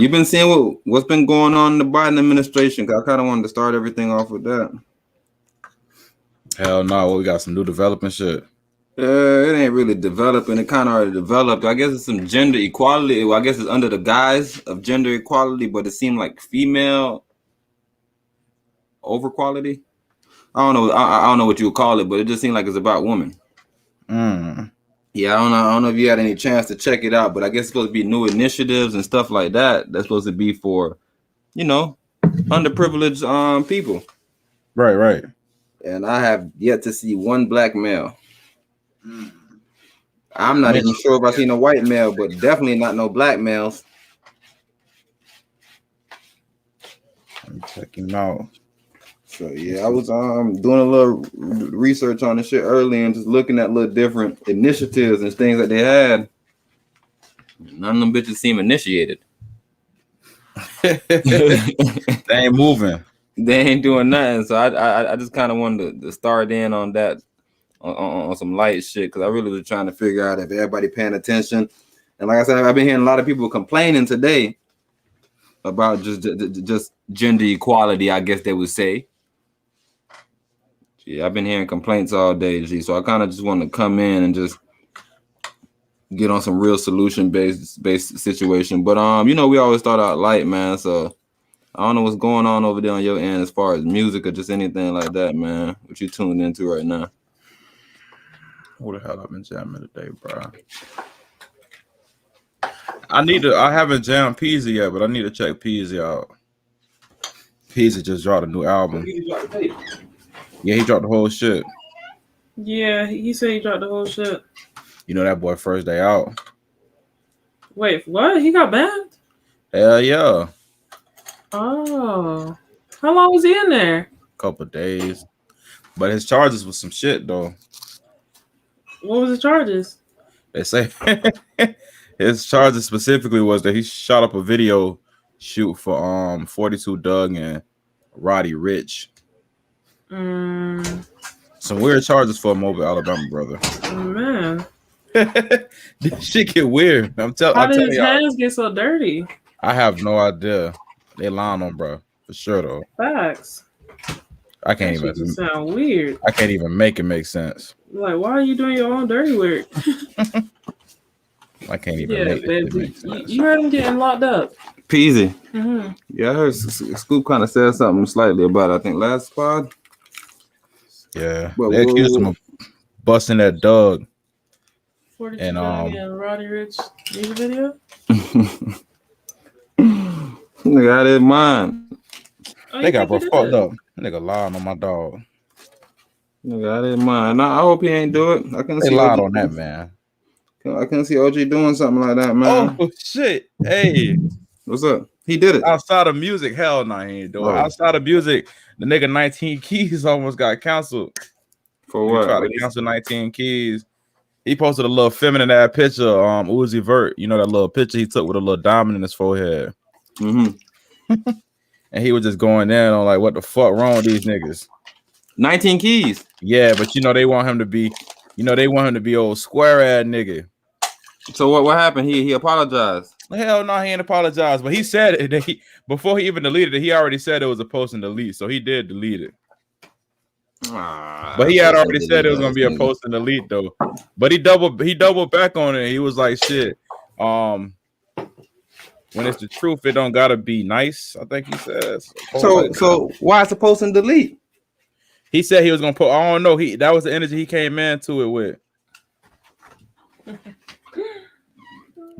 You've been seeing what's been going on in the Biden administration? Cause I kind of wanted to start everything off with that. Hell no, we got some new development shit. It ain't really developing. It kind of already developed. I guess it's some gender equality. Well, I guess it's under the guise of gender equality, but it seemed like female over quality. I don't know. I don't know what you would call it, but it just seemed like it's about women. Yeah, I don't know if you had any chance to check it out, but I guess it's supposed to be new initiatives and stuff like that. That's supposed to be for, underprivileged people. Right. And I have yet to see one black male. I'm not even sure if I've seen a white male, but definitely not no black males. I'm checking out. So yeah, I was doing a little research on this shit early and just looking at little different initiatives and things that they had. None of them bitches seem initiated. They ain't moving. They ain't doing nothing. So I just kind of wanted to start in on that. On some light shit, because I really was trying to figure out if everybody paying attention. And like I said, I've been hearing a lot of people complaining today about just gender equality, I guess they would say. Yeah, I've been hearing complaints all day, G. So I kind of just want to come in and just get on some real solution based situation. But we always start out light, man. So I don't know what's going on over there on your end as far as music or just anything like that, man. What you tuned into right now? What the hell I've been jamming today, bro? I haven't jammed Peasy yet, but I need to check Peasy out. Peasy just dropped a new album. Yeah, he dropped the whole shit. Yeah, he said he dropped the whole shit. You know that boy first day out. Wait, what? He got banned? Hell yeah. Oh. How long was he in there? Couple of days. But his charges was some shit though. What was the charges? They say his charges specifically was that he shot up a video shoot for 42 Doug and Roddy Rich. Some weird charges for a Mobile, Alabama brother. Oh, man. This shit get weird. How did his hands get so dirty? I have no idea. They lying on bro for sure though. Facts. I can't even sound weird. I can't even make it make sense. Like, why are you doing your own dirty work? I can't even make it make sense. You heard him getting locked up. Peasy. Mm-hmm. Yeah, I heard Scoop kind of said something slightly about it, I think last pod. Yeah, they accused him of busting that Doug. 42 and Roddy Rich music video. Nigga out of his mind. They got bro fucked up. Nigga lied on my dog. Nigga out of his mind. I hope he ain't do it. I couldn't see lied on that man. I couldn't see OG doing something like that, man. Oh shit! Hey, what's up? He did it outside of music. Hell no, he ain't doing it. Outside of music. The nigga 19 Keys almost got canceled. For what? He tried to cancel 19 Keys. He posted a little feminine ass picture, Uzi Vert. You know that little picture he took with a little diamond in his forehead. Mm-hmm. And he was just going in on like, what the fuck wrong with these niggas? 19 Keys. Yeah, but they want him to be, old square ass nigga. So what happened? He apologized. Hell no, he ain't apologized. But he said it that before he even deleted it, he already said it was a post and delete. So he did delete it. But he had already said it was gonna be a post and delete though. But he doubled back on it. He was like, shit. When it's the truth, it don't gotta be nice. I think he says. So why is the post and delete? He said he was gonna put. I don't know. That was the energy he came into it with.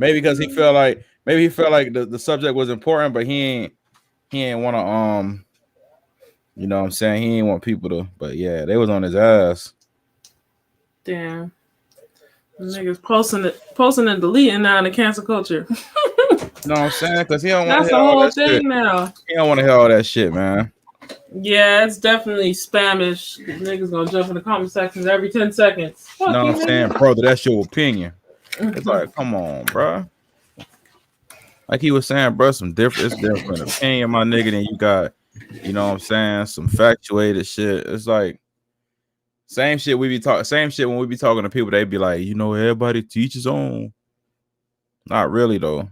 Maybe because he felt like the subject was important, but he ain't want to you know what I'm saying? He ain't want people to, but yeah, they was on his ass. Damn. Niggas posting and deleting now in the cancel culture. You know what I'm saying? Because he don't want to hear all that shit. That's the whole thing now. He don't want to hear all that shit, man. Yeah, it's definitely spamish. Niggas gonna jump in the comment sections every 10 seconds. You know what I'm saying? Brother, that's your opinion. It's like, come on, bro. Like he was saying, bro, it's different opinion, my nigga, than you got, you know what I'm saying, some factuated shit. It's like same shit when we be talking to people, they be like, you know, everybody teach his own. Not really though.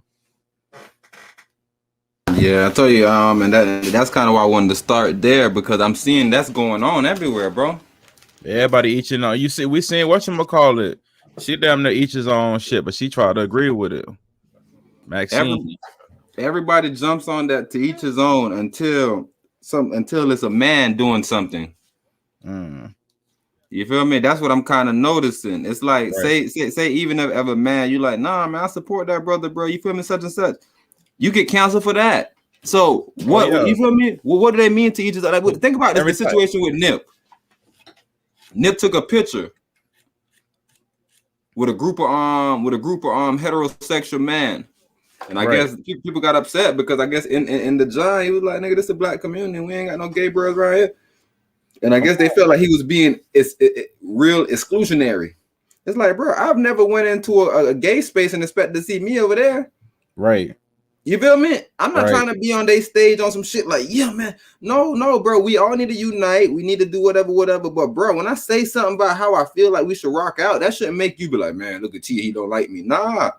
Yeah, I tell you, and that's kind of why I wanted to start there because I'm seeing that's going on everywhere, bro. Everybody eaching on. You see, we seen whatchamacallit. She damn near each his own shit, but she tried to agree with it. Maxine. Everybody jumps on that to each his own until it's a man doing something. You feel me? That's what I'm kind of noticing. It's like say even if a man, you like, nah, man, I support that brother, bro. You feel me? Such and such. You get canceled for that. So what you feel me? Well, what do they mean to each other? Like, think about this, the situation with Nip. Nip took a picture with a group of heterosexual men. And I guess people got upset because I guess in the John, he was like, nigga, this is a black community. We ain't got no gay bros right here. And I guess they felt like he was being real exclusionary. It's like, bro, I've never went into a gay space and expected to see me over there. Right. You feel me? I'm not trying to be on their stage on some shit like, yeah, man. No, bro. We all need to unite. We need to do whatever. But, bro, when I say something about how I feel like we should rock out, that shouldn't make you be like, man, look at T. He don't like me. Nah,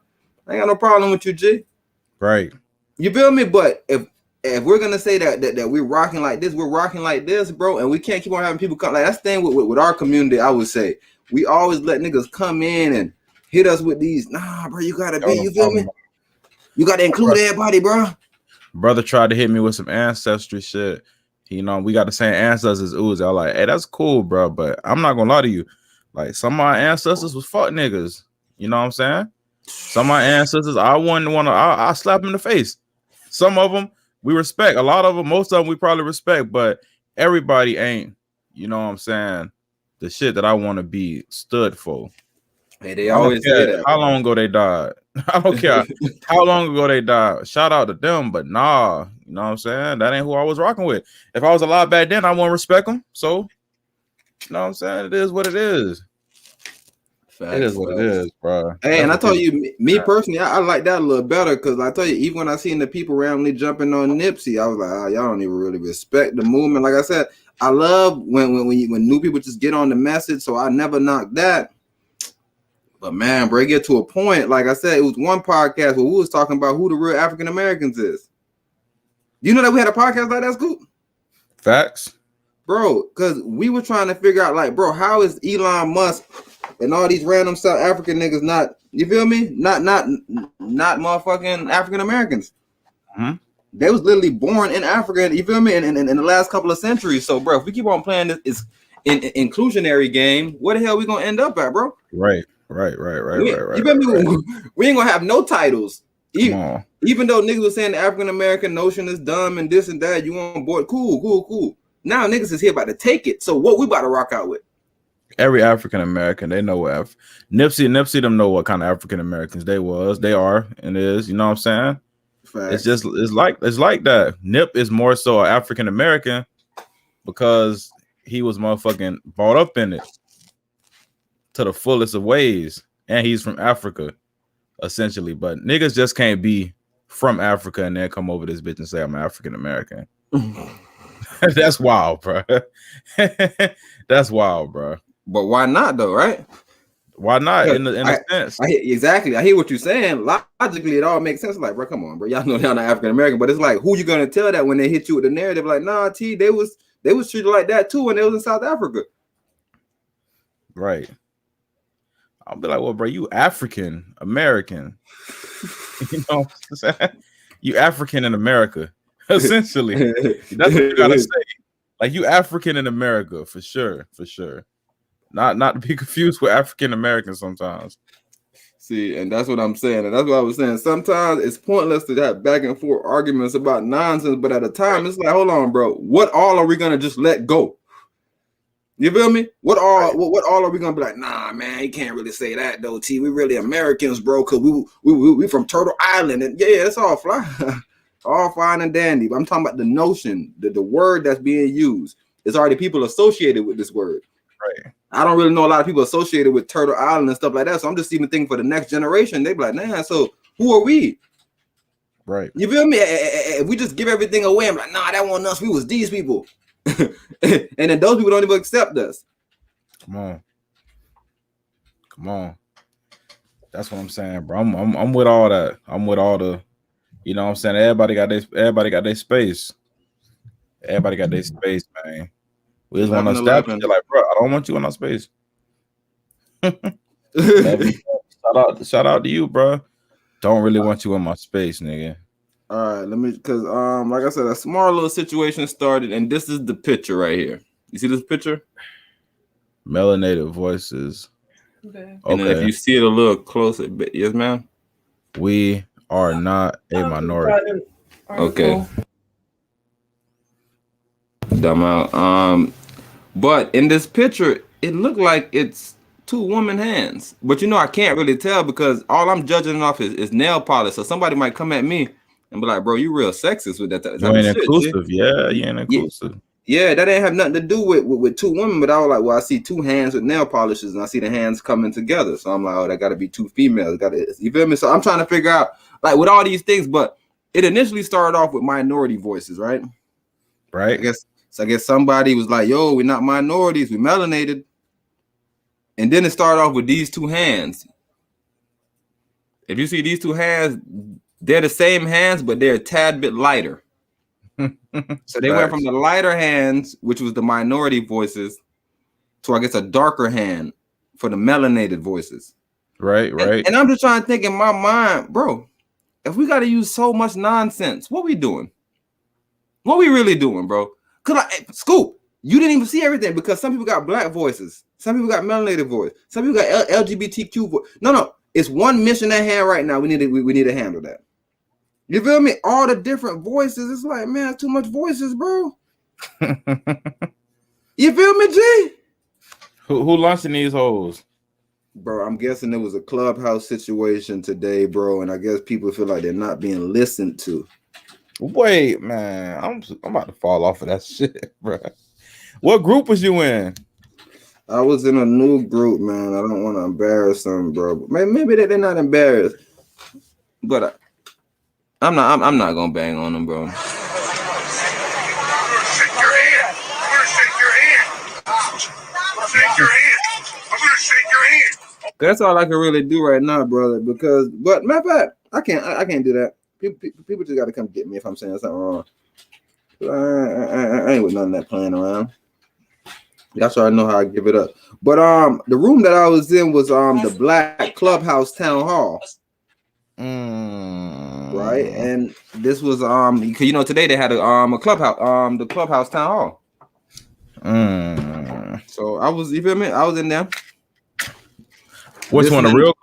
I ain't got no problem with you, G. Right. You feel me? But if we're gonna say that we're rocking like this, we're rocking like this, bro, and we can't keep on having people come. Like that's the thing with our community. I would say we always let niggas come in and hit us with these. Nah, bro, you gotta be. You feel me? You gotta include everybody, bro. Brother tried to hit me with some ancestry shit. You know, we got the same ancestors as Uzi. I was like, hey, that's cool, bro. But I'm not gonna lie to you. Like some of my ancestors was fuck niggas. You know what I'm saying? Some of my ancestors, I wouldn't want to. I slap them in the face. Some of them we respect. A lot of them, most of them we probably respect, but everybody ain't. You know what I'm saying? The shit that I want to be stood for. Hey, they always say that. How long ago they died? I don't care how long ago they died. Shout out to them, but nah, you know what I'm saying? That ain't who I was rocking with. If I was alive back then, I wouldn't respect them. So, you know what I'm saying? It is what it is. It is what it is, bro. Hey, and I told you, me personally, I like that a little better because I tell you, even when I seen the people randomly jumping on Nipsey, I was like, y'all don't even really respect the movement. Like I said, I love when new people just get on the message, so I never knock that. But man, bro, it get to a point. Like I said, it was one podcast where we was talking about who the real African Americans is. You know that we had a podcast like that, Scoop? Facts, bro. Because we were trying to figure out, like, bro, how is Elon Musk and all these random South African niggas not? You feel me? Not motherfucking African Americans. Mm-hmm. They was literally born in Africa. You feel me? In the last couple of centuries. So, bro, if we keep on playing this inclusionary game, where the hell we gonna end up at, bro? Right. You feel me? We ain't gonna have no titles. Even though niggas was saying the African American notion is dumb and this and that, you on board? Cool. Now niggas is here about to take it. So what we about to rock out with? Every African American, they know what Nipsey them know what kind of African Americans they are, and is. You know what I'm saying? Facts. It's like that. Nip is more so an African American because he was motherfucking brought up in it to the fullest of ways, and he's from Africa, essentially. But niggas just can't be from Africa and then come over this bitch and say I'm African American. That's wild, bro. That's wild, bro. But why not though, right? Why not? In a sense, exactly. I hear what you're saying. Logically, it all makes sense. Like, bro, come on, bro. Y'all know y'all not African American, but it's like, who you gonna tell that when they hit you with the narrative? Like, nah, T, they was treated like that too when they was in South Africa. Right. I'll be like, well, bro, you African American. You know what I'm saying? You African in America, essentially. That's what you gotta say. Like, you African in America, for sure. Not to be confused with African Americans sometimes. See, and that's what I'm saying. And that's what I was saying. Sometimes it's pointless to have back and forth arguments about nonsense, but at a time, it's like, hold on, bro. What all are we gonna just let go? You feel me? What all are we gonna be like? Nah, man, you can't really say that though. T, we really Americans, bro, because we from Turtle Island, and yeah, it's all fine, all fine and dandy. But I'm talking about the notion, the word that's being used. There's already people associated with this word. Right. I don't really know a lot of people associated with Turtle Island and stuff like that. So I'm just even thinking for the next generation. They be like, nah, so who are we? Right. You feel me? If we just give everything away, I'm like, nah, that wasn't us. We was these people. And then those people don't even accept us. Come on. That's what I'm saying, bro. I'm with all that. I'm with all the, You know what I'm saying? Everybody got their space. Everybody got their space, man. We just want to establish it, like, bro, I don't want you in our space. Shout out to you, bro. Don't really want you in my space, nigga. All right, because like I said, a small little situation started, and this is the picture right here. You see this picture? Melanated voices. Okay. And then if you see it a little closer, yes, ma'am. We are not a minority. Okay. Dumb out. But in this picture, it looked like it's two woman hands. But you know, I can't really tell because all I'm judging off is nail polish. So somebody might come at me and be like, bro, you real sexist with that. You ain't inclusive. Yeah, you ain't inclusive. Yeah, that ain't have nothing to do with two women. But I was like, well, I see two hands with nail polishes and I see the hands coming together. So I'm like, oh, that got to be two females. You feel me? So I'm trying to figure out, like, with all these things. But it initially started off with minority voices, right? Right. I guess somebody was like, yo, we're not minorities, we melanated. And then it started off with these two hands. If you see these two hands, they're the same hands, but they're a tad bit lighter. So they went from the lighter hands, which was the minority voices, to I guess a darker hand for the melanated voices. Right. And I'm just trying to think in my mind, bro, if we got to use so much nonsense, what we doing? What we really doing, bro? Cause Scoop, you didn't even see everything because some people got black voices, some people got melanated voice, some people got LGBTQ voice. No, it's one mission at hand right now. We need to handle that. You feel me? All the different voices. It's like, man, too much voices, bro. You feel me, G? Who launching these hoes? Bro, I'm guessing it was a Clubhouse situation today, bro, and I guess people feel like they're not being listened to. Wait, man, I'm about to fall off of that shit, bro. What group was you in? I was in a new group, man. I don't want to embarrass them, bro. Maybe they're not embarrassed, but I'm not gonna bang on them, bro. I'm gonna shake your hand. I'm gonna shake your hand. Shake your hand. I'm gonna shake your hand. That's all I can really do right now, brother. But matter of fact, I can't do that. People just got to come get me if I'm saying something wrong. I ain't with none of that playing around. That's why I know how I give it up. But the room that I was in was the Black Clubhouse Town Hall. Right, and this was because you know today they had a clubhouse the Clubhouse Town Hall. So I was, you feel me? I was in there. Which one, the real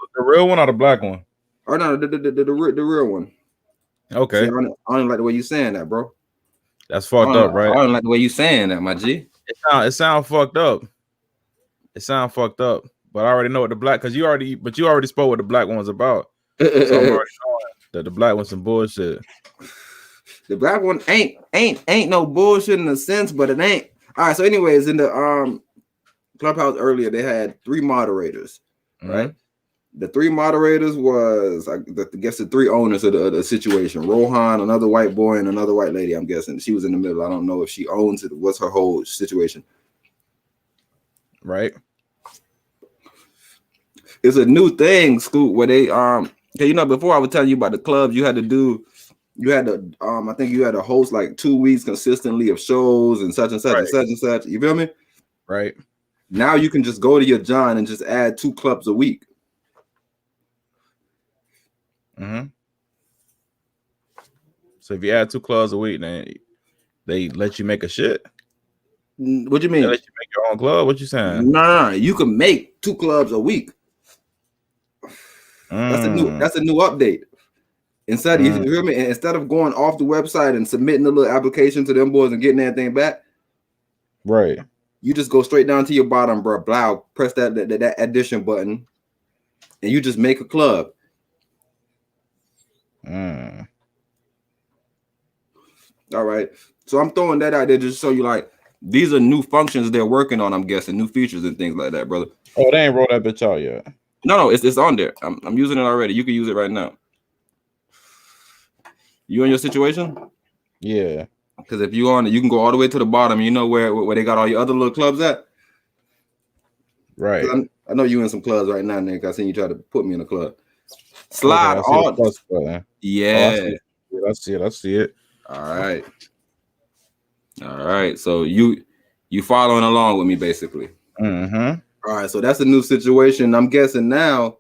one or the black one? Oh no, the real one. Okay. See, I don't like the way you saying that, bro. That's fucked up, right? I don't like the way you saying that, my G. It sound fucked up. It sound fucked up. But I already know what the black, you already spoke what the black one's about. So I'm already knowing that the black one's some bullshit. The black one ain't no bullshit in a sense, but it ain't. All right. So, anyways, in the Clubhouse earlier, they had 3 moderators, right? The 3 moderators was, I guess, the 3 owners of the situation. Rohan, another white boy, and another white lady, I'm guessing. She was in the middle. I don't know if she owns it. What's her whole situation? Right. It's a new thing, Scoop, where they, you know, before I was telling you about the clubs, I think you had to host like 2 weeks consistently of shows and such and such and such and such. You feel me? Right. Now you can just go to your John and just add 2 clubs a week. So if you add 2 clubs a week, then they let you make a shit. What do you mean? They let you make your own club? What you saying? No. You can make 2 clubs a week. That's a new update. Instead, you hear me? Instead of going off the website and submitting a little application to them boys and getting everything back, right? You just go straight down to your bottom, bro. Blow, press that addition button, and you just make a club. All right. So I'm throwing that out there just so you like these are new functions they're working on. I'm guessing new features and things like that, brother. Oh, they ain't rolled that bitch out yet. No, it's on there. I'm using it already. You can use it right now. You in your situation? Yeah. Because if you on it, you can go all the way to the bottom. You know where they got all your other little clubs at? Right. I know you in some clubs right now, Nick. I seen you try to put me in a club. Slide all. Plus, yeah. I see it. All right. So you following along with me, basically. Mm-hmm. All right. So that's a new situation. I'm guessing now.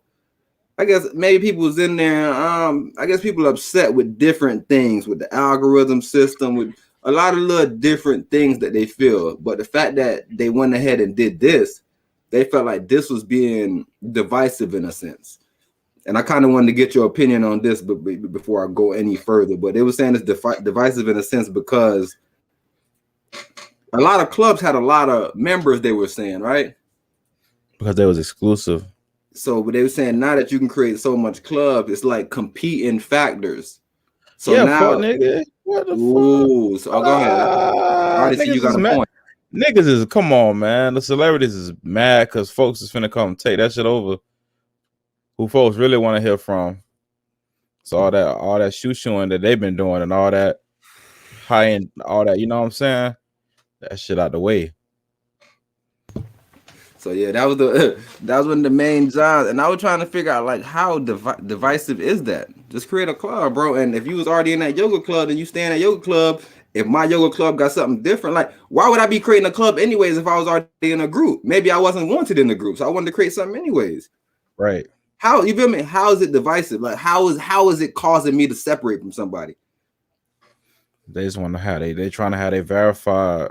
I guess maybe people was in there. I guess people upset with different things, with the algorithm system, with a lot of little different things that they feel. But the fact that they went ahead and did this, they felt like this was being divisive in a sense. And I kind of wanted to get your opinion on this, but before I go any further. But they were saying it's divisive in a sense because a lot of clubs had a lot of members. They were saying, right? Because they was exclusive. So they were saying now that you can create so much club, it's like competing factors. So yeah, now, fuck nigga. What the ooh, so go ahead. I already see you got a point. Niggas is come on, man. The celebrities is mad because folks is finna come take that shit over. Who folks really want to hear from? So all that shooing that they've been doing and all that high end, all that, you know what I'm saying? That shit out the way. So yeah, that was one of the main jobs, and I was trying to figure out like how divisive is that? Just create a club, bro. And if you was already in that yoga club and you stay in that yoga club, if my yoga club got something different, like why would I be creating a club anyways if I was already in a group? Maybe I wasn't wanted in the group, so I wanted to create something anyways. Right. How you feel me? How is it divisive? Like how is it causing me to separate from somebody? They just want to have they trying to have they verified.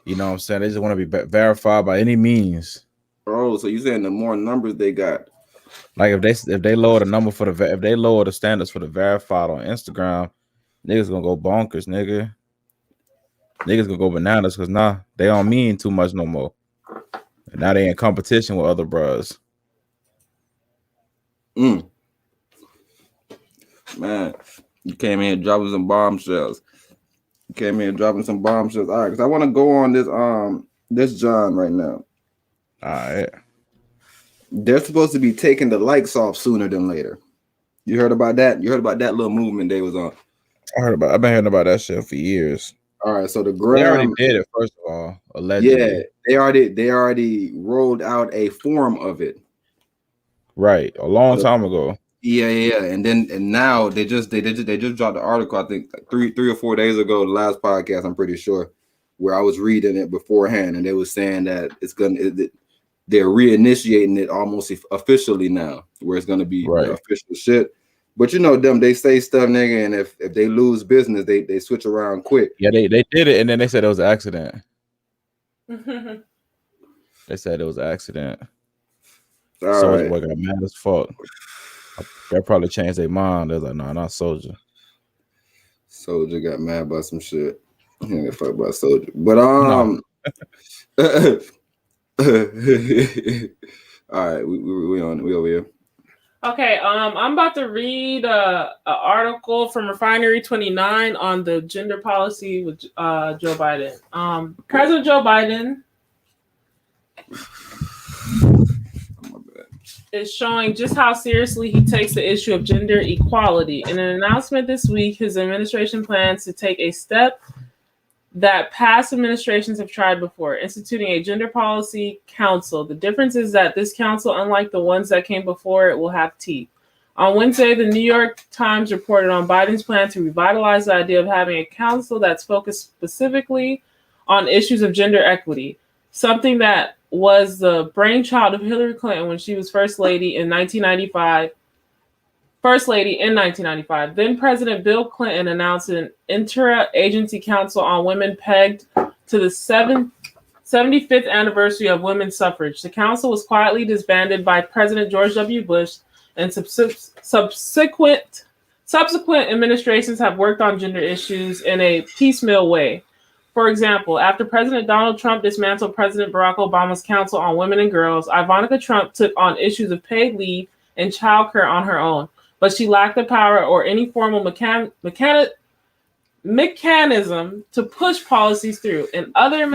You know what I'm saying? They just want to be verified by any means. Oh, so you saying the more numbers they got? Like if they lower the number for if they lower the standards for the verified on Instagram, niggas gonna go bonkers, nigga. Niggas gonna go bananas because they don't mean too much no more. And now they in competition with other bros. Man, you came in dropping some bombshells. All right, because I want to go on this John right now. All right. They're supposed to be taking the likes off sooner than later. You heard about that? You heard about that little movement they was on? I've been hearing about that shit for years. All right, so they already did it, first of all, allegedly. Yeah, they already rolled out a form of it. Right, a long time ago. Yeah, and now they just dropped the article. I think like three or 4 days ago, the last podcast, I'm pretty sure, where I was reading it beforehand, and they were saying that they're reinitiating it almost officially now, where it's gonna be the official shit. But you know them, they say stuff, nigga, and if they lose business, they switch around quick. Yeah, they did it, and then they said it was an accident. They said it was an accident. Soldier Boy got mad as fuck. They probably changed their mind. They're like, no, not Soldier. Soldier got mad about some shit. He didn't fuck about Soldier. But no. All right, we over here. Okay, I'm about to read an article from Refinery 29 on the gender policy with Joe Biden. President Joe Biden is showing just how seriously he takes the issue of gender equality. In an announcement this week, his administration plans to take a step that past administrations have tried before, instituting a gender policy council. The difference is that this council, unlike the ones that came before it, will have teeth. On Wednesday, the New York Times reported on Biden's plan to revitalize the idea of having a council that's focused specifically on issues of gender equity, something that was the brainchild of Hillary Clinton when she was First Lady in 1995. Then President Bill Clinton announced an inter-agency council on women pegged to the 75th anniversary of women's suffrage. The council was quietly disbanded by President George W. Bush, and subsequent administrations have worked on gender issues in a piecemeal way. For example, after President Donald Trump dismantled President Barack Obama's Council on Women and Girls, Ivanka Trump took on issues of paid leave and childcare on her own, but she lacked the power or any formal mechanism to push policies through. In other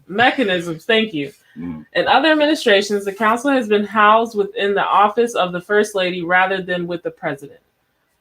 mechanisms, thank you. In other administrations, the council has been housed within the office of the First Lady rather than with the president.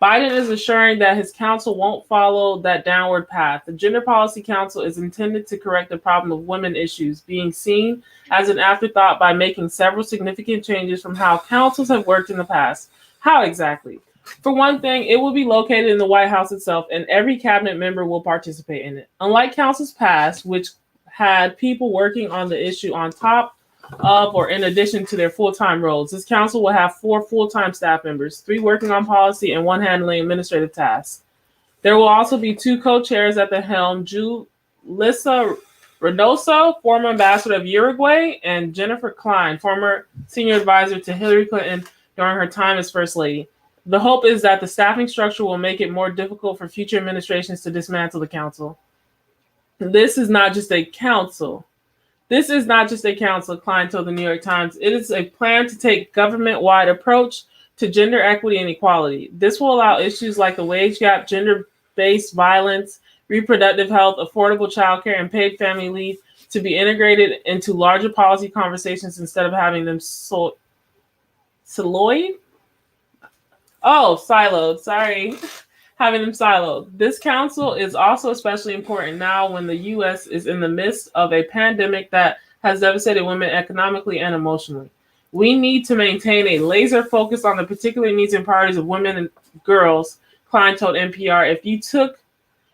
Biden is assuring that his council won't follow that downward path. The Gender Policy Council is intended to correct the problem of women issues being seen as an afterthought by making several significant changes from how councils have worked in the past. How exactly? For one thing, it will be located in the White House itself, and every cabinet member will participate in it. Unlike councils past, which had people working on the issue on top of or in addition to their full-time roles, this council will have 4 full-time staff members, 3 working on policy and 1 handling administrative tasks. There will also be 2 co-chairs at the helm, Julissa Reynoso, former ambassador of Uruguay, and Jennifer Klein, former senior advisor to Hillary Clinton during her time as First Lady. The hope is that the staffing structure will make it more difficult for future administrations to dismantle the council. This is not just a council. Klein told the New York Times. It is a plan to take government-wide approach to gender equity and equality. This will allow issues like the wage gap, gender-based violence, reproductive health, affordable childcare, and paid family leave to be integrated into larger policy conversations instead of having them siloed. Having them siloed. This council is also especially important now when the U.S. is in the midst of a pandemic that has devastated women economically and emotionally. We need to maintain a laser focus on the particular needs and priorities of women and girls, Klein told NPR.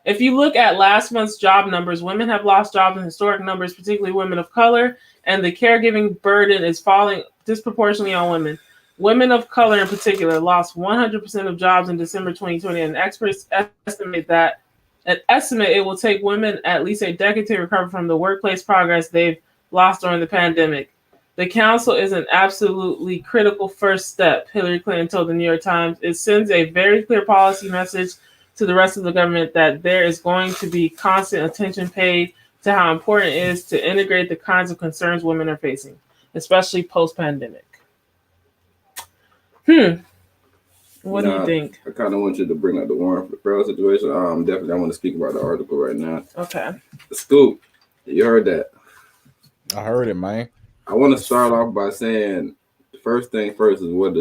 If you look at last month's job numbers, women have lost jobs in historic numbers, particularly women of color, and the caregiving burden is falling disproportionately on women. Women of color in particular lost 100% of jobs in December 2020, and experts estimate it will take women at least a decade to recover from the workplace progress they've lost during the pandemic. The council is an absolutely critical first step, Hillary Clinton told the New York Times. It sends a very clear policy message to the rest of the government that there is going to be constant attention paid to how important it is to integrate the kinds of concerns women are facing, especially post-pandemic. What do you think? I kind of want you to bring up the Warren Farrell situation. Definitely, I want to speak about the article right now. Okay. Scoop, you heard that? I heard it, man. I want to start off by saying, the first thing first is what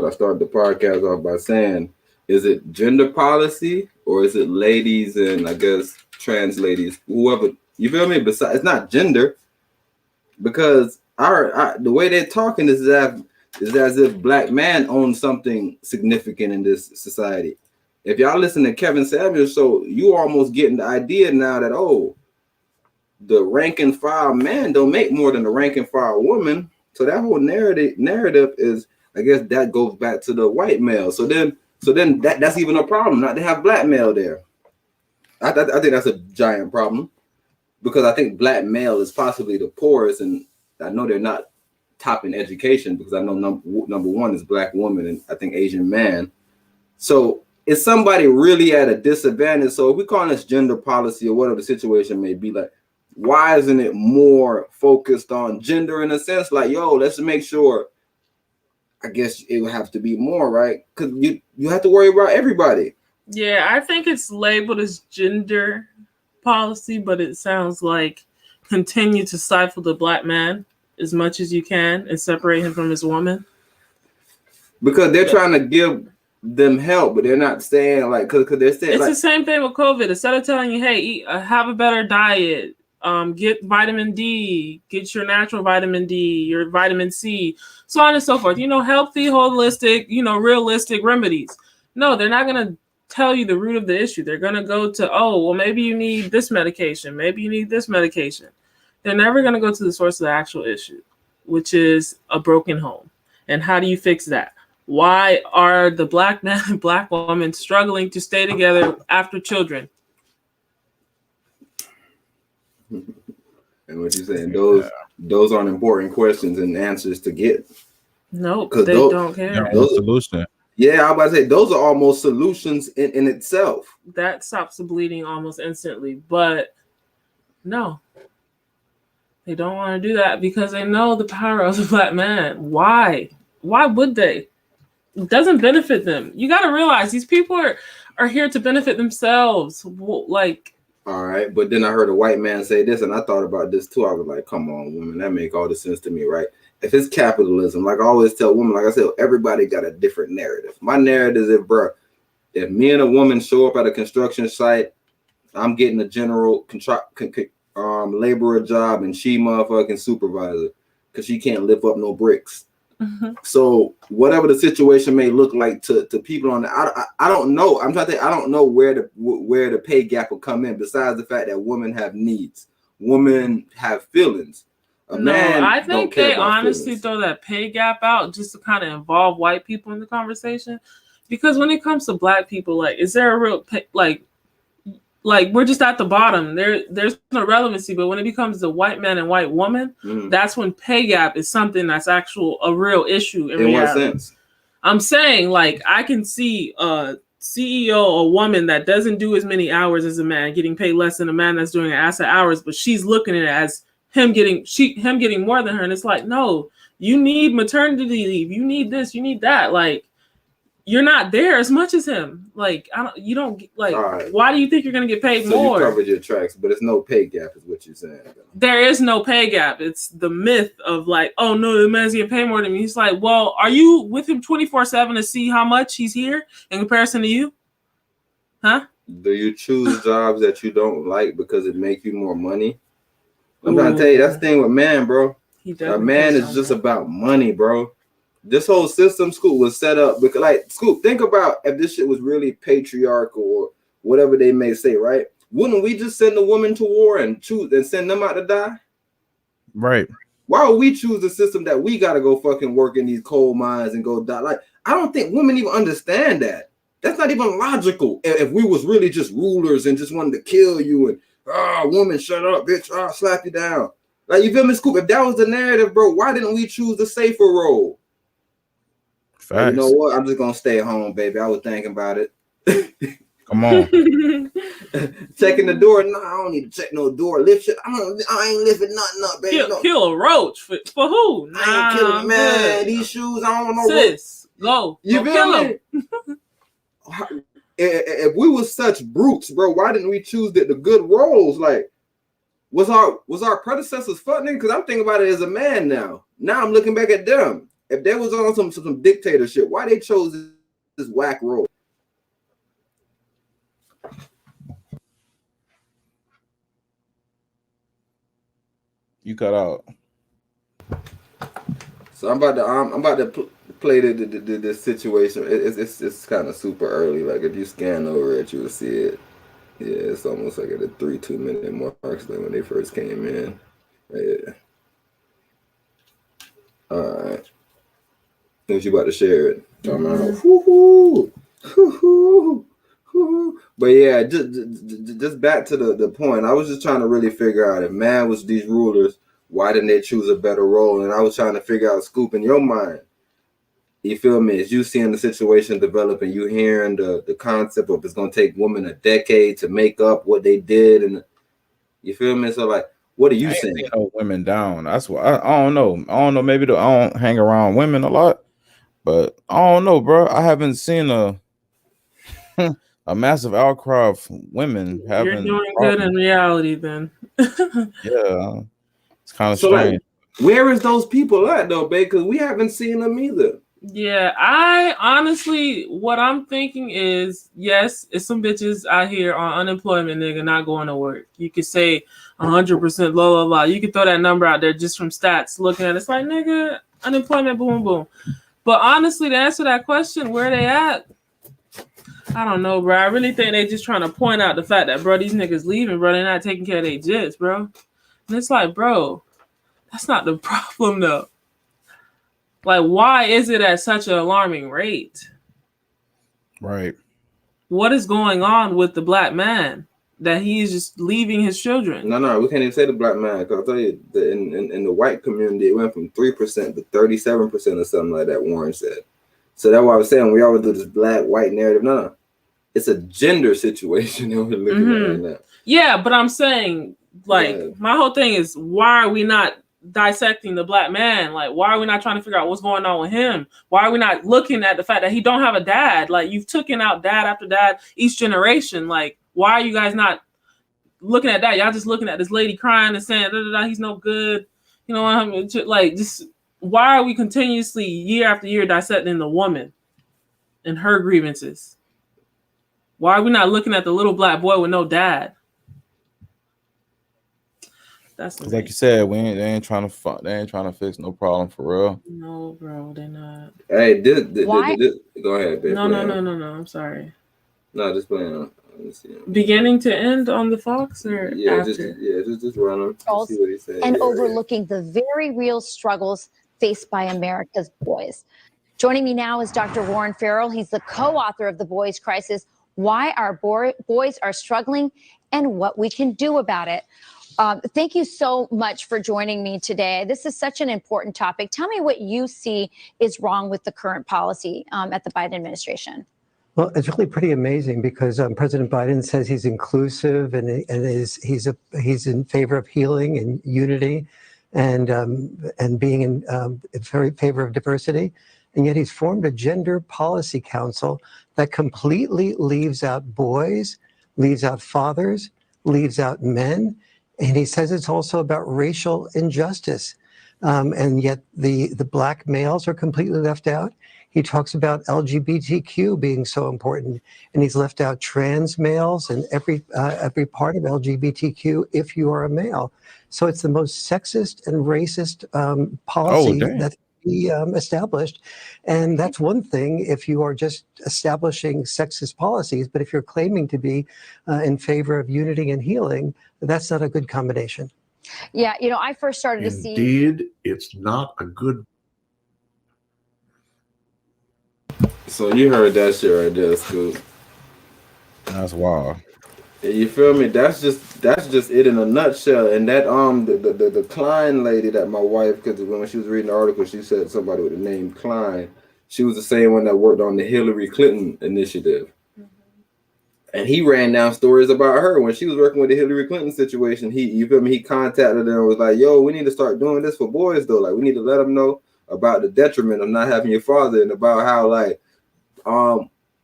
I started the podcast off by saying. Is it gender policy or is it ladies and I guess trans ladies, whoever, you feel me? Besides, it's not gender, because the way they're talking is as if black man owns something significant in this society. If y'all listen to Kevin Samuels, so you almost getting the idea now that, the rank and file man don't make more than the rank and file woman. So that whole narrative is, I guess that goes back to the white male. So then that's even a problem, not to have black male there. I think that's a giant problem, because I think black male is possibly the poorest, and I know they're not top in education, because I know number one is black woman and I think Asian man. So is somebody really at a disadvantage? So if we call this gender policy or whatever the situation may be, like, why isn't it more focused on gender in a sense? Like, let's make sure. I guess it would have to be more, right? Because you have to worry about everybody. Yeah, I think it's labeled as gender policy, but it sounds like continue to stifle the black man as much as you can and separate him from his woman. Because they're trying to give them help, but they're not saying, like, because they're saying it's the same thing with COVID. Instead of telling you, hey, have a better diet, get vitamin D, get your natural vitamin D, your vitamin C, so on and so forth. Healthy, holistic, realistic remedies. No, they're not going to tell you the root of the issue. They're going to go to, maybe you need this medication. Maybe you need this medication. They're never going to go to the source of the actual issue, which is a broken home. And how do you fix that? Why are the black men and black women struggling to stay together after children? And what you're saying, those aren't important questions and answers to get. No, they don't care. Solution. Yeah, I was about to say those are almost solutions in itself. That stops the bleeding almost instantly. But no, they don't want to do that because they know the power of the black man. Why? Why would they? It doesn't benefit them. You got to realize these people are here to benefit themselves. Like, all right, but then I heard a white man say this, and I thought about this too. I was like, come on, women, that make all the sense to me, right? If it's capitalism, like I always tell women, like I said, everybody got a different narrative. My narrative is if me and a woman show up at a construction site, I'm getting a general laborer job, and she motherfucking supervisor because she can't lift up no bricks. So whatever the situation may look like to people on the, I don't know. I'm trying to think, I don't know where the pay gap will come in. Besides the fact that women have needs, women have feelings. I think they honestly feelings. throw that pay gap out just to kind of involve white people in the conversation. Because when it comes to black people, like, is there a real pay, like we're just at the bottom. There's no relevancy. But when it becomes the white man and white woman, that's when pay gap is something that's a real issue in reality. What sense? I'm saying, like, I can see a CEO, a woman that doesn't do as many hours as a man, getting paid less than a man that's doing an ass of hours, but she's looking at it as him getting more than her. And it's like, no, you need maternity leave. You need this, you need that. Like, you're not there as much as him. Like, you don't right. Why do you think you're going to get paid more? You covered your tracks, but it's no pay gap is what you're saying. There is no pay gap. It's the myth of like, oh no, the man's getting paid more than me. He's like, well, are you with him 24/7 to see how much he's here in comparison to you? Huh? Do you choose jobs that you don't like because it make you more money? I'm trying to tell you, that's the thing with man, bro. A man is just about money, bro. This whole system, Scoop, was set up because, like, Scoop, think about if this shit was really patriarchal or whatever they may say, right? Wouldn't we just send a woman to war and send them out to die? Right. Why would we choose the system that we gotta go fucking work in these coal mines and go die? Like, I don't think women even understand that. That's not even logical. If we was really just rulers and just wanted to kill you and woman, shut up, bitch, I'll slap you down. Like, you feel me, Scoop? If that was the narrative, bro, why didn't we choose the safer role? Like, you know what? I'm just gonna stay home, baby. I was thinking about it. Come on. Checking the door. No, I don't need to check no door. Lift shit. I ain't lifting nothing up, baby. Kill a roach for who? I ain't killing, man. These shoes, I don't know. Sis, go. You feel me? If we were such brutes, bro, why didn't we choose the good roles? Like, was our predecessors funding? Because I'm thinking about it as a man now. Now I'm looking back at them. If they was on some dictatorship, why they chose this whack role? You cut out. So I'm about to play this situation. It's kind of super early. Like, if you scan over it, you will see it. Yeah, it's almost like at the 3-2 minute marks like when they first came in. Yeah. All right. If you about to share it, but yeah, just back to the point. I was just trying to really figure out if man was these rulers, why didn't they choose a better role? And I was trying to figure out, Scoop, in your mind, you feel me? As you seeing the situation develop and you hearing the concept of it's gonna take women a decade to make up what they did, and you feel me? So like, what are you saying? No women down. That's what I don't know. I don't know. Maybe I don't hang around women a lot. But I don't know, bro. I haven't seen a massive outcry of women having. You're doing good in reality, then. Yeah, it's kind of strange. Like, where is those people at, though, babe? Because we haven't seen them either. Yeah, I honestly, what I'm thinking is, yes, it's some bitches out here on unemployment, nigga, not going to work. You could say 100%, blah, blah, blah. You could throw that number out there just from stats, looking at it. It's like, nigga, unemployment, boom, boom. But honestly, to answer that question, where they at? I don't know, bro. I really think they just trying to point out the fact that, bro, these niggas leaving, bro. They're not taking care of their jits, bro. And it's like, bro, that's not the problem, though. Like, why is it at such an alarming rate? Right. What is going on with the black man that he is just leaving his children? No, we can't even say the black man, because I'll tell you, in the white community, it went from 3% to 37% or something like that, Warren said. So that's why I was saying, we always do this black-white narrative. No. It's a gender situation that we're looking at right now. Yeah, but I'm saying, like, my whole thing is, why are we not dissecting the black man? Like, why are we not trying to figure out what's going on with him? Why are we not looking at the fact that he don't have a dad? Like, you've taken out dad after dad each generation. Like, why are you guys not looking at that? Y'all just looking at this lady crying and saying, he's no good. You know what I mean? Like, just why are we continuously year after year dissecting the woman and her grievances? Why are we not looking at the little black boy with no dad? That's like you said, they ain't trying to fix no problem for real. No, bro, they're not. Hey, this go ahead, babe. No. I'm sorry. No, just playing. Beginning to end on the Fox or after? Just run them. See what he said. And overlooking the very real struggles faced by America's boys. Joining me now is Dr. Warren Farrell. He's the co-author of The Boys Crisis, Why Our Boys Are Struggling and What We Can Do About It. Thank you so much for joining me today. This is such an important topic. Tell me what you see is wrong with the current policy at the Biden administration. Well, it's really pretty amazing because President Biden says he's inclusive and he's in favor of healing and unity and being in very favor of diversity. And yet he's formed a gender policy council that completely leaves out boys, leaves out fathers, leaves out men. And he says it's also about racial injustice. And yet the black males are completely left out. He talks about LGBTQ being so important, and he's left out trans males and every part of LGBTQ if you are a male. So it's the most sexist and racist policy that's established. And that's one thing if you are just establishing sexist policies, but if you're claiming to be in favor of unity and healing, that's not a good combination. Yeah, I first started to see. Indeed, it's not a good. So you heard that shit right there, Scoop. That's wild. You feel me? That's just it in a nutshell. And that the Klein lady that my wife, because when she was reading the article, she said somebody with the name Klein. She was the same one that worked on the Hillary Clinton initiative. And he ran down stories about her when she was working with the Hillary Clinton situation. You feel me? He contacted them and was like, "Yo, we need to start doing this for boys though. Like, we need to let them know about the detriment of not having your father and about how like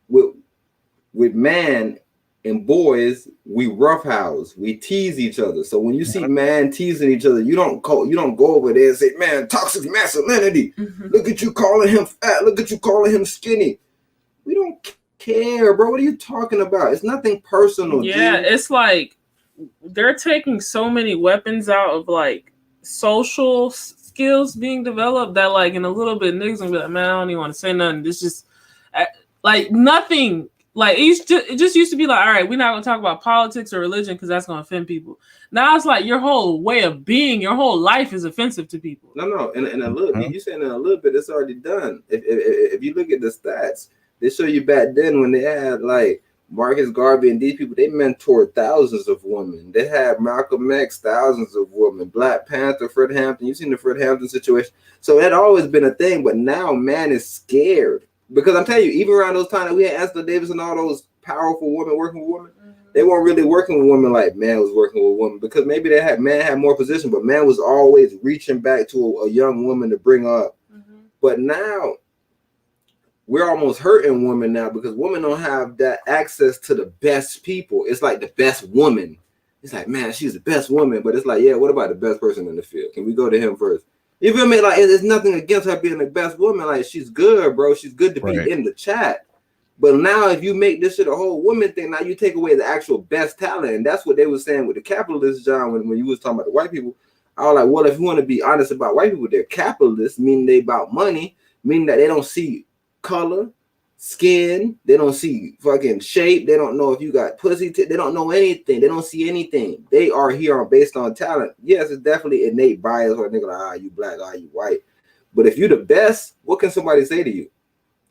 with man and boys, we roughhouse, we tease each other. So when you see man teasing each other, you don't go over there and say, man, toxic masculinity. Look at you calling him fat. Look at you calling him skinny. We don't care, bro. What are you talking about? It's nothing personal. Yeah, dude. It's like they're taking so many weapons out of like social skills being developed that like in a little bit niggas gonna be like, man, I don't even want to say nothing. This just like nothing. Like it just used to be like, all right, we're not gonna talk about politics or religion because that's gonna offend people. Now it's like your whole way of being, your whole life is offensive to people. No, and a little bit. You saying in a little bit, it's already done. If you look at the stats, they show you back then when they had like Marcus Garvey and these people, they mentored thousands of women. They had Malcolm X, thousands of women. Black Panther, Fred Hampton. You've seen the Fred Hampton situation. So that always been a thing, but now man is scared. Because I'm telling you, even around those times that we had Angela Davis and all those powerful women working with women, they weren't really working with women like man was working with women. Because maybe man had more position, but man was always reaching back to a young woman to bring her up. But now we're almost hurting women now because women don't have that access to the best people. It's like the best woman. It's like, man, she's the best woman. But it's like, yeah, what about the best person in the field? Can we go to him first? You feel me? Like, there's nothing against her being the best woman. Like, she's good, bro. She's good to be in the chat. But now, if you make this shit a whole woman thing, now you take away the actual best talent. And that's what they were saying with the capitalists, John, when you was talking about the white people. I was like, well, if you want to be honest about white people, they're capitalists, meaning they about money, meaning that they don't see color, skin, they don't see fucking shape, they don't know if you got pussy, they don't know anything, they don't see anything. They are here based on talent. Yes, it's definitely innate bias or nigga like, you black, you white. But if you're the best, what can somebody say to you?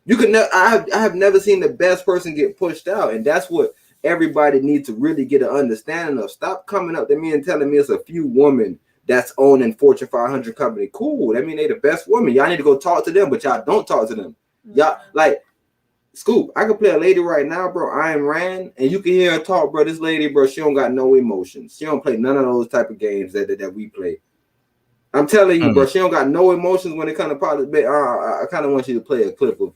You can I have never seen the best person get pushed out, and that's what everybody needs to really get an understanding of. Stop coming up to me and telling me it's a few women that's owning Fortune 500 company. Cool, that mean they the best woman. Y'all need to go talk to them, but y'all don't talk to them. Y'all like Scoop, I could play a lady right now, bro. Ayn Rand, and you can hear her talk, bro. This lady, bro, she don't got no emotions. She don't play none of those type of games that we play. I'm telling you, bro, she don't got no emotions when it comes to politics. I kind of want you to play a clip of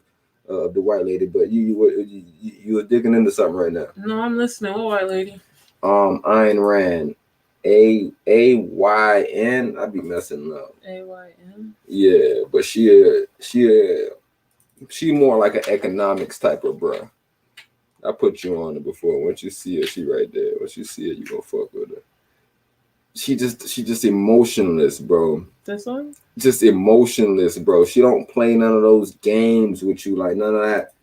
the white lady, but you were digging into something right now. No, I'm listening. What white lady? Ayn Rand, A-Y-N. I be messing up. A-Y-N. Yeah, but she more like an economics type of bro. I put you on it before. Once you see her, she right there. Once you see her, you gonna fuck with her. She just emotionless, bro. This one? Just emotionless, bro. She don't play none of those games with you, like none of that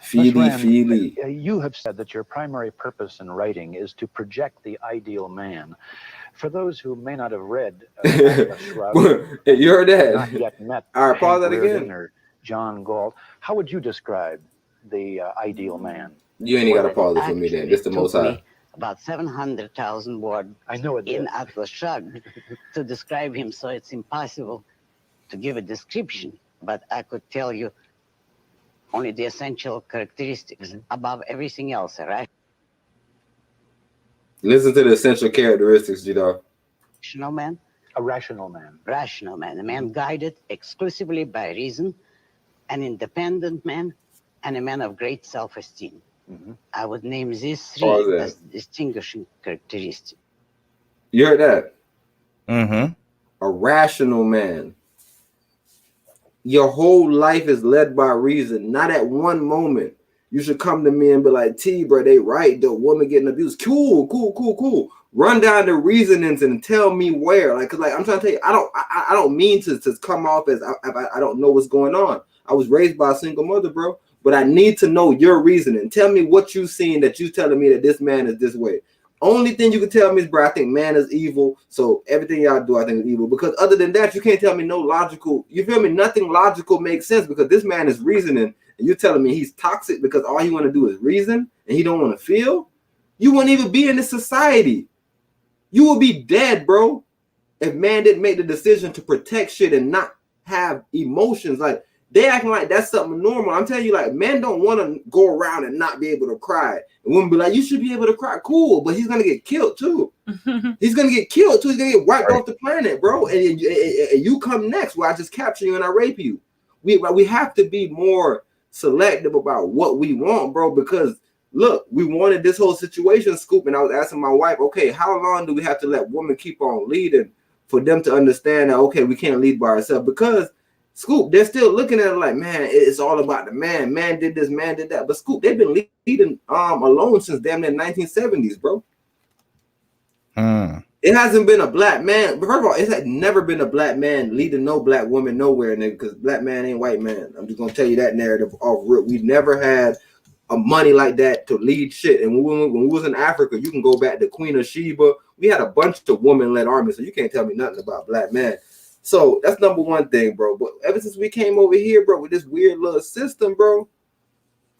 feely. You have said that your primary purpose in writing is to project the ideal man. For those who may not have read you heard that? Not yet met All right, pause Hank that Rearden again. or John Galt, how would you describe the ideal man? You ain't got to pause it for me then. This the most high. About 700,000 words in Atlas Shrugged to describe him, so it's impossible to give a description. But I could tell you only the essential characteristics above everything else, right? Listen to the essential characteristics, G-Dog. Rational man. A rational man. Rational man. A man guided exclusively by reason, an independent man, and a man of great self-esteem. I would name these three as distinguishing characteristics. You heard that? Mm-hmm. A rational man. Your whole life is led by reason. Not at one moment you should come to me and be like, T, bro, they right. The woman getting abused. Cool. Run down the reasonings and tell me where. Like, cause like I'm trying to tell you, I don't mean to come off as I don't know what's going on. I was raised by a single mother, bro. But I need to know your reasoning. Tell me what you seen that you telling me that this man is this way. Only thing you can tell me is, bro, I think man is evil. So everything y'all do, I think is evil. Because other than that, you can't tell me no logical. You feel me? Nothing logical makes sense because this man is reasoning, and you're telling me he's toxic because all he want to do is reason and he don't want to feel. You wouldn't even be in this society. You would be dead, bro, if man didn't make the decision to protect shit and not have emotions. Like, they acting like that's something normal. I'm telling you, like, men don't want to go around and not be able to cry. And women be like, you should be able to cry. Cool, but he's going to get killed, too. He's going to get killed, too. He's going to get wiped off the planet, bro. And you come next where I just capture you and I rape you. We have to be more selective about what we want, bro, because, look, we wanted this whole situation, Scoop, and I was asking my wife, okay, how long do we have to let women keep on leading for them to understand that, okay, we can't lead by ourselves? Because Scoop, they're still looking at it like, man, it's all about the man. Man did this, man did that. But Scoop, they've been leading alone since damn near 1970s, bro. It hasn't been a black man. First of all, it had never been a black man leading no black woman nowhere, nigga, because black man ain't white man. I'm just gonna tell you that narrative off rip. We never had a money like that to lead shit. And when we was in Africa, you can go back to Queen of Sheba. We had a bunch of woman-led armies, so you can't tell me nothing about black man. So that's number one thing, bro. But ever since we came over here, bro, with this weird little system, bro,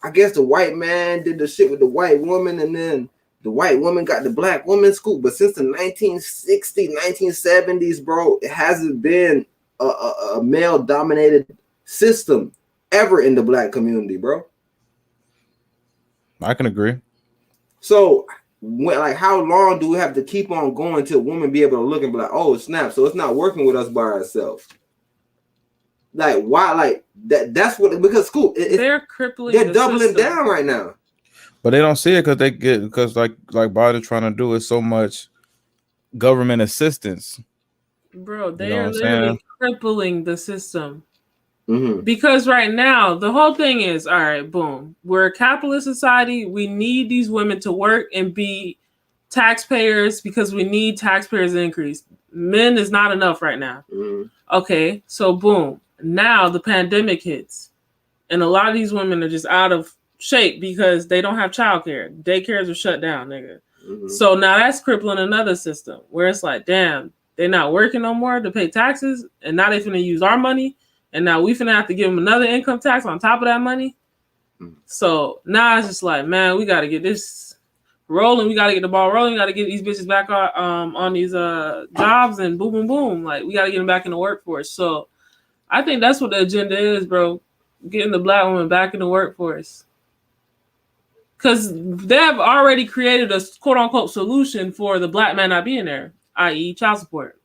I guess the white man did the shit with the white woman, and then the white woman got the black woman Scoop. But since the 1960s, 1970s, bro, it hasn't been a male-dominated system ever in the black community, bro. I can agree. So, how long do we have to keep on going till women be able to look and be like, oh snap, so it's not working with us by ourselves? Like, why? Like that's what, because Scoop, they're crippling. They're doubling down right now. But they don't see it because like Biden's trying to do is so much government assistance. Bro, they are literally crippling the system. Mm-hmm. Because right now, the whole thing is, all right, boom, we're a capitalist society. We need these women to work and be taxpayers because we need taxpayers to increase. Men is not enough right now. Mm-hmm. Okay, so boom, now the pandemic hits. And a lot of these women are just out of shape because they don't have childcare. Daycares are shut down, nigga. Mm-hmm. So now that's crippling another system where it's like, damn, they're not working no more to pay taxes. And now they're finna use our money. And now we finna have to give them another income tax on top of that money. So now it's just like, man, we got to get this rolling. We got to get the ball rolling. We got to get these bitches back on these jobs and boom, boom, boom. Like, we got to get them back in the workforce. So I think that's what the agenda is, bro. Getting the black woman back in the workforce. Because they have already created a quote unquote solution for the black man not being there, i.e. child support.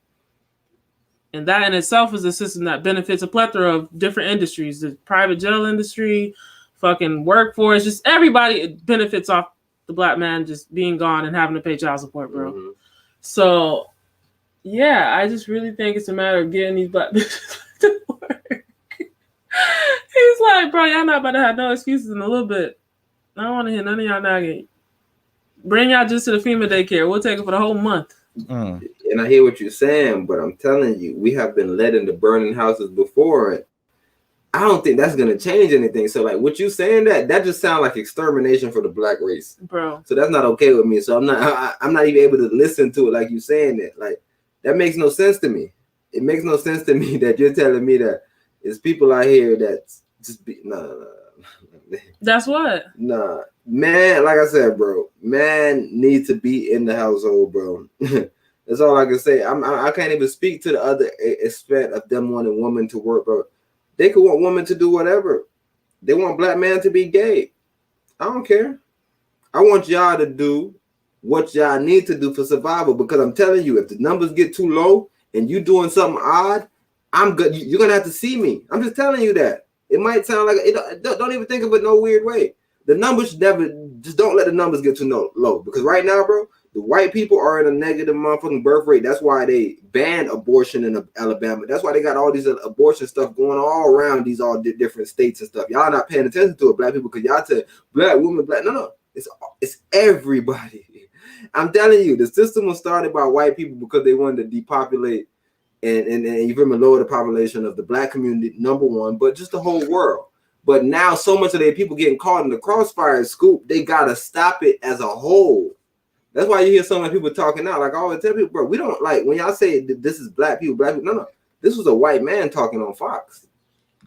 And that in itself is a system that benefits a plethora of different industries, the private jail industry, fucking workforce, just everybody benefits off the black man just being gone and having to pay child support, bro. Mm-hmm. So, yeah, I just really think it's a matter of getting these black bitches to work. He's like, bro, y'all not about to have no excuses in a little bit. I don't want to hear none of y'all nagging. Bring y'all just to the FEMA daycare. We'll take it for the whole month. And I hear what you're saying, but I'm telling you, we have been led into burning houses before, and I don't think that's gonna change anything. So like what you saying, that just sounds like extermination for the black race, bro. So that's not okay with me. So I'm not even able to listen to it like you saying that. Like that makes no sense to me. It makes no sense to me that you're telling me that it's people out here that just be no. That's what. Nah, man. Like I said, bro, man needs to be in the household, bro. That's all I can say. I can't even speak to the other aspect of them wanting women to work, bro. They could want women to do whatever. They want black man to be gay. I don't care. I want y'all to do what y'all need to do for survival, because I'm telling you, if the numbers get too low and you doing something odd, I'm good. You're gonna have to see me. I'm just telling you that. It might sound like it. Don't even think of it no weird way. The numbers should never. Just don't let the numbers get too low, because right now, bro, the white people are in a negative motherfucking birth rate. That's why they banned abortion in Alabama. That's why they got all these abortion stuff going all around these all different states and stuff. Y'all not paying attention to it, black people, because y'all tell black women, black. No. It's everybody. I'm telling you, the system was started by white people because they wanted to depopulate and you feel me, lower the population of the black community, number one, but just the whole world. But now so much of the people getting caught in the crossfire, Scoop, they gotta stop it as a whole. That's why you hear so many people talking now. Like I always tell people, bro, we don't like when y'all say this is black people. No. This was a white man talking on Fox.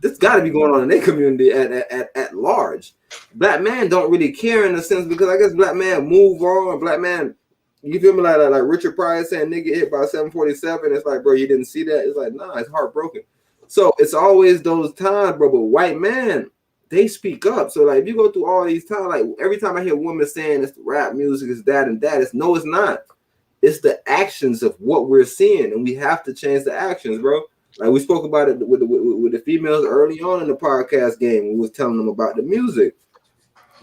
This got to be going on in their community at large. Black man don't really care in a sense, because I guess black man move on. Black man, you feel me, like Richard Pryor saying nigga hit by 747. It's like, bro, you didn't see that. It's like, nah, it's heartbroken. So it's always those times, bro. But white man, they speak up. So like, if you go through all these times, like every time I hear women saying it's the rap music, it's that and that, it's no, it's not. It's the actions of what we're seeing, and we have to change the actions, bro. Like we spoke about it with the females early on in the podcast game. We was telling them about the music.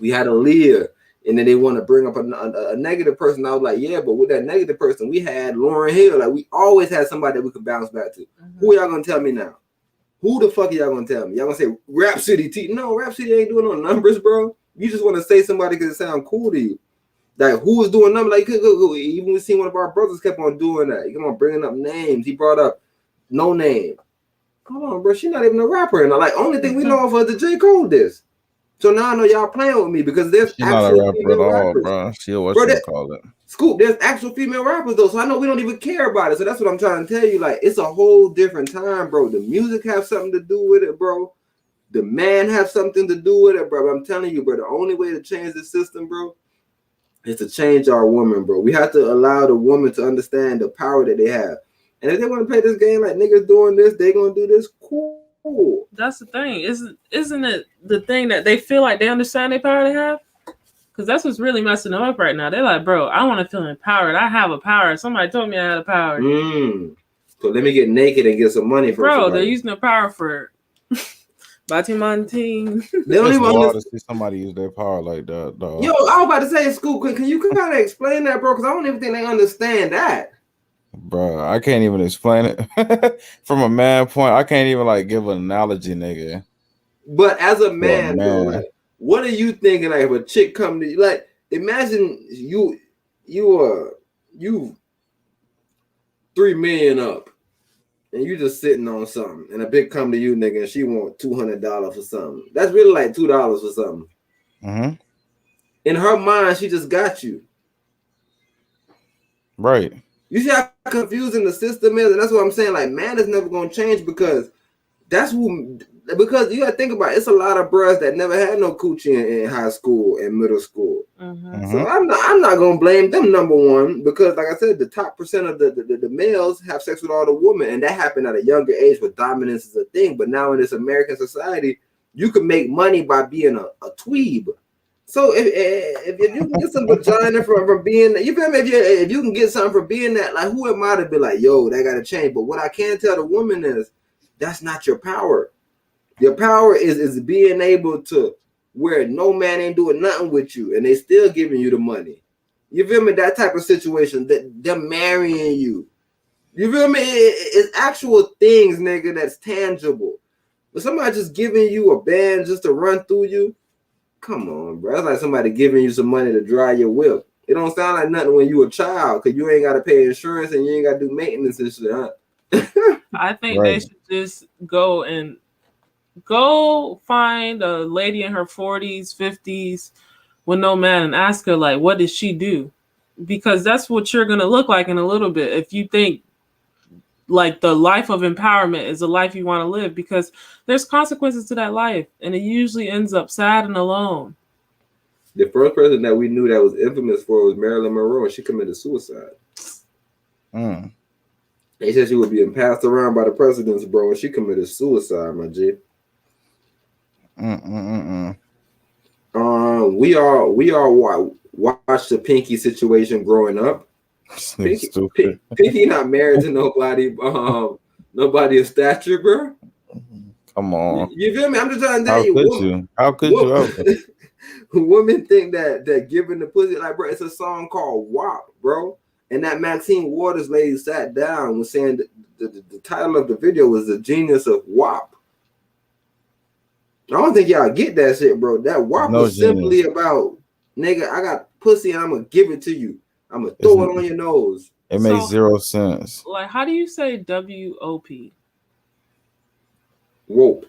We had Aaliyah, and then they want to bring up a negative person. I was like, yeah, but with that negative person, we had Lauryn Hill. Like we always had somebody that we could bounce back to. Who y'all gonna tell me now? Who the fuck are y'all gonna tell me? Y'all gonna say Rhapsody T? No, Rhapsody ain't doing no numbers, bro. You just want to say somebody because it sounds cool to you. Like who was doing numbers? Like even we seen one of our brothers kept on doing that. He kept on bringing up names. He brought up No Name. Come on, bro. She's not even a rapper. And like, only thing we know of her the J. Cole disc. So now I know y'all playing with me, because there's she's not a rapper at all, bro. She what you call it. Scoop, there's actual female rappers though. So I know we don't even care about it. So that's what I'm trying to tell you. Like, it's a whole different time, bro. The music have something to do with it, bro. The man have something to do with it, bro. I'm telling you, bro, the only way to change the system, bro, is to change our woman, bro. We have to allow the woman to understand the power that they have. And if they want to play this game like niggas doing this, they gonna do this. Cool. That's the thing. Isn't it the thing that they feel like they understand the power they have? Because that's what's really messing them up right now. They're like, bro, I want to feel empowered. I have a power. Somebody told me I had a power. So let me get naked and get some money for bro. They're using the power for Batimantin. They don't even want to see somebody use their power like that, dog. Yo, I was about to say, Scoop, can you kind of explain that, bro? Because I don't even think they understand that. Bro, I can't even explain it from a man point. I can't even like give an analogy, nigga. But as a man, bro, like, what are you thinking? Like, if a chick come to you, like, imagine you 3 million up, and you just sitting on something, and a bitch come to you, nigga, and she want $200 for something. That's really like $2 for something. Mm-hmm. In her mind, she just got you. Right. You see how confusing the system is, and that's what I'm saying. Like, man is never gonna change, because because you gotta think about it, it's a lot of bros that never had no coochie in high school and middle school. So I'm not gonna blame them, number one, because like I said, the top percent of the males have sex with all the women, and that happened at a younger age where dominance is a thing. But now in this American society, you can make money by being a tweeb. So if you can get some vagina from being, you feel me? If you can get something from being that, like, who am I to be like, yo, that gotta change? But what I can tell the woman is, that's not your power. Your power is being able to where no man ain't doing nothing with you, and they still giving you the money. You feel me? That type of situation, that they're marrying you. You feel me? It's actual things, nigga, that's tangible. But somebody just giving you a band just to run through you. Come on, bro. That's like somebody giving you some money to dry your whip. It don't sound like nothing when you a child, because you ain't got to pay insurance and you ain't got to do maintenance and shit, huh? I think they should just go find a lady in her 40s, 50s with no man and ask her, like, what does she do? Because that's what you're going to look like in a little bit if you think like the life of empowerment is a life you want to live, because there's consequences to that life and it usually ends up sad and alone. The first person that we knew that was infamous for was Marilyn Monroe, and she committed suicide. They said she was being passed around by the presidents, bro, and she committed suicide, my G. We all watched the Pinky situation growing up. Pinky not married to nobody of stature, bro. Come on. You feel me? I'm just trying to tell you. How could you? Women think that giving the pussy, like, bro, it's a song called WAP, bro. And that Maxine Waters lady sat down and was saying the title of the video was The Genius of WAP. I don't think y'all get that shit, bro. That WAP was simply about, nigga, I got pussy and I'm going to give it to you. I'm going to throw it on your nose. It makes zero sense. Like, how do you say W-O-P? WOP.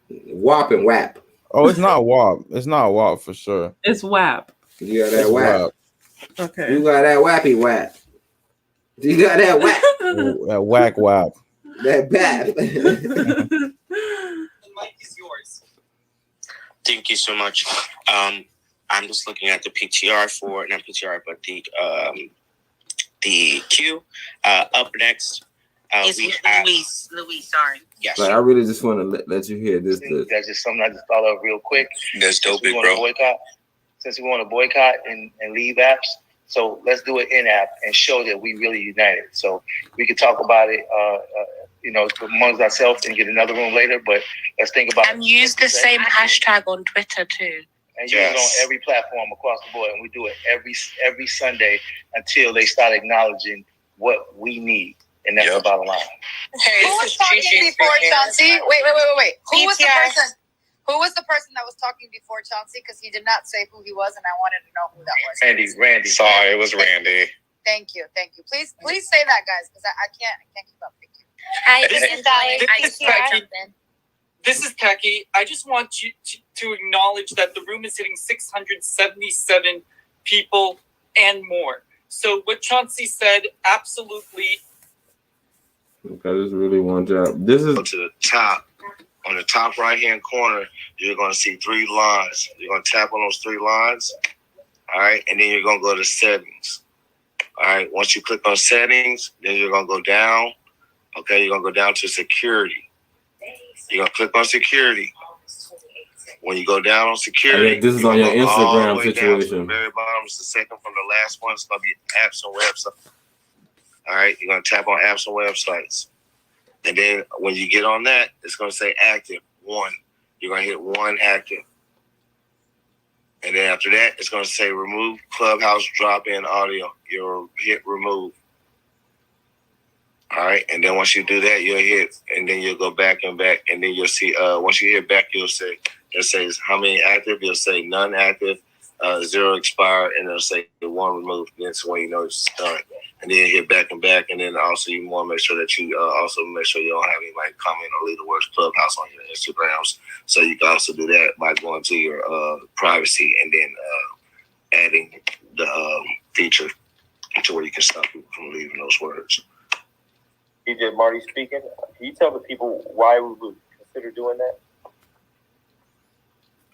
WAP and WAP. Oh, it's not WAP. It's not WAP for sure. It's WAP. You got that WAP. Okay. You got that wappy WAP. You got that WAP. That whack WAP. That BAP. The mic is yours. Thank you so much. I'm just looking at the PTR for, not PTR, but the queue. Up next, we have Luis. Sorry. Yes. Like, I really just want to let you hear this. That's just something I just thought of real quick. That's dope, big bro. Since we want to boycott and leave apps, so let's do it in app and show that we really united. So we could talk about it, amongst ourselves and get another room later. But let's think about and use the same hashtag on Twitter too. And use it on every platform across the board, and we do it every Sunday until they start acknowledging what we need. And that's the bottom line. Who was talking before Chauncey? Wait. Who was the person that was talking before Chauncey? Because he did not say who he was, and I wanted to know who that was. Randy. Sorry, it was Randy. Thank you. Please say that, guys, because I can't keep up. Thank you. Hi, this is Dolly. This is Techie. I just want you to acknowledge that the room is hitting 677 people and more. So what Chauncey said, absolutely. Okay, this is really one job. This is to the top. On the top right-hand corner, you're going to see 3 lines. You're going to tap on those 3 lines. All right, and then you're going to go to settings. All right, once you click on settings, then you're going to go down. Okay, you're going to go down to security. You're going to click on security. When you go down on security, this is on your Instagram situation. The very bottom is the second from the last one. It's going to be apps and websites. All right, you're going to tap on apps and websites. And then when you get on that, it's going to say active 1. You're going to hit 1 active. And then after that, it's going to say remove Clubhouse drop-in audio. You'll hit remove. All right. And then once you do that, you'll hit, and then you'll go back. And then you'll see, once you hit back, you'll say, it says how many active. You'll say none active, 0 expired, and it'll say 1 removed. And that's when you know it's done. And then hit back, and then also you want to make sure that you also make sure you don't have anybody comment or leave the words Clubhouse on your Instagrams. So you can also do that by going to your privacy and then adding the feature to where you can stop people from leaving those words. DJ Marty speaking. Can you tell the people why we would consider doing that?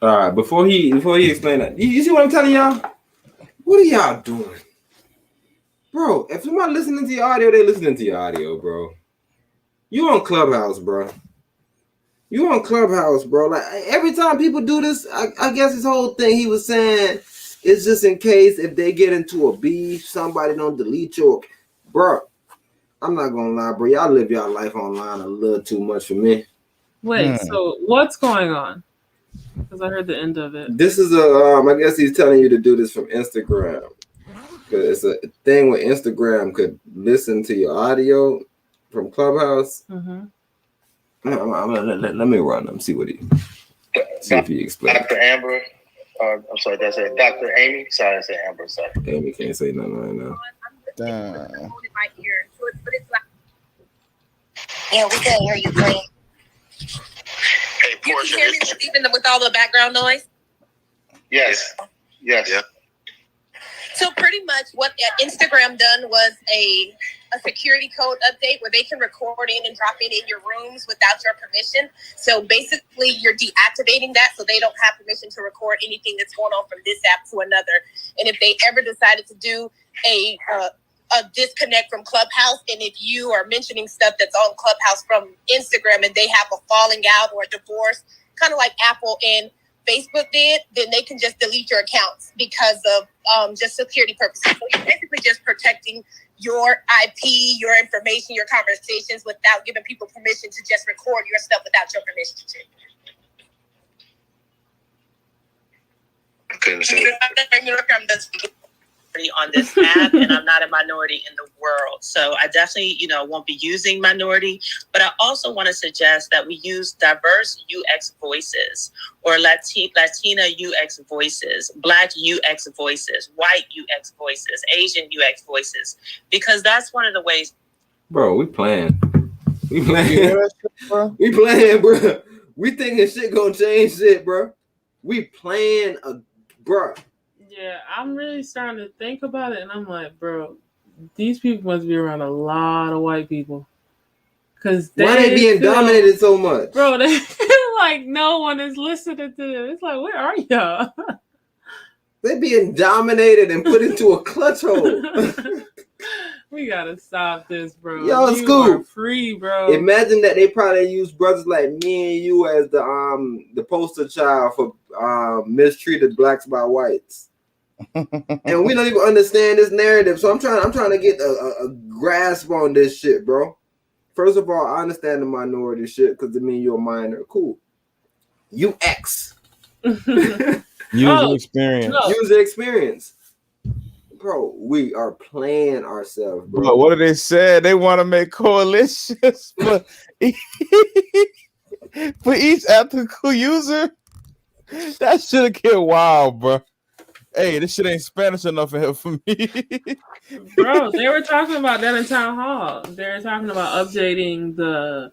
all right. Before he explain that, you see what I'm telling y'all? What are y'all doing? Bro, if somebody listening to your audio, they listening to your audio, bro. You on Clubhouse, bro. Like, every time people do this, I guess this whole thing he was saying is just in case if they get into a beef, somebody don't delete your... Bro, I'm not going to lie, bro. Y'all live y'all life online a little too much for me. Wait, so what's going on? Because I heard the end of it. This is I guess he's telling you to do this from Instagram. Because it's a thing where Instagram could listen to your audio from Clubhouse. Mm-hmm. Let me run him, see if he explains. Dr. Amber, I'm sorry, that's it. Dr. Amy. Sorry, I said Amber. Sorry. Amy can't say nothing right now. Damn. Yeah, we can hear you great. Hey, Portia. You can hear me even with all the background noise? Yes. Yes. Yeah. So pretty much what Instagram done was a security code update where they can record in and drop in your rooms without your permission. So basically you're deactivating that so they don't have permission to record anything that's going on from this app to another. And if they ever decided to do a disconnect from Clubhouse, and if you are mentioning stuff that's on Clubhouse from Instagram and they have a falling out or a divorce, kind of like Apple and Facebook did, then they can just delete your accounts because of just security purposes. So you're basically just protecting your IP, your information, your conversations without giving people permission to just record your stuff without your permission. Okay, I'm on this app, and I'm not a minority in the world. So I definitely, won't be using minority, but I also want to suggest that we use diverse UX voices or Latina UX voices, Black UX voices, white UX voices, Asian UX voices, because that's one of the ways. Bro, we playing. We playing, bro. We thinking shit gonna change shit, bro. We playing bro. Yeah, I'm really starting to think about it, and I'm like, bro, these people must be around a lot of white people. Cause why they being dominated so much? Bro, they feel like no one is listening to them. It's like, where are y'all? They being dominated and put into a clutch hole. We gotta stop this, bro. Yo, you Scoop. are free, bro. Imagine that they probably use brothers like me and you as the poster child for mistreated blacks by whites. And we don't even understand this narrative. So I'm trying to get a grasp on this shit, bro. First of all, I understand the minority shit because it means you're a minor. Cool. UX. User experience. No. User experience. Bro, we are playing ourselves, bro. Bro, what did they say? They want to make coalitions for each ethical user. That should get wild, bro. Hey, this shit ain't Spanish enough for me. Bro, they were talking about that in town hall. They were talking about updating the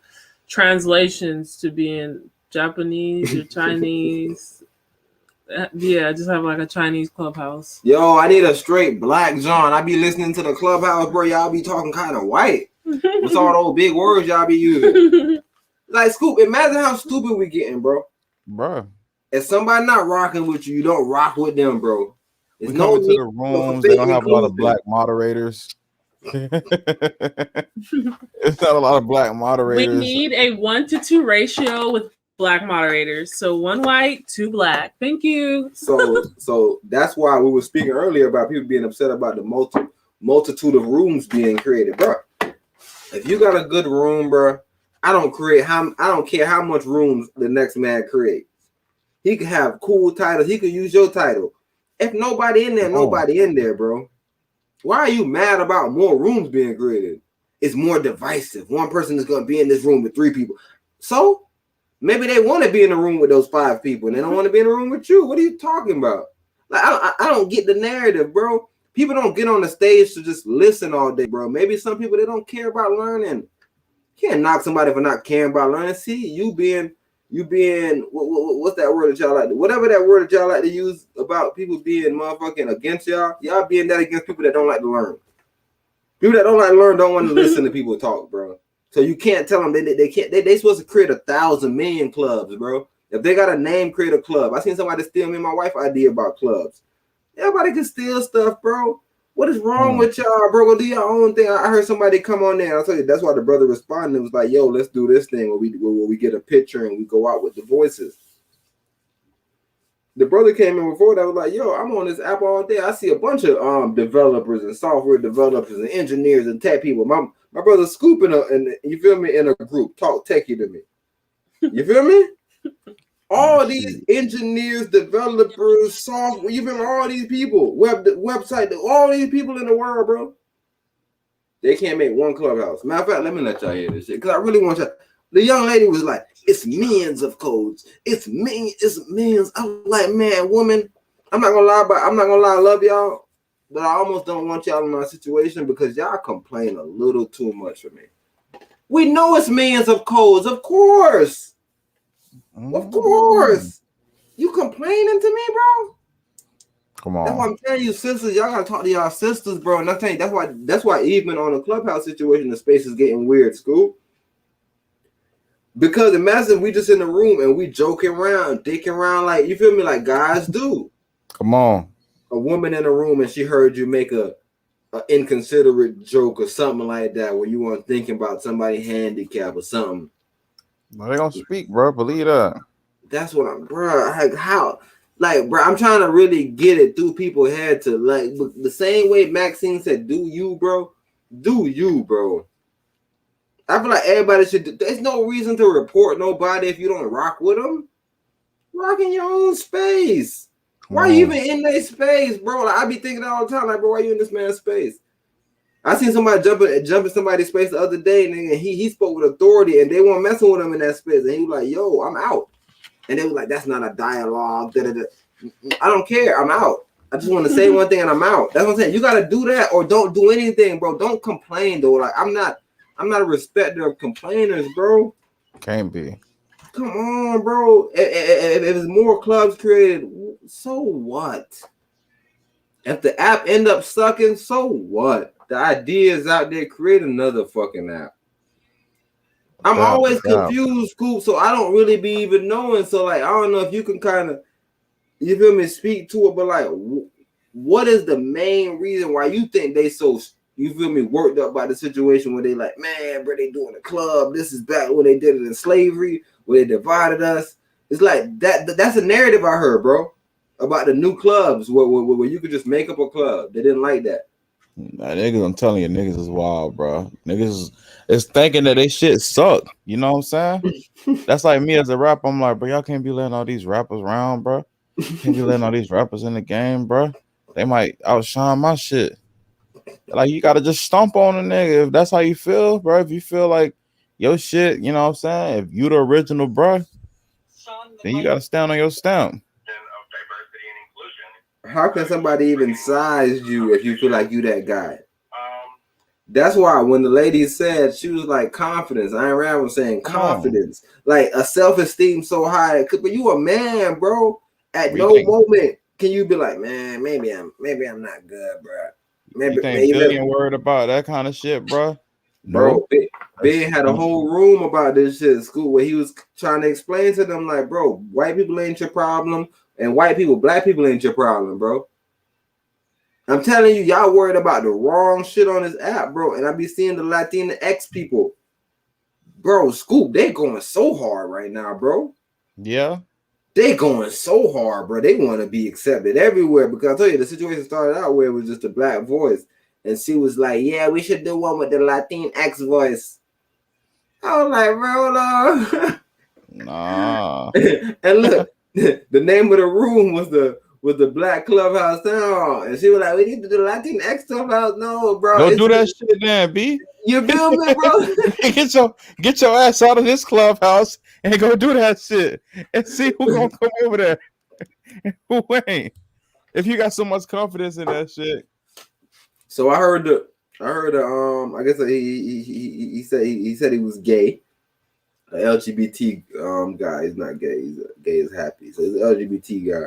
translations to be in Japanese or Chinese. Yeah, just have like a Chinese clubhouse. Yo, I need a straight black John. I be listening to the clubhouse, bro. Y'all be talking kind of white. What's all those big words y'all be using? Like, Scoop, imagine how stupid we getting, bro. Bro. If somebody not rocking with you, you don't rock with them, bro. We come into the rooms, they don't have a lot of black moderators. It's not a lot of black moderators. We need a 1-to-2 ratio with black moderators. So 1 white, 2 black. Thank you. So that's why we were speaking earlier about people being upset about the multitude of rooms being created, bro. If you got a good room, bro, I don't care how much rooms the next man creates. He could have cool titles. He could use your title. If nobody in there, nobody in there, bro. Why are you mad about more rooms being created? It's more divisive. One person is going to be in this room with 3 people. So maybe they want to be in the room with those 5 people, and they don't want to be in the room with you. What are you talking about? Like, I don't get the narrative, bro. People don't get on the stage to just listen all day, bro. Maybe some people, they don't care about learning. You can't knock somebody for not caring about learning. See, you being what's that word that y'all like? Whatever that word that y'all like to use about people being motherfucking against y'all being that against people that don't like to learn. People that don't like to learn don't want to listen to people talk, bro. So you can't tell them they can't. They supposed to create 1,000 million clubs, bro. If they got a name, create a club. I seen somebody steal me and my wife idea about clubs. Everybody can steal stuff, bro. What is wrong with y'all, bro? Go do your own thing. I heard somebody come on there. I'll tell you, that's why the brother responded. It was like, yo, let's do this thing where we get a picture and we go out with the voices. The brother came in before that was like, yo, I'm on this app all day. I see a bunch of developers and software developers and engineers and tech people. My brother's scooping up, and you feel me, in a group, talk techie to me. You feel me? All these engineers, developers, software, you feel me? All these people, website, all these people in the world, bro. They can't make one clubhouse. Matter of fact, let me let y'all hear this shit, because I really want y'all. The young lady was like, it's millions of codes. It's millions. I was like, man, woman, I'm not gonna lie, I love y'all, but I almost don't want y'all in my situation because y'all complain a little too much for me. We know it's millions of codes, of course. Of course. You complaining to me, bro? Come on. That's why I'm telling you, sisters, y'all gotta talk to y'all sisters, bro. And I'm telling you, that's why even on the Clubhouse situation, the space is getting weird, Scoop. Because imagine we just in the room and we joking around, dicking around like, you feel me, like guys do. Come on. A woman in a room and she heard you make a inconsiderate joke or something like that where you weren't thinking about somebody handicapped or something. Well, they gonna speak, bro. Believe that. That's what I'm, bro. Like how, like, bro, I'm trying to really get it through people's head to like the same way Maxine said, "Do you, bro? Do you, bro?" I feel like everybody should. There's no reason to report nobody if you don't rock with them. Rock in your own space. Why are you even in their space, bro? Like, I be thinking all the time, like, bro, why you in this man's space? I seen somebody jump in somebody's space the other day, and he spoke with authority, and they weren't messing with him in that space, and he was like, "Yo, I'm out," and they was like, "That's not a dialogue." I don't care. I'm out. I just want to say one thing, and I'm out. That's what I'm saying. You gotta do that, or don't do anything, bro. Don't complain though. Like I'm not a respecter of complainers, bro. Can't be. Come on, bro. If there's more clubs created, so what? If the app end up sucking, so what? The idea is out there. Create another fucking app. I'm always confused, Scoop, so I don't really be even knowing. So, like, I don't know if you can kind of, you feel me, speak to it, but like, what is the main reason why you think they so, you feel me, worked up by the situation where they like, man, bro, they doing a club. This is back when they did it in slavery, where they divided us. It's like that's a narrative I heard, bro, about the new clubs where you could just make up a club. They didn't like that. Nah, niggas, I'm telling you, niggas is wild, bro. Niggas is thinking that they shit suck. You know what I'm saying? That's like me as a rapper. I'm like, bro, y'all can't be letting all these rappers around, bro. Can't be letting all these rappers in the game, bro. They might outshine my shit. Like, you gotta just stomp on a nigga if that's how you feel, bro. If you feel like your shit, you know what I'm saying? If you the original, bro, then you gotta stand on your stamp. How can somebody even size you if you feel like you that guy? That's why when the lady said, she was like, confidence. Ayn Rand was saying confidence. Like a self-esteem so high. But you a man, bro. At no moment can you be like, man, maybe I'm not good, bro. You think Billion worried about that kind of shit, bro? Bro, Big had a whole room about this shit at school where he was trying to explain to them, like, bro, white people ain't your problem, and black people ain't your problem, bro. I'm telling you, y'all worried about the wrong shit on this app, bro. And I be seeing the Latinx people, bro. Scoop, they going so hard right now, bro. Yeah. They going so hard, bro. They want to be accepted everywhere because I tell you, the situation started out where it was just a black voice. And she was like, yeah, we should do one with the Latinx voice. I was like, bro, hold on. Nah. And look, the name of the room was the Black Clubhouse Town. And she was like, we need to do the Latinx Clubhouse. No, bro. Don't do that shit then, B. You feel me, bro? Get your ass out of this clubhouse and go do that shit and see who gonna come over there. Who ain't? If you got so much confidence in that shit. So I heard I guess he said he was gay. An LGBT guy. He's not gay. He's gay is happy. So he's an LGBT guy.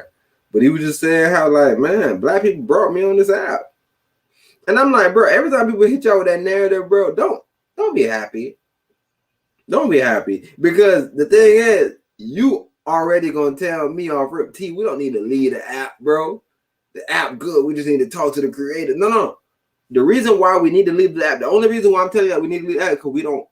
But he was just saying how, like, man, black people brought me on this app. And I'm like, bro, every time people hit y'all with that narrative, bro, don't be happy. Don't be happy. Because the thing is, you already gonna tell me off Rip T, we don't need to lead the app, bro. The app good. We just need to talk to the creator. No. The reason why we need to leave the app, the only reason why I'm telling you that we need to leave the app, because we don't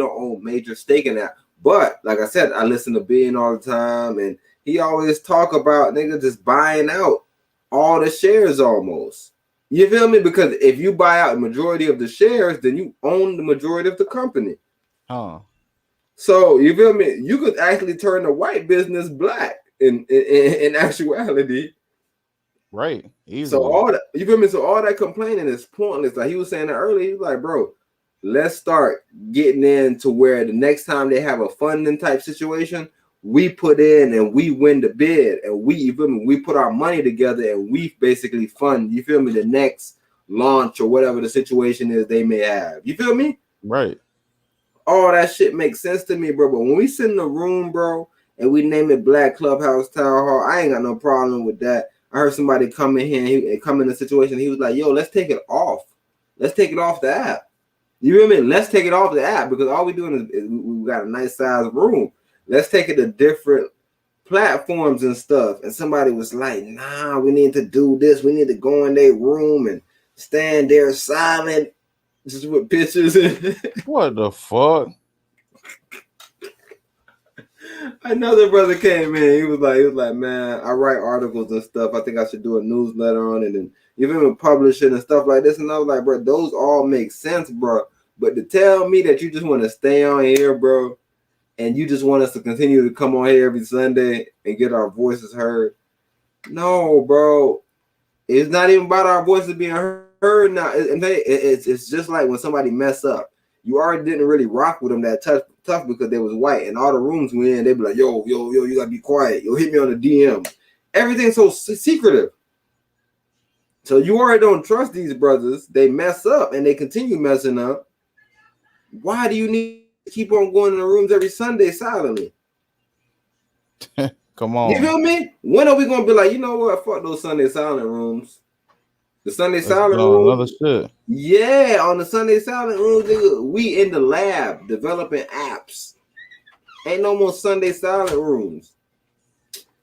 own major stake in that. But like I said, I listen to Bean all the time, and he always talk about niggas just buying out all the shares almost. You feel me? Because if you buy out the majority of the shares, then you own the majority of the company. Oh. So you feel me? You could actually turn the white business black in actuality. Right. Easily. So all that, you feel me? So all that complaining is pointless. Like he was saying that earlier, he's like, bro, let's start getting into where the next time they have a funding type situation, we put in and we win the bid, and you feel me? We put our money together and we basically fund, you feel me, the next launch or whatever the situation is they may have. You feel me? Right. All that shit makes sense to me, bro. But when we sit in the room, bro, and we name it Black Clubhouse Town Hall, I ain't got no problem with that. I heard somebody come in here and come in a situation. He was like, yo, let's take it off. Let's take it off the app. You feel me? Let's take it off the app because all we doing is we got a nice size room. Let's take it to different platforms and stuff. And somebody was like, nah, we need to do this. We need to go in their room and stand there silent, just with pictures. What the fuck? Another brother came in. He was like, man, I write articles and stuff. I think I should do a newsletter on it and even publish it and stuff like this. And I was like, bro, those all make sense, bro. But to tell me that you just want to stay on here, bro, and you just want us to continue to come on here every Sunday and get our voices heard. No, bro. It's not even about our voices being heard now. It's just like when somebody mess up. You already didn't really rock with them that tough because they was white. And all the rooms we in, they be like, yo, you got to be quiet. Yo, hit me on the DM. Everything's so secretive. So you already don't trust these brothers. They mess up and they continue messing up. Why do you need to keep on going in the rooms every Sunday silently? Come on. You feel me? When are we going to be like, you know what? Fuck those Sunday silent rooms. The Sunday silent room. Other shit. Yeah, on the Sunday silent room, nigga, we in the lab developing apps. Ain't no more Sunday silent rooms.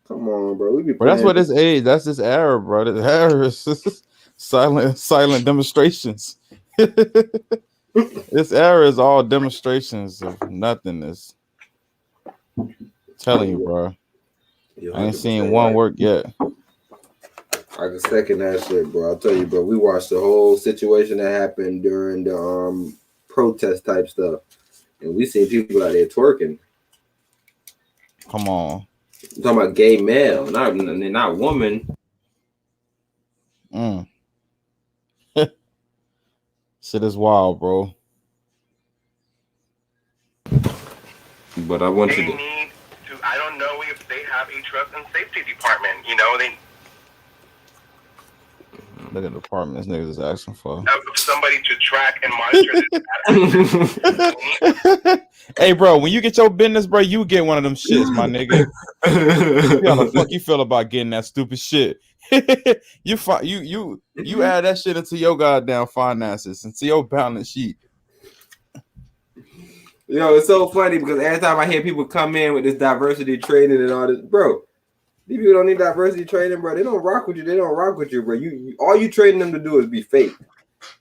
Come on, bro. We be. But that's what this age. That's this era, bro. This era is silent demonstrations. This era is all demonstrations of nothingness. Telling you, bro. I ain't seen one work yet. I can second that shit, bro. I'll tell you, bro. We watched the whole situation that happened during the protest type stuff, and we seen people out there twerking. Come on. I'm talking about gay male, not woman. Shit is wild, bro. But I want you to. I don't know if they have a trust and safety department. You know, they. Look at the department this niggas is asking for. Somebody to track and monitor. Hey, bro, when you get your business, bro, you get one of them shits, my nigga. How the fuck you feel about getting that stupid shit? You add that shit into your goddamn finances, into your balance sheet. Yo, it's so funny because every time I hear people come in with this diversity training and all this, bro. These people don't need diversity training, bro. They don't rock with you. They don't rock with you, bro. You all you training them to do is be fake.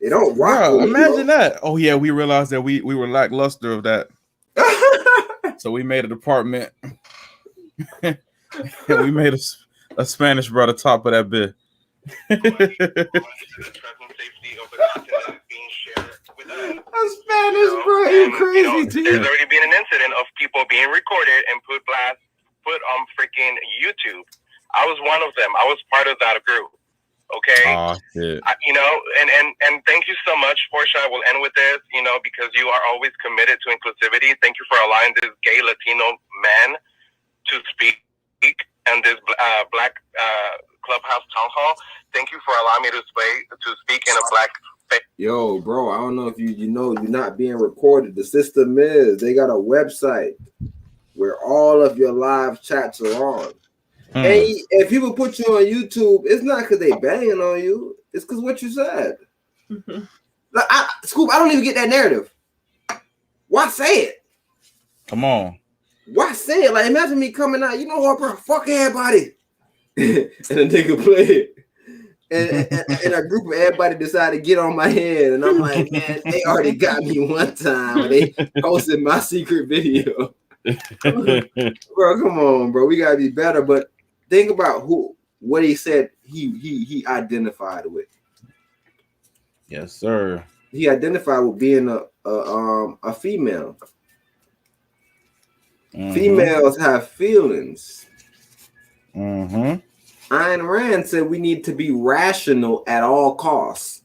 They don't rock with you. Imagine that. Oh yeah, we realized that we were lackluster of that. So we made a department. We made a Spanish bro at the top of that bit. A Spanish bro, you crazy too. There's already been an incident of people being recorded and put on freaking YouTube. I was one of them. I was part of that group. Okay. Oh, shit. And thank you so much, Portia. I will end with this, because you are always committed to inclusivity. Thank you for allowing this gay Latino man to speak and this Black Clubhouse Town Hall. Thank you for allowing me to speak in a Black. Yo, bro, I don't know if you know you're not being recorded. The system is they got a website where all of your live chats are on. And if people put you on YouTube, it's not because they banging on you. It's because what you said. Like, Scoop, I don't even get that narrative. Why say it? Come on. Why say it? Like, imagine me coming out, you know what, bro? Fuck everybody. And a nigga play it. And a group of everybody decided to get on my head. And I'm like, man, they already got me one time. And they posted my secret video. Bro, come on, bro. We gotta be better. But think about what he said he identified with. Yes, sir. He identified with being a female. Mm-hmm. Females have feelings. Mm-hmm. Ayn Rand said we need to be rational at all costs.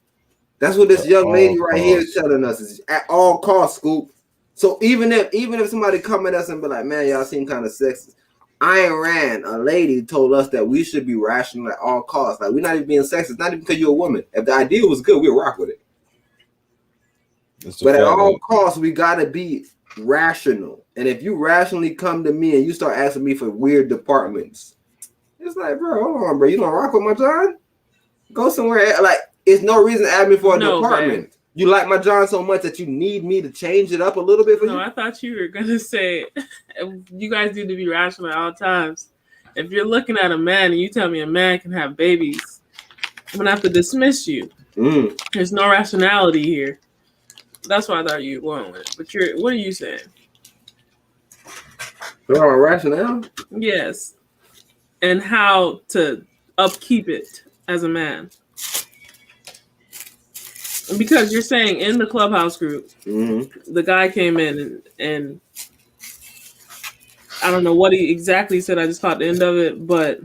That's what this young lady right here is telling us. Is at all costs, Scoop. So even if somebody come at us and be like, man, y'all seem kind of sexist. Ayn Rand, a lady, told us that we should be rational at all costs. Like, we're not even being sexist, not even because you're a woman. If the idea was good, we'll rock with it. But at all costs, we gotta be rational. And if you rationally come to me and you start asking me for weird departments, it's like, bro, hold on, bro. You don't rock with my John? Go somewhere. Like, it's no reason to ask me for a department. Man. You like my John so much that you need me to change it up a little bit for you? No, I thought you were gonna say you guys need to be rational at all times. If you're looking at a man and you tell me a man can have babies, I'm gonna have to dismiss you. There's no rationality here. That's why I thought you were going with it. But what are you saying? Rationale? Yes. And how to upkeep it as a man. Because you're saying in the Clubhouse group, the guy came in and I don't know what he exactly said. I just caught the end of it, but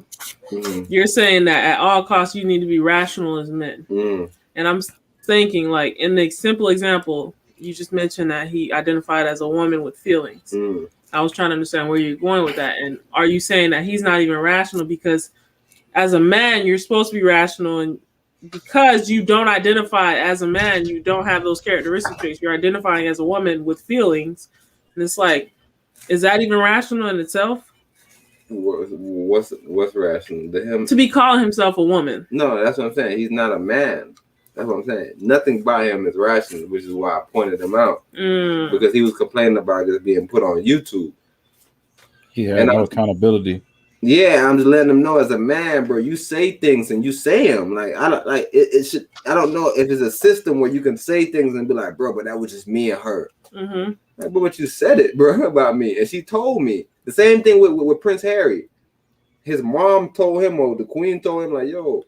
you're saying that at all costs you need to be rational as men. And I'm thinking, like, in the simple example, you just mentioned that he identified as a woman with feelings. I was trying to understand where you're going with that. And are you saying that he's not even rational because as a man, you're supposed to be rational, and because you don't identify as a man, you don't have those characteristic traits. You're identifying as a woman with feelings. And it's like, is that even rational in itself? What's rational to him? To be calling himself a woman. No, that's what I'm saying. He's not a man. That's what I'm saying. Nothing by him is rational, which is why I pointed him out. Because he was complaining about it being put on YouTube. He had no accountability. Yeah, I'm just letting him know as a man, bro. You say things and you say them. Like, I don't like it. It should. I don't know if it's a system where you can say things and be like, bro, but that was just me and her. Like, but what you said it, bro, about me, and she told me the same thing with Prince Harry. His mom told him, or the Queen told him, like, yo,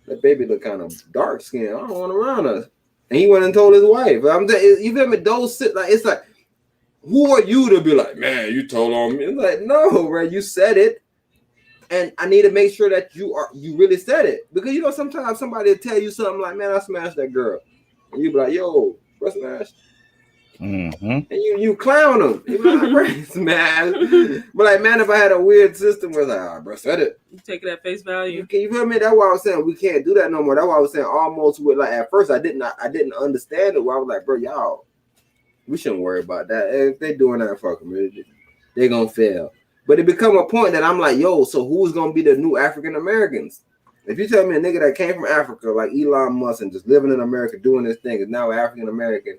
that baby look kind of dark skinned. I don't want around us. And he went and told his wife. I'm you feel me? Those sit like it's like. Who are you to be like, man, you told on me? It's like, no, bro, you said it. And I need to make sure that you really said it. Because, you know, sometimes somebody will tell you something like, man, I smashed that girl. And you be like, yo, bro, smash. And you clown them. You be like, bro, smash. But like, man, if I had a weird system where it's like, bro, said it. You take it at face value. You feel me? That's why I was saying we can't do that no more. That's why I was saying almost with, like, at first I didn't understand it. Where I was like, bro, y'all. We shouldn't worry about that. If they're doing that, fuck them. They're going to fail. But it become a point that I'm like, yo, so who's going to be the new African Americans? If you tell me a nigga that came from Africa, like Elon Musk, and just living in America, doing this thing, is now African American,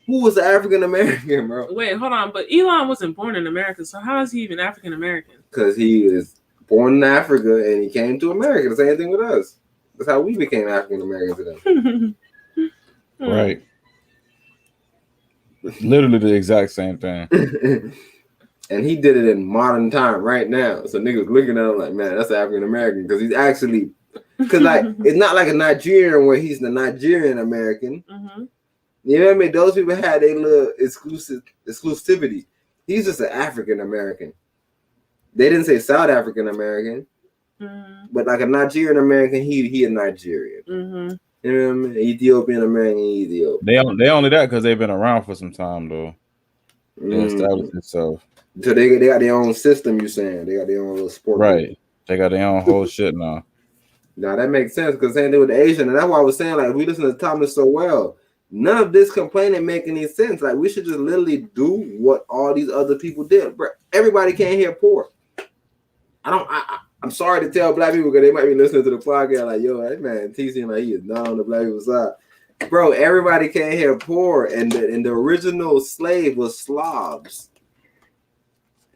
who was the African American, bro? Wait, hold on. But Elon wasn't born in America, so how is he even African American? Because he was born in Africa and he came to America. The same thing with us. That's how we became African Americans to them. Right. Literally the exact same thing. And he did it in modern time right now. So niggas looking at him like, man, that's African American. Because he's actually, because like, it's not like a Nigerian where he's the Nigerian American. You know what I mean? Those people had a little exclusivity. He's just an African American. They didn't say South African American. But like a Nigerian American, he a Nigerian. You know what I mean? Ethiopian American, Ethiopian. They only that because they've been around for some time though. They established themselves. So they got their own system. You saying they got their own little sport? Right. They got their own whole shit now. Now that makes sense because same thing with the Asian, and that's why I was saying like we listen to Thomas so well. None of this complaining make any sense. Like we should just literally do what all these other people did. Bro, everybody can't hear poor. I'm sorry to tell black people because they might be listening to the podcast like, yo, that man teasing like he is not on the black people's side. Bro, everybody can't hear poor, and the original slave was Slavs.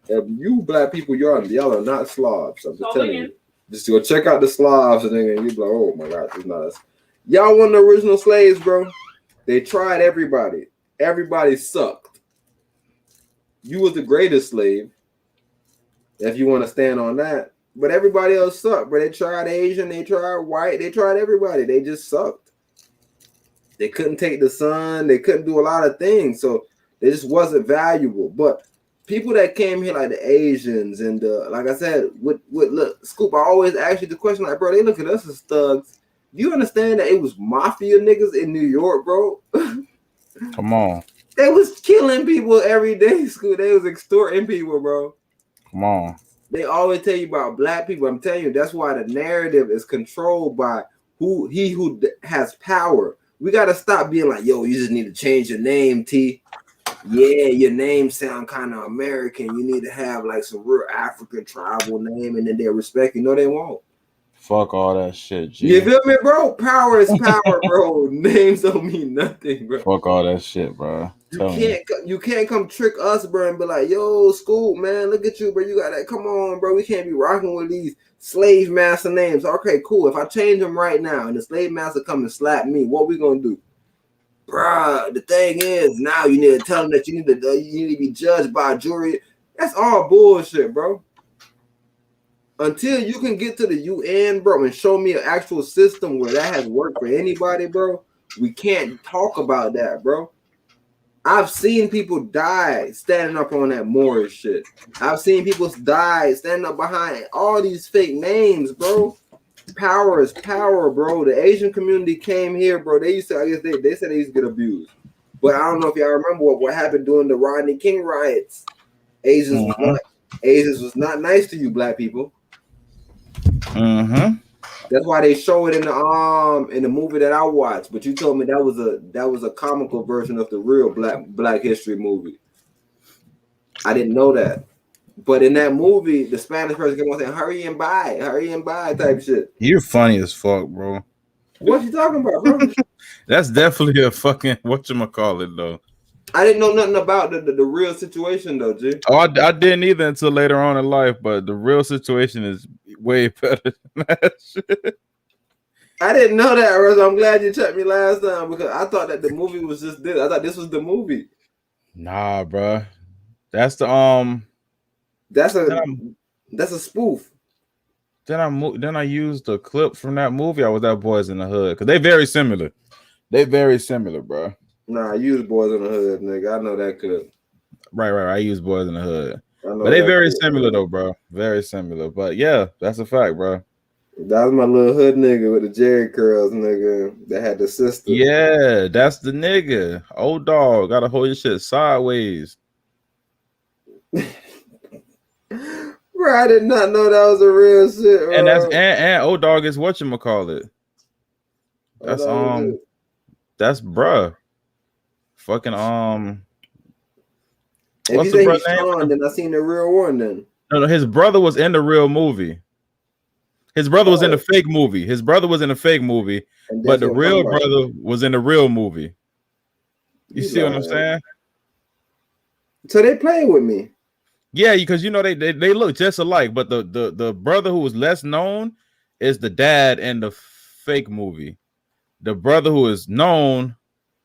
If you black people, y'all are not Slavs. I'm just telling you. Just go check out the Slavs and then you be like, oh my God, it's not us. Y'all weren't the original slaves, bro. They tried everybody. Everybody sucked. You was the greatest slave, if you want to stand on that. But everybody else sucked. But they tried Asian, they tried white, they tried everybody. They just sucked. They couldn't take the sun. They couldn't do a lot of things. So they just wasn't valuable. But people that came here like the Asians and like I said, with look, Scoop, I always ask you the question like, bro, they look at us as thugs. Do you understand that it was mafia niggas in New York, bro? Come on. They was killing people every day in school. They was extorting people, bro. Come on. They always tell you about black people. I'm telling you, that's why the narrative is controlled by who has power. We gotta stop being like, yo, you just need to change your name, T. Yeah, your name sound kind of American. You need to have like some real African tribal name, and then they'll respect you. No, they won't. Fuck all that shit, G. You feel me, bro? Power is power, bro. Names don't mean nothing, bro. Fuck all that shit, bro. You can't come trick us, bro, and be like, yo, Scoop, man, look at you, bro. You got that. Come on, bro. We can't be rocking with these slave master names. Okay, cool. If I change them right now and the slave master come and slap me, what we gonna do? Bruh, the thing is, now you need to tell them that you need to be judged by a jury. That's all bullshit, bro. Until you can get to the UN, bro, and show me an actual system where that has worked for anybody, bro, we can't talk about that, bro. I've seen people die standing up on that Moorish shit. I've seen people die standing up behind all these fake names, bro. Power is power, bro. The Asian community came here, bro. They used to, I guess they said they used to get abused. But I don't know if y'all remember what happened during the Rodney King riots. Asians was not nice to you, black people. That's why they show it in the movie that I watched. But you told me that was a comical version of the real Black History movie. I didn't know that. But in that movie, the Spanish person came on saying, hurry and buy type shit. You're funny as fuck, bro. What you talking about, bro? That's definitely a fucking whatchamacallit, though. I didn't know nothing about the real situation, though, G. Oh, I didn't either until later on in life, but the real situation is way better than that shit. I didn't know that, Russ. I'm glad you checked me last time because I thought that the movie was just this. I thought this was the movie. Nah, bro. That's the That's a spoof. Then I used a clip from that movie. I was that Boys in the Hood because they very similar. They very similar, bro. Nah, I use Boys in the Hood, nigga. I know that clip. Right. I use Boys in the Hood, but they very similar though, bro. Very similar. But yeah, that's a fact, bro. That was my little hood nigga with the Jerry curls, nigga. That had the sister. Yeah, that's the nigga. Old dog, gotta hold your shit sideways. Bro, I did not know that was a real shit, bro. And that's old dog is whatchamacallit. That's bruh. Fucking If what's you the say brother he's name? Sean, then I seen the real one then. No, his brother was in the real movie. His brother was in the fake movie. But the real brother was in the real movie. You see what I'm saying? So they playing with me. Yeah, because you know they look just alike, but the brother who was less known is the dad in the fake movie. The brother who is known,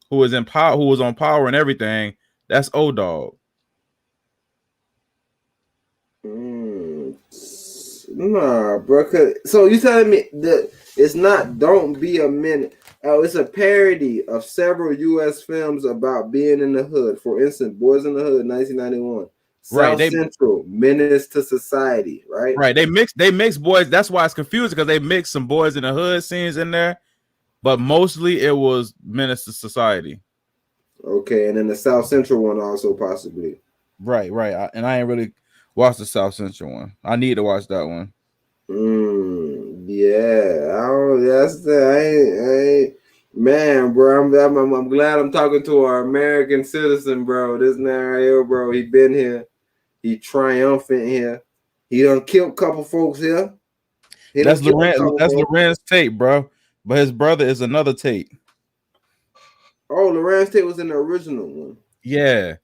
who was in power, who was on power and everything, that's old dog. Nah, bro. So you telling me that it's not Don't Be a Minute? Oh, it's a parody of several U.S. films about being in the hood. For instance, Boys in the Hood, 1991. South Central, Menace to Society, right? Right. They mix boys. That's why it's confusing because they mixed some Boys in the Hood scenes in there, but mostly it was Menace to Society. Okay, and then the South Central one also possibly. Right. And I ain't really watched the South Central one. I need to watch that one. Yeah. I ain't man, bro. I'm glad I'm talking to our American citizen, bro. This man right here, bro. He been here. He triumphant here. He done killed a couple folks here. That's Lorenz Tate, bro. But his brother is another Tate. Oh, Lorenz Tate was in the original one. Yeah.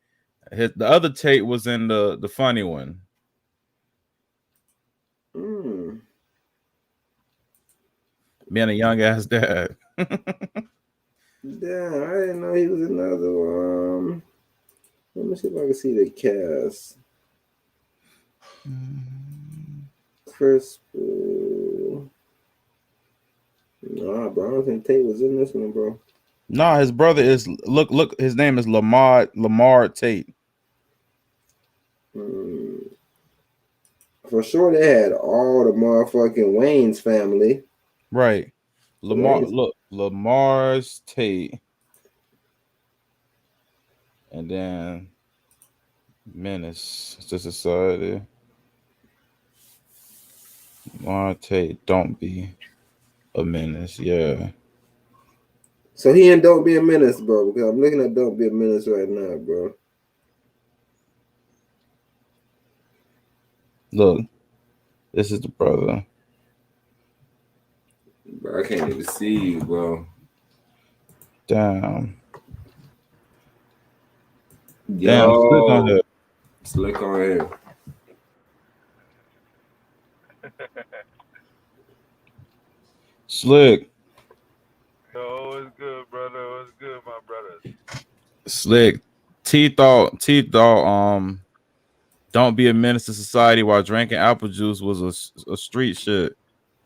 The other Tate was in the funny one. Being a young ass dad. Damn, I didn't know he was another one. Let me see if I can see the cast. Chris. Nah, bro. I don't think Tate was in this one, bro. Nah, his brother is look. His name is Lamar Tate. For sure, they had all the motherfucking Wayne's family. Right. Lamar's Tate. And then menace to society. Monte, don't be a menace. Yeah. So he and Don't Be a Menace, bro. Because I'm looking at Don't Be a Menace right now, bro. Look, this is the brother. Bro, I can't even see you, bro. Damn. Yo, Slick on here. Slick on here. Slick. Yo, what's good, brother? What's good, my brothers? Slick. T thought don't be a menace to society while drinking apple juice was a street shit.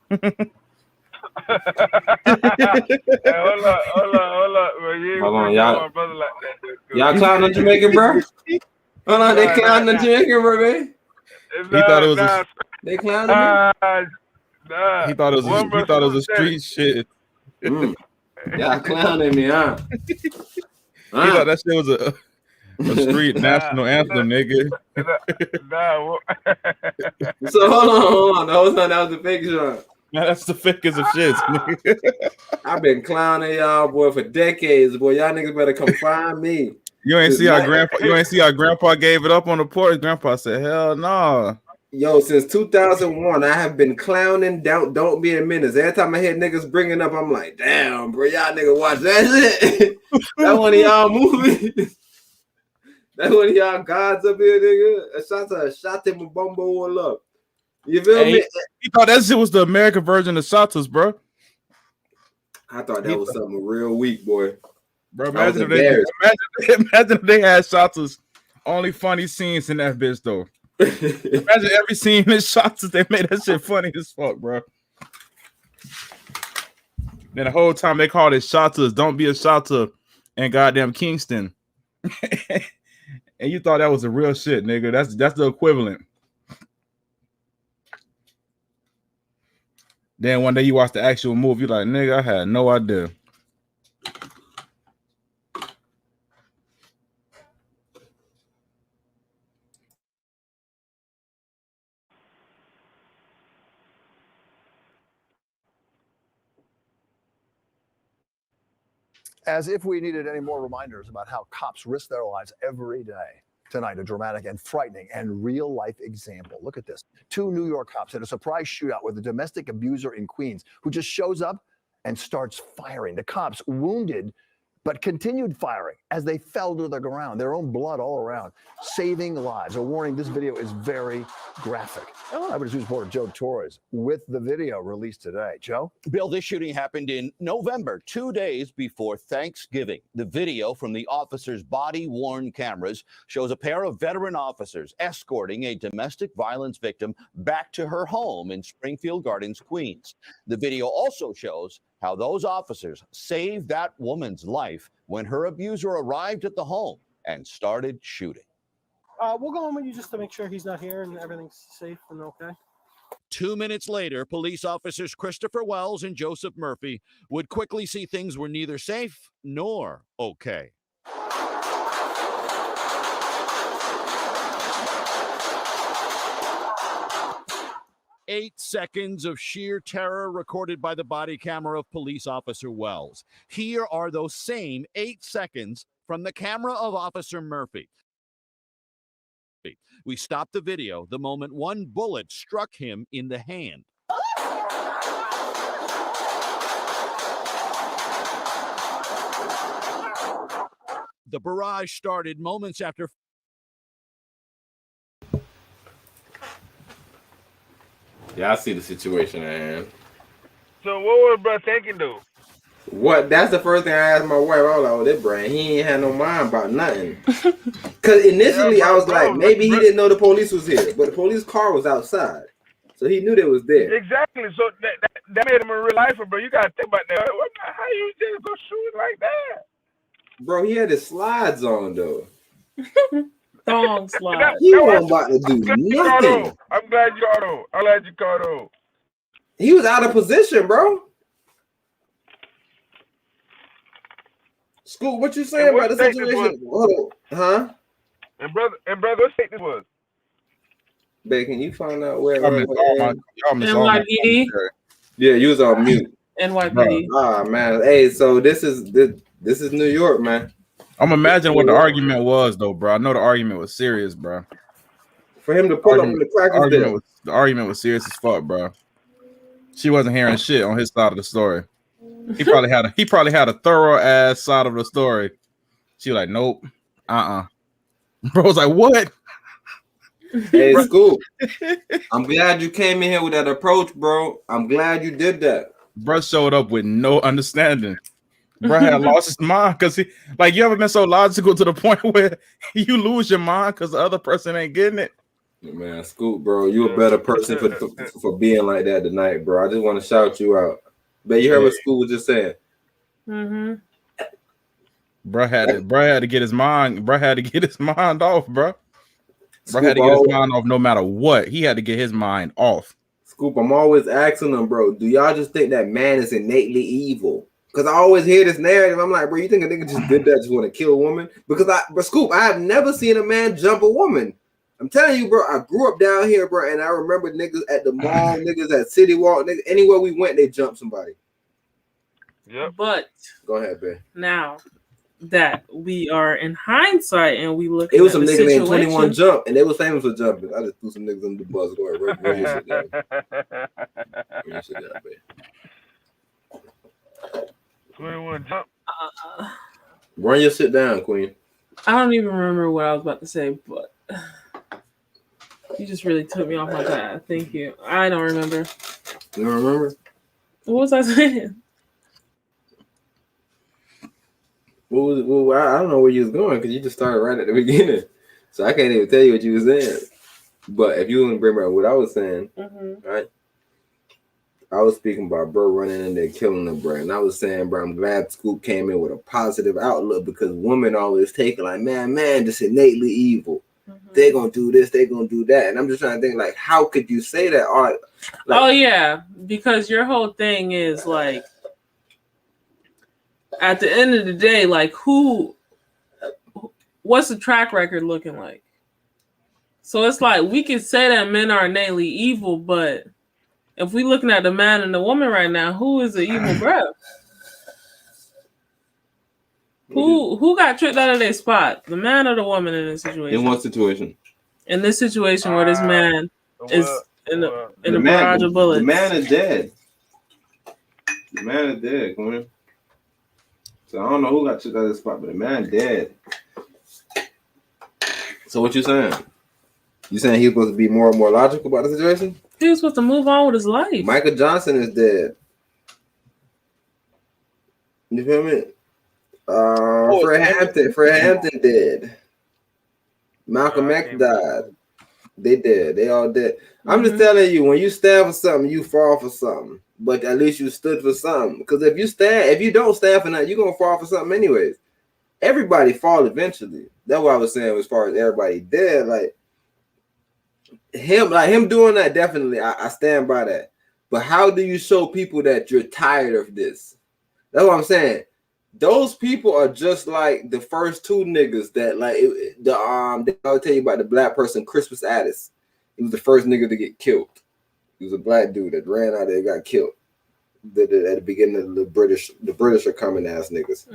Hey, hold up. Bro. You Hold on, ain't y'all. my brother like that. Y'all clowning the Jamaican, bro? Hold on, they clowning the Jamaican, bro, man. He thought it was they clowning me. He thought it was a street shit. Y'all clowning me, huh? He thought that shit was a street national anthem, nigga. So hold on. That was the fake shot. Man, that's the fakest of shits, nigga. I've been clowning y'all, boy, for decades, boy. Y'all niggas better come find me. You ain't see how grandpa gave it up on the porch. Grandpa said, "Hell no." Yo, since 2001, I have been clowning Don't Be a Menace. Every time I hear niggas bringing up, I'm like, damn, bro, y'all niggas watch that shit. That one of y'all movies. That one of y'all gods up here, nigga. Shot him a bumbo all up. You feel me? He thought that shit was the American version of Shatas, bro. I thought that was something real weak, boy. Bro, imagine if they had Shatas. Only funny scenes in that bitch, though. Imagine every scene in Shatas, they made that shit funny as fuck, bro. Then the whole time they called it Shatas, don't be a Shata, and goddamn Kingston. And you thought that was the real shit, nigga. That's the equivalent. Then one day you watch the actual movie, you're like, nigga, I had no idea. As if we needed any more reminders about how cops risk their lives every day. Tonight, a dramatic and frightening and real-life example. Look at this. 2 New York cops had a surprise shootout with a domestic abuser in Queens who just shows up and starts firing. The cops wounded, but continued firing as they fell to the ground, their own blood all around, saving lives. A warning, this video is very graphic. Eyewitness News reporter Joe Torres with the video released today. Joe? Bill, this shooting happened in November, 2 days before Thanksgiving. The video from the officers' body-worn cameras shows a pair of veteran officers escorting a domestic violence victim back to her home in Springfield Gardens, Queens. The video also shows how those officers saved that woman's life when her abuser arrived at the home and started shooting. We'll go in with you just to make sure he's not here and everything's safe and okay. 2 minutes later, police officers Christopher Wells and Joseph Murphy would quickly see things were neither safe nor okay. Eight seconds of sheer terror recorded by the body camera of police officer Wells. Here are those same 8 seconds from the camera of Officer Murphy. We stopped the video the moment one bullet struck him in the hand. The barrage started moments after. Yeah, I see the situation, man. So what was bro thinking, though? What? That's the first thing I asked my wife. I was like, "Oh, that brain, he ain't had no mind about nothing." Because initially I was like, maybe he didn't know the police was here, but the police car was outside, so he knew they was there. Exactly. So that made him a real lifer, bro. You gotta think about that. How you just go shoot like that? Bro, he had his slides on though. Thong slide. He wasn't about to do nothing. I'm glad you caught on. He was out of position, bro. Scoop, what you saying about the situation? Whoa, huh? And brother, what state this was? Babe, can you find out where? Y'all miss all my NYPD. Yeah, you was on mute. NYPD. Ah man, hey, so this is New York, man. I'm imagining what the argument was, though, bro. I know the argument was serious, bro. For him to pull up when the crack was there. The argument was serious as fuck, bro. She wasn't hearing shit on his side of the story. He probably had a thorough ass side of the story. She was like, nope, Bro was like, what? Hey, Scoop. I'm glad you came in here with that approach, bro. I'm glad you did that. Bro showed up with no understanding. Bro had lost his mind because you ever been so logical to the point where you lose your mind because the other person ain't getting it? Man, Scoop, bro, you a better person for being like that tonight, bro. I just want to shout you out. But you heard what Scoop was just saying. Mm-hmm. Bro had to get his mind. Bro had to get his mind off, bro. Bro had to get his mind off no matter what. He had to get his mind off. Scoop, I'm always asking them, bro, do y'all just think that man is innately evil? Because I always hear this narrative. I'm like, bro, you think a nigga just did that just want to kill a woman? But Scoop, I have never seen a man jump a woman. I'm telling you, bro, I grew up down here, bro, and I remember niggas at the mall, niggas at City Walk, niggas, anywhere we went, they jumped somebody. Yeah. But go ahead, babe. Now that we are in hindsight and we look it was some niggas niggas named 21 Jump, and they was famous for jumping. I just threw some niggas under the bus. Go ahead, run your shit down. Run your shit down, babe. 21 Jump. Run your shit down, Queen. I don't even remember what I was about to say, but you just really took me off my path. Thank you. I don't remember. You don't remember? What was I saying? Well, I don't know where you was going because you just started right at the beginning, so I can't even tell you what you was saying. But if you want to bring back what I was saying, right? I was speaking about bro running in there killing them, bro, and I was saying, bro, I'm glad Scoop came in with a positive outlook because women always take it like, man, just innately evil. They're gonna do this, they're gonna do that, and I'm just trying to think like, how could you say that? Or, like, Oh yeah, because your whole thing is like, at the end of the day, like what's the track record looking like? So it's like we can say that men are innately evil, but if we looking at the man and the woman right now, who is the evil bro? Who got tricked out of their spot? The man or the woman in this situation? In what situation? In this situation where this man is in a barrage of bullets. The man is dead. The man is dead, Quinn. So I don't know who got tricked out of the spot, but the man dead. So what you saying? You saying he's supposed to be more and more logical about the situation? He was supposed to move on with his life. Michael Johnson is dead. You feel me? Fred Hampton dead. Malcolm X died. They dead. They all dead. I'm just telling you, when you stand for something, you fall for something. But at least you stood for something. Because if you don't stand for nothing, you're gonna fall for something anyways. Everybody fall eventually. That's what I was saying as far as everybody dead. Like him doing that, definitely. I stand by that. But how do you show people that you're tired of this? That's what I'm saying. Those people are just like the first two niggas that I'll tell you about the black person, Crispus Attucks. He was the first nigga to get killed. He was a black dude that ran out there and got killed. At the beginning of the British are coming ass niggas.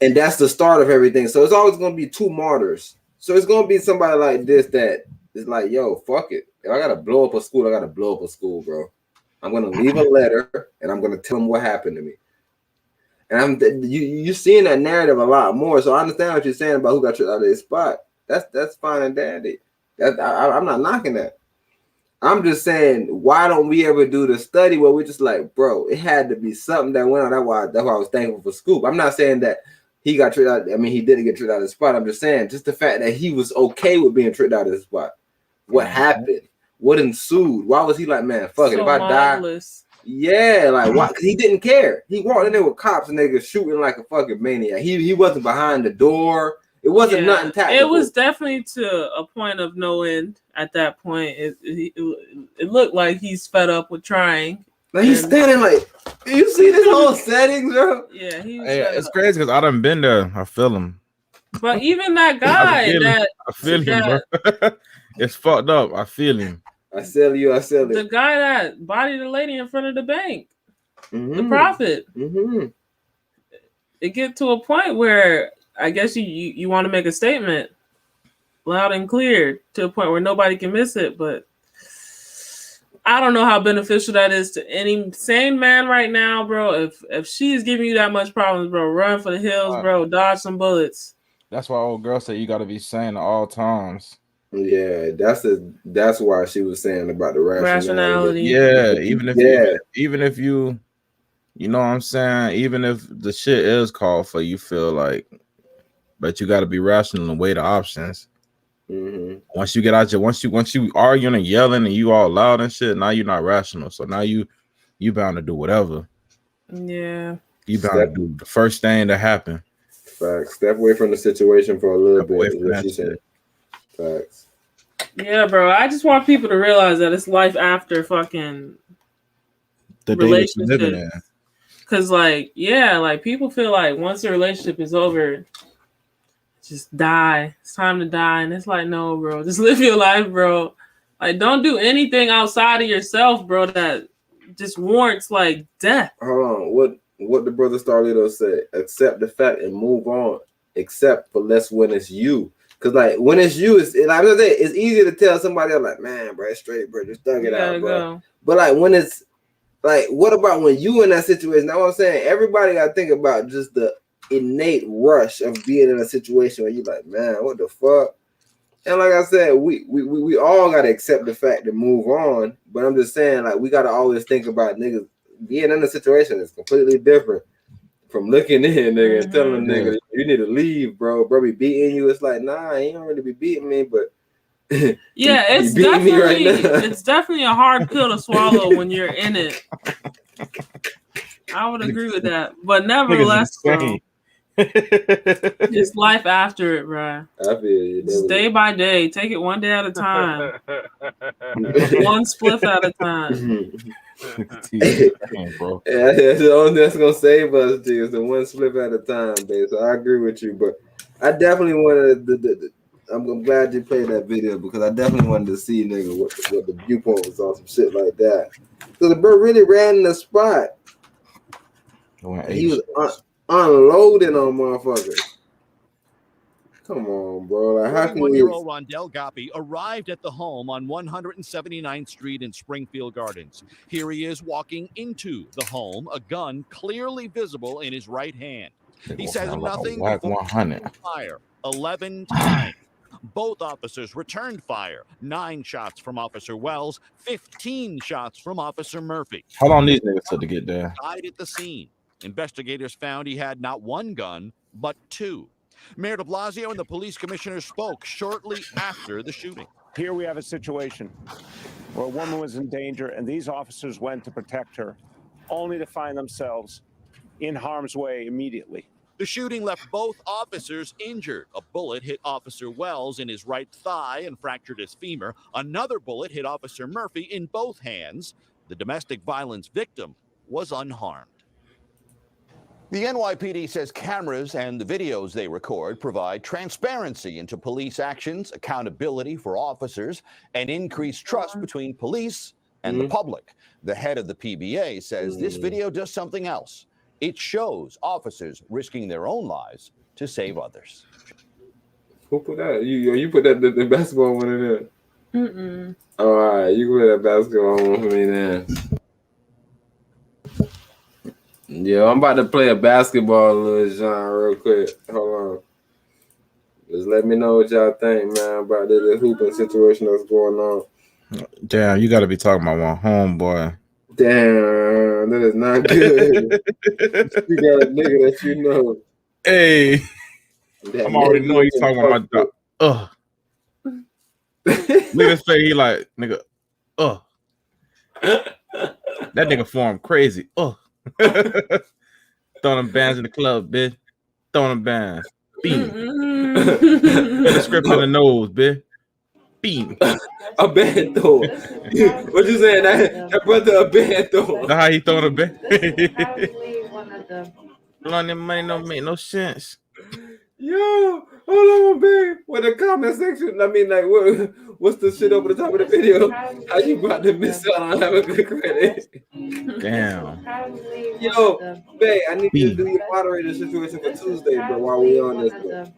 And that's the start of everything. So it's always gonna be two martyrs. So it's gonna be somebody like this that is like, yo, fuck it. If I gotta blow up a school, I gotta blow up a school, bro. I'm gonna leave a letter and I'm gonna tell them what happened to me. And you're seeing that narrative a lot more. So I understand what you're saying about who got tricked out of their spot. That's fine and dandy. I'm not knocking that. I'm just saying, why don't we ever do the study where we're just like, bro, it had to be something that went on. That's why I was thankful for Scoop. I'm not saying that he got tricked out. I mean, he didn't get tricked out of the spot. I'm just saying, just the fact that he was okay with being tricked out of the spot. What happened? What ensued? Why was he like, man, fuck it. If I die. Yeah, like why? Because he didn't care. He walked in there with cops and niggas shooting like a fucking maniac. He wasn't behind the door. It wasn't nothing tactical. It was definitely to a point of no end at that point. It looked like he's fed up with trying. Like he's standing like, you see this whole setting, bro? Yeah, it's crazy because I done been there. I feel him. But even that guy I feel him, bro. It's fucked up. I feel him. I sell you. The guy that bodied the lady in front of the bank, the prophet. It get to a point where I guess you want to make a statement loud and clear to a point where nobody can miss it, but I don't know how beneficial that is to any sane man right now, bro. If she's giving you that much problems, bro, run for the hills, bro. Dodge some bullets. That's why old girl said you got to be sane at all times. Yeah, that's why she was saying about the rationality. Yeah, even if you know what I'm saying, even if the shit is called for, you feel like, but you got to be rational and weigh the options. Once you get out your, once you arguing and yelling and you all loud and shit, now you're not rational. So now you bound to do whatever. Yeah. You bound to do the first thing that happened. Facts. Step away from the situation for a little bit. Is what she said. Facts. Yeah, bro. I just want people to realize that it's life after fucking the relationship. Because, like, yeah, like people feel like once the relationship is over, just die. It's time to die. And it's like, no, bro. Just live your life, bro. Like, don't do anything outside of yourself, bro, that just warrants, like, death. Hold on. What the brother Starlito said, accept the fact and move on, except for less when it's you. Because, like, when it's you, it's easy to tell somebody else, like, man, bro, it's straight, bro. Just thug it out, bro. Go. But, like, when it's, like, what about when you in that situation? Now, what I'm saying, everybody got to think about just the innate rush of being in a situation where you're like, man, what the fuck? And like I said, we all got to accept the fact and move on. But I'm just saying, like, we got to always think about niggas being in a situation is completely different from looking in, nigga, and telling a nigga, you need to leave, bro. Bro be beating you. It's like, nah, he don't really be beating me, but yeah, it's definitely a hard pill to swallow when you're in it. I would agree with that. But nevertheless, bro, it's life after it, bro. I feel you. Just day by day. Take it one day at a time. One spliff at a time. Bro. Yeah, that's the only thing that's gonna save us, G, is the one slip at a time, babe. So I agree with you, but I definitely wanted I'm glad you played that video because I definitely wanted to see, nigga, what the viewpoint was on some shit like that. So the bro really ran in the spot. He was unloading on motherfuckers. Come on, bro. Like, how can 41-year-old Rondell Gopi arrived at the home on 179th Street in Springfield Gardens. Here he is walking into the home, a gun clearly visible in his right hand. He says nothing before fire 11 times. Both officers returned fire. 9 shots from Officer Wells, 15 shots from Officer Murphy. How long these niggas took to get there? Died at the scene. Investigators found he had not one gun, but 2. Mayor de Blasio and the police commissioner spoke shortly after the shooting. Here we have a situation where a woman was in danger and these officers went to protect her, only to find themselves in harm's way immediately. The shooting left both officers injured. A bullet hit Officer Wells in his right thigh and fractured his femur. Another bullet hit Officer Murphy in both hands. The domestic violence victim was unharmed. The NYPD says cameras and the videos they record provide transparency into police actions, accountability for officers, and increased trust between police and the public. The head of the PBA says this video does something else. It shows officers risking their own lives to save others. Who put that? You put that the basketball one in there? Mm-mm. All right, you put that basketball one for me then. Yeah, I'm about to play a basketball little genre real quick. Hold on. Just let me know what y'all think, man, about this hooping situation that's going on. Damn, you got to be talking about my homeboy. Damn, that is not good. You got a nigga that you know. Hey, I'm already knowing you talking about my dog. Nigga say he like, nigga, That nigga form crazy. Throwing them bands in the club, bitch. Throwing them bands. Beat. Put the script in the nose, bitch. A band thrower. What you saying? That brother a band thrower. How he throwing a band? Probably one of the. Blowing that money don't make no sense. Yo, hold on, babe. What the comment section? I mean, like, what's the shit over the top of the video? How you about to miss out on having good credit? Damn. Yo, babe, I need you to do your moderator situation for Tuesday, bro. While we on this, bro.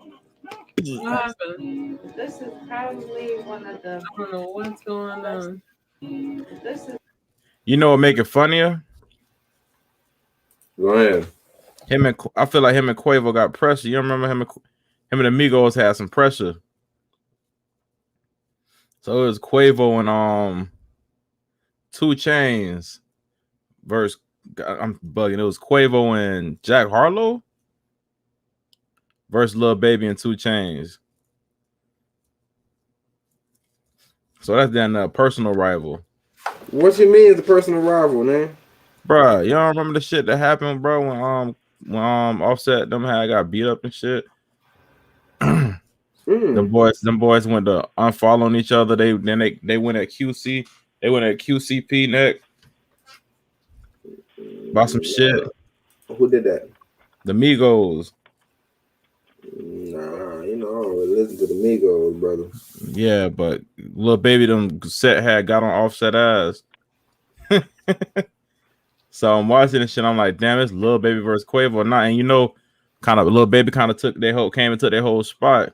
What happened? This is probably one of the. I don't know what's going on. This is. You know what make it funnier? Go ahead. I feel like him and Quavo got pressure. You remember him and the Migos had some pressure. So it was Quavo and 2 Chainz versus. I'm bugging. It was Quavo and Jack Harlow versus Lil Baby and 2 Chainz. So that's then a personal rival. What you mean is a personal rival, man? Bruh, y'all remember the shit that happened, bro, when Offset them had got beat up and shit? Them boys went to unfollowing each other. They went at QC. They went at QCP neck. About some shit. Who did that? The Migos. Nah, you know, I don't really listen to the Migos, brother. Yeah, but Lil Baby them had got on Offset ass. So I'm watching this shit. I'm like, damn, it's Lil Baby versus Quavo or not. And you know, kind of Lil Baby kind of took their whole spot.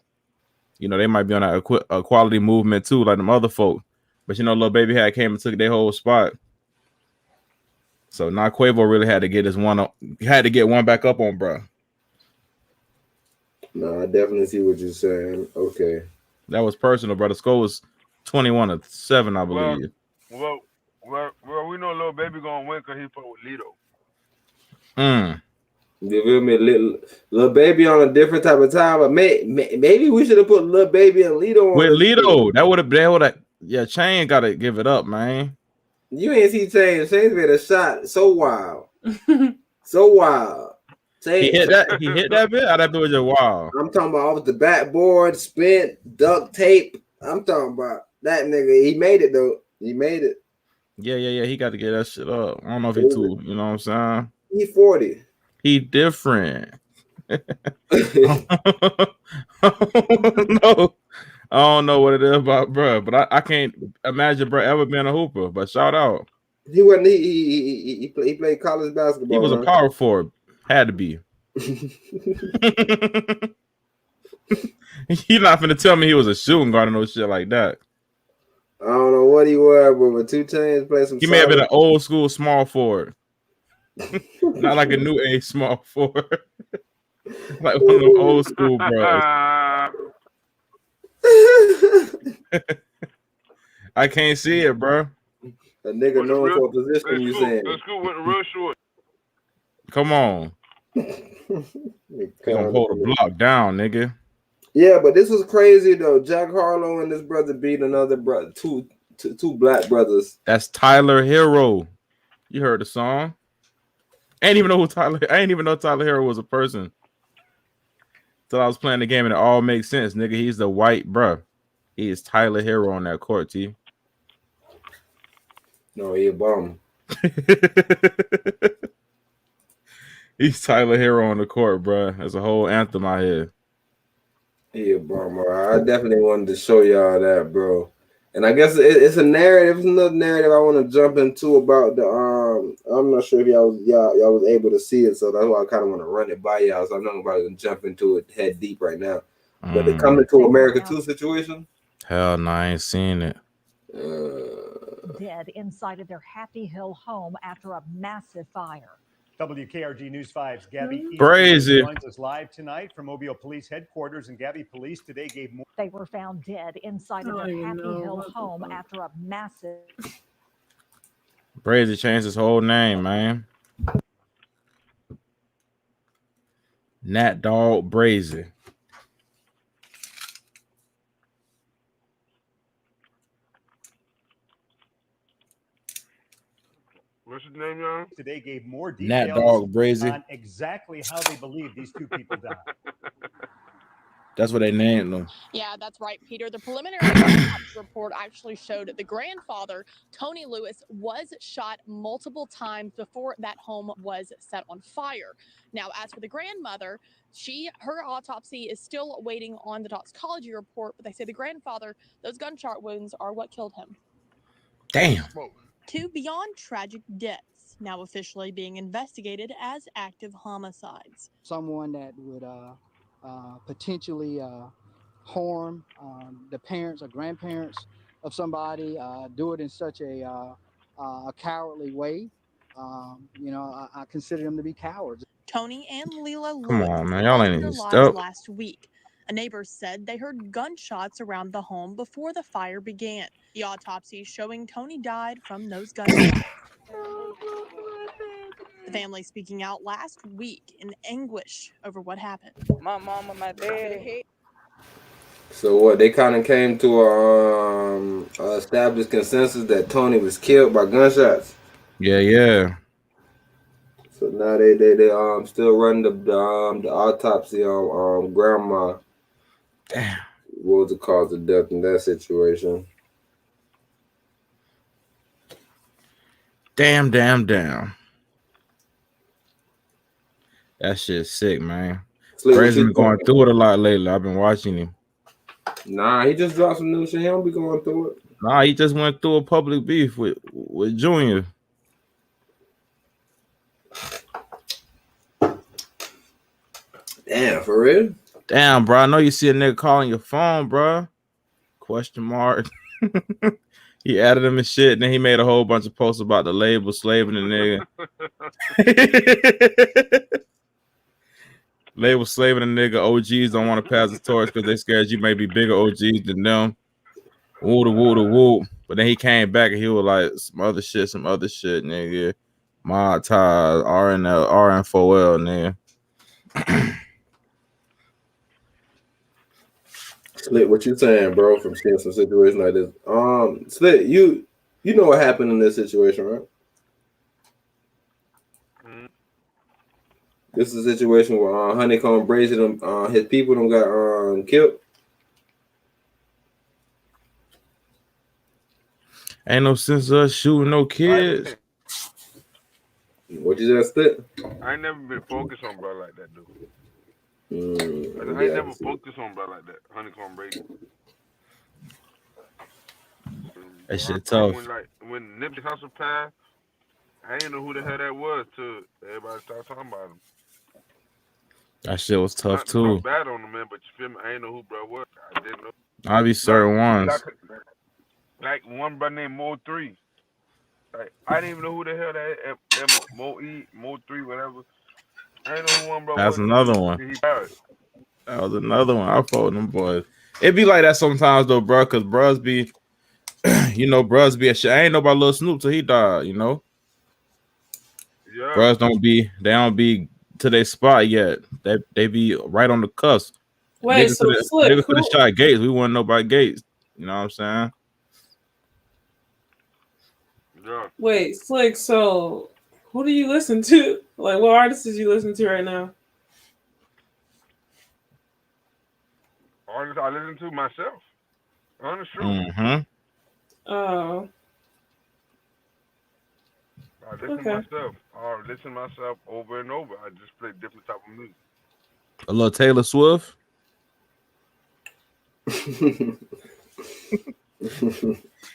You know, they might be on that equality movement too, like them other folk. But you know, Lil Baby came and took their whole spot. So now Quavo really had to get one back up on, bro. No, I definitely see what you're saying. Okay. That was personal, bro. The score was 21-7, I believe. Well, we know Lil Baby gonna win because he fought with Lito. You feel me? Lil Baby on a different type of time, but maybe we should have put Lil Baby and Lito on. With Lito, that would have. Yeah, Chain got to give it up, man. You ain't see Chain. Chain's made a shot so wild, so wild. He hit that bit. That bit was just wild. I'm talking about off the backboard, spin, duct tape. I'm talking about that nigga. He made it though. He made it. Yeah. He got to get that shit up. I don't know if he too. You know what I'm saying? He 40. He different. No, I don't know what it is about, bro. But I can't imagine bro ever being a hooper. But shout out. He wasn't. He played college basketball. He was a power forward. Had to be. You're not finna tell me he was a shooting guard or no shit like that. I don't know what he was, but with 2 Chainz play some. He may have been an old school small forward. Not like a new age small forward. Like one of them old school bros. I can't see it, bro. A nigga known for a position, you saying? The school went real short. Come on. You gonna hold a block down, nigga. Yeah, but this was crazy though. Jack Harlow and this brother beat another brother, two black brothers. That's Tyler Hero. You heard the song. I ain't even know Tyler Hero was a person. Till I was playing the game and it all makes sense, nigga. He's the white bruh. He is Tyler Hero on that court, T. No, he a bum. He's Tyler Hero on the court, bruh. There's a whole anthem out here. He a bum. I definitely wanted to show y'all that, bro. And I guess it's a narrative. It's another narrative I want to jump into about the I'm not sure if y'all was able to see it, so that's why I kind of want to run it by y'all. So I'm not about to jump into it head deep right now. But the Coming to America 2 situation. Hell no, I ain't seen it. Dead inside of their Happy Hill home after a massive fire. WKRG News 5's Gabby Crazy. joins us live tonight from Mobile Police Headquarters, and Gabby, police today gave more. They were found dead inside of their Happy Hill home after a massive. Brazy changed his whole name, man. Nat Dog Brazy. What's his name, y'all? Today gave more Nat details Dog Brazy. on exactly how they believe these two people died. That's what they named them. Yeah, that's right, Peter. The preliminary autopsy report actually showed the grandfather, Tony Lewis, was shot multiple times before that home was set on fire. Now, as for the grandmother, her autopsy is still waiting on the toxicology report, but they say the grandfather, those gunshot wounds are what killed him. Damn. 2 beyond tragic deaths, now officially being investigated as active homicides. Someone that would potentially harm the parents or grandparents of somebody, do it in such a cowardly way. I consider them to be cowards. Tony and Leela Come Lewis on, man. Y'all lost ain't their even lives stop. last week. A neighbor said they heard gunshots around the home before the fire began. The autopsy showing Tony died from those gunshots. The family speaking out last week in anguish over what happened. My mama, my daddy. So what? They kind of came to a established consensus that Tony was killed by gunshots. Yeah. So now they still run the autopsy on grandma. Damn. What was the cause of death in that situation? Damn. That shit's sick, man. Crazy been going through it a lot lately. I've been watching him. Nah, he just dropped some new shit. He don't be going through it. Nah, he just went through a public beef with Junior. Damn, for real? Damn, bro. I know you see a nigga calling your phone, bro. Question mark. He added him and shit, and then he made a whole bunch of posts about the label slaving the nigga. Label slaving the nigga. OGs don't want to pass the torch because they scared you may be bigger OGs than them. Woo. But then he came back and he was like some other shit, nigga. Mod ties, RN4L, nigga. Slit, what you saying, bro, from seeing some situation like this? Slit, you know what happened in this situation, right? This is a situation where Honeycomb Brazy, his people got killed. Ain't no sense of us shooting no kids. What you just said? I ain't never been focused on bro like that, dude. I ain't never focused on bro like that. Honeycomb Brady. That shit tough. When Nipsey Hussle passed, I didn't know who the hell that was till everybody started talking about him. That shit was tough Not to too. talk bad on him, man, but you feel me? I didn't know who bro was. I didn't know. I be certain ones. Like one brother named Mo 3. Like I didn't even know who the hell that Mo 3, whatever. I didn't know who one bro That's was. another one. That was another one. I fought them boys. It be like that sometimes though, bro, because bros be, bros be a shit. I ain't know about Lil Snoop till he died, Yeah. Bros don't be to their spot yet. They be right on the cusp. Wait, Niggas so Slick, could have shot Gates. We wouldn't know about Gates. You know what I'm saying? Yeah. Wait, Slick, so who do you listen to? Like, what artists do you listen to right now? Artists I listen to myself. Honest truth. Mm-hmm. Oh. I listen to myself. I listen to myself over and over. I just play different type of music. A little Taylor Swift.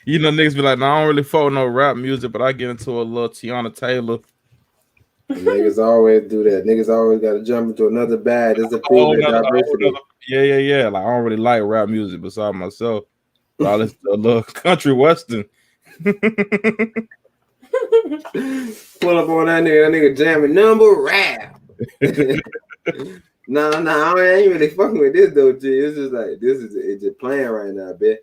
Niggas be like, no, I don't really follow no rap music, but I get into a little Tiana Taylor. Niggas always do that. Niggas always got to jump into another bag. There's a proven diversity. Yeah. Like I don't really like rap music besides myself, but I listen to a little country western. Pull up on that nigga jamming number rap. Nah, I ain't really fucking with this though, G. It's just like it's just playing right now, bitch.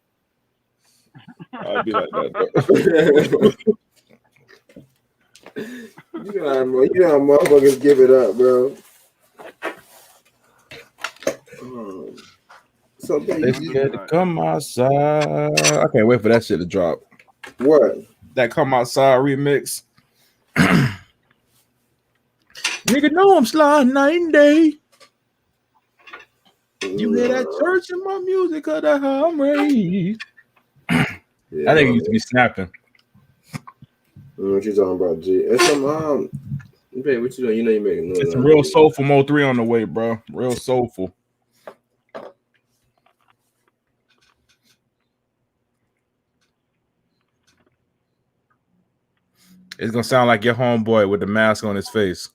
I'll be like that though. You know how motherfuckers give it up, bro. So They scared to come outside. I can't wait for that shit to drop. What? That Come Outside remix. Nigga, know I'm sliding 9 day. You hear that church in my music, cause that's how I'm raised. Yeah, I think it used to be snapping. What you talking about, G? It's some babe, what you doing? You know you making noise. It's a real soulful Mo 3 on the way, bro. Real soulful. It's gonna sound like your homeboy with the mask on his face.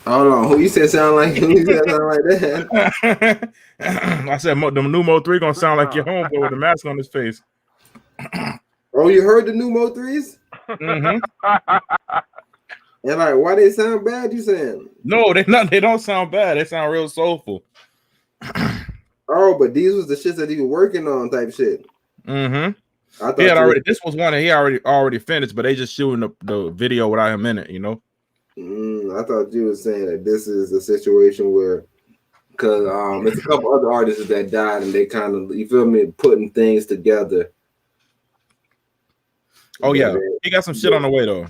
Hold on, who you said sound like? Who you said sound like that? I said the new Mo 3 gonna sound like your homeboy with the mask on his face. Oh, you heard the new Mo 3s? Mm-hmm. And like, why they sound bad? You saying? No, they not. They don't sound bad. They sound real soulful. Oh, but these was the shits that he was working on, type shit. Mm-hmm. I thought He had already. This was one that he already finished, but they just shooting the video without him in it. You know. I thought you was saying that this is a situation where, because it's a couple other artists that died, and they kind of, you feel me, putting things together. Oh yeah, he got some shit on the way though.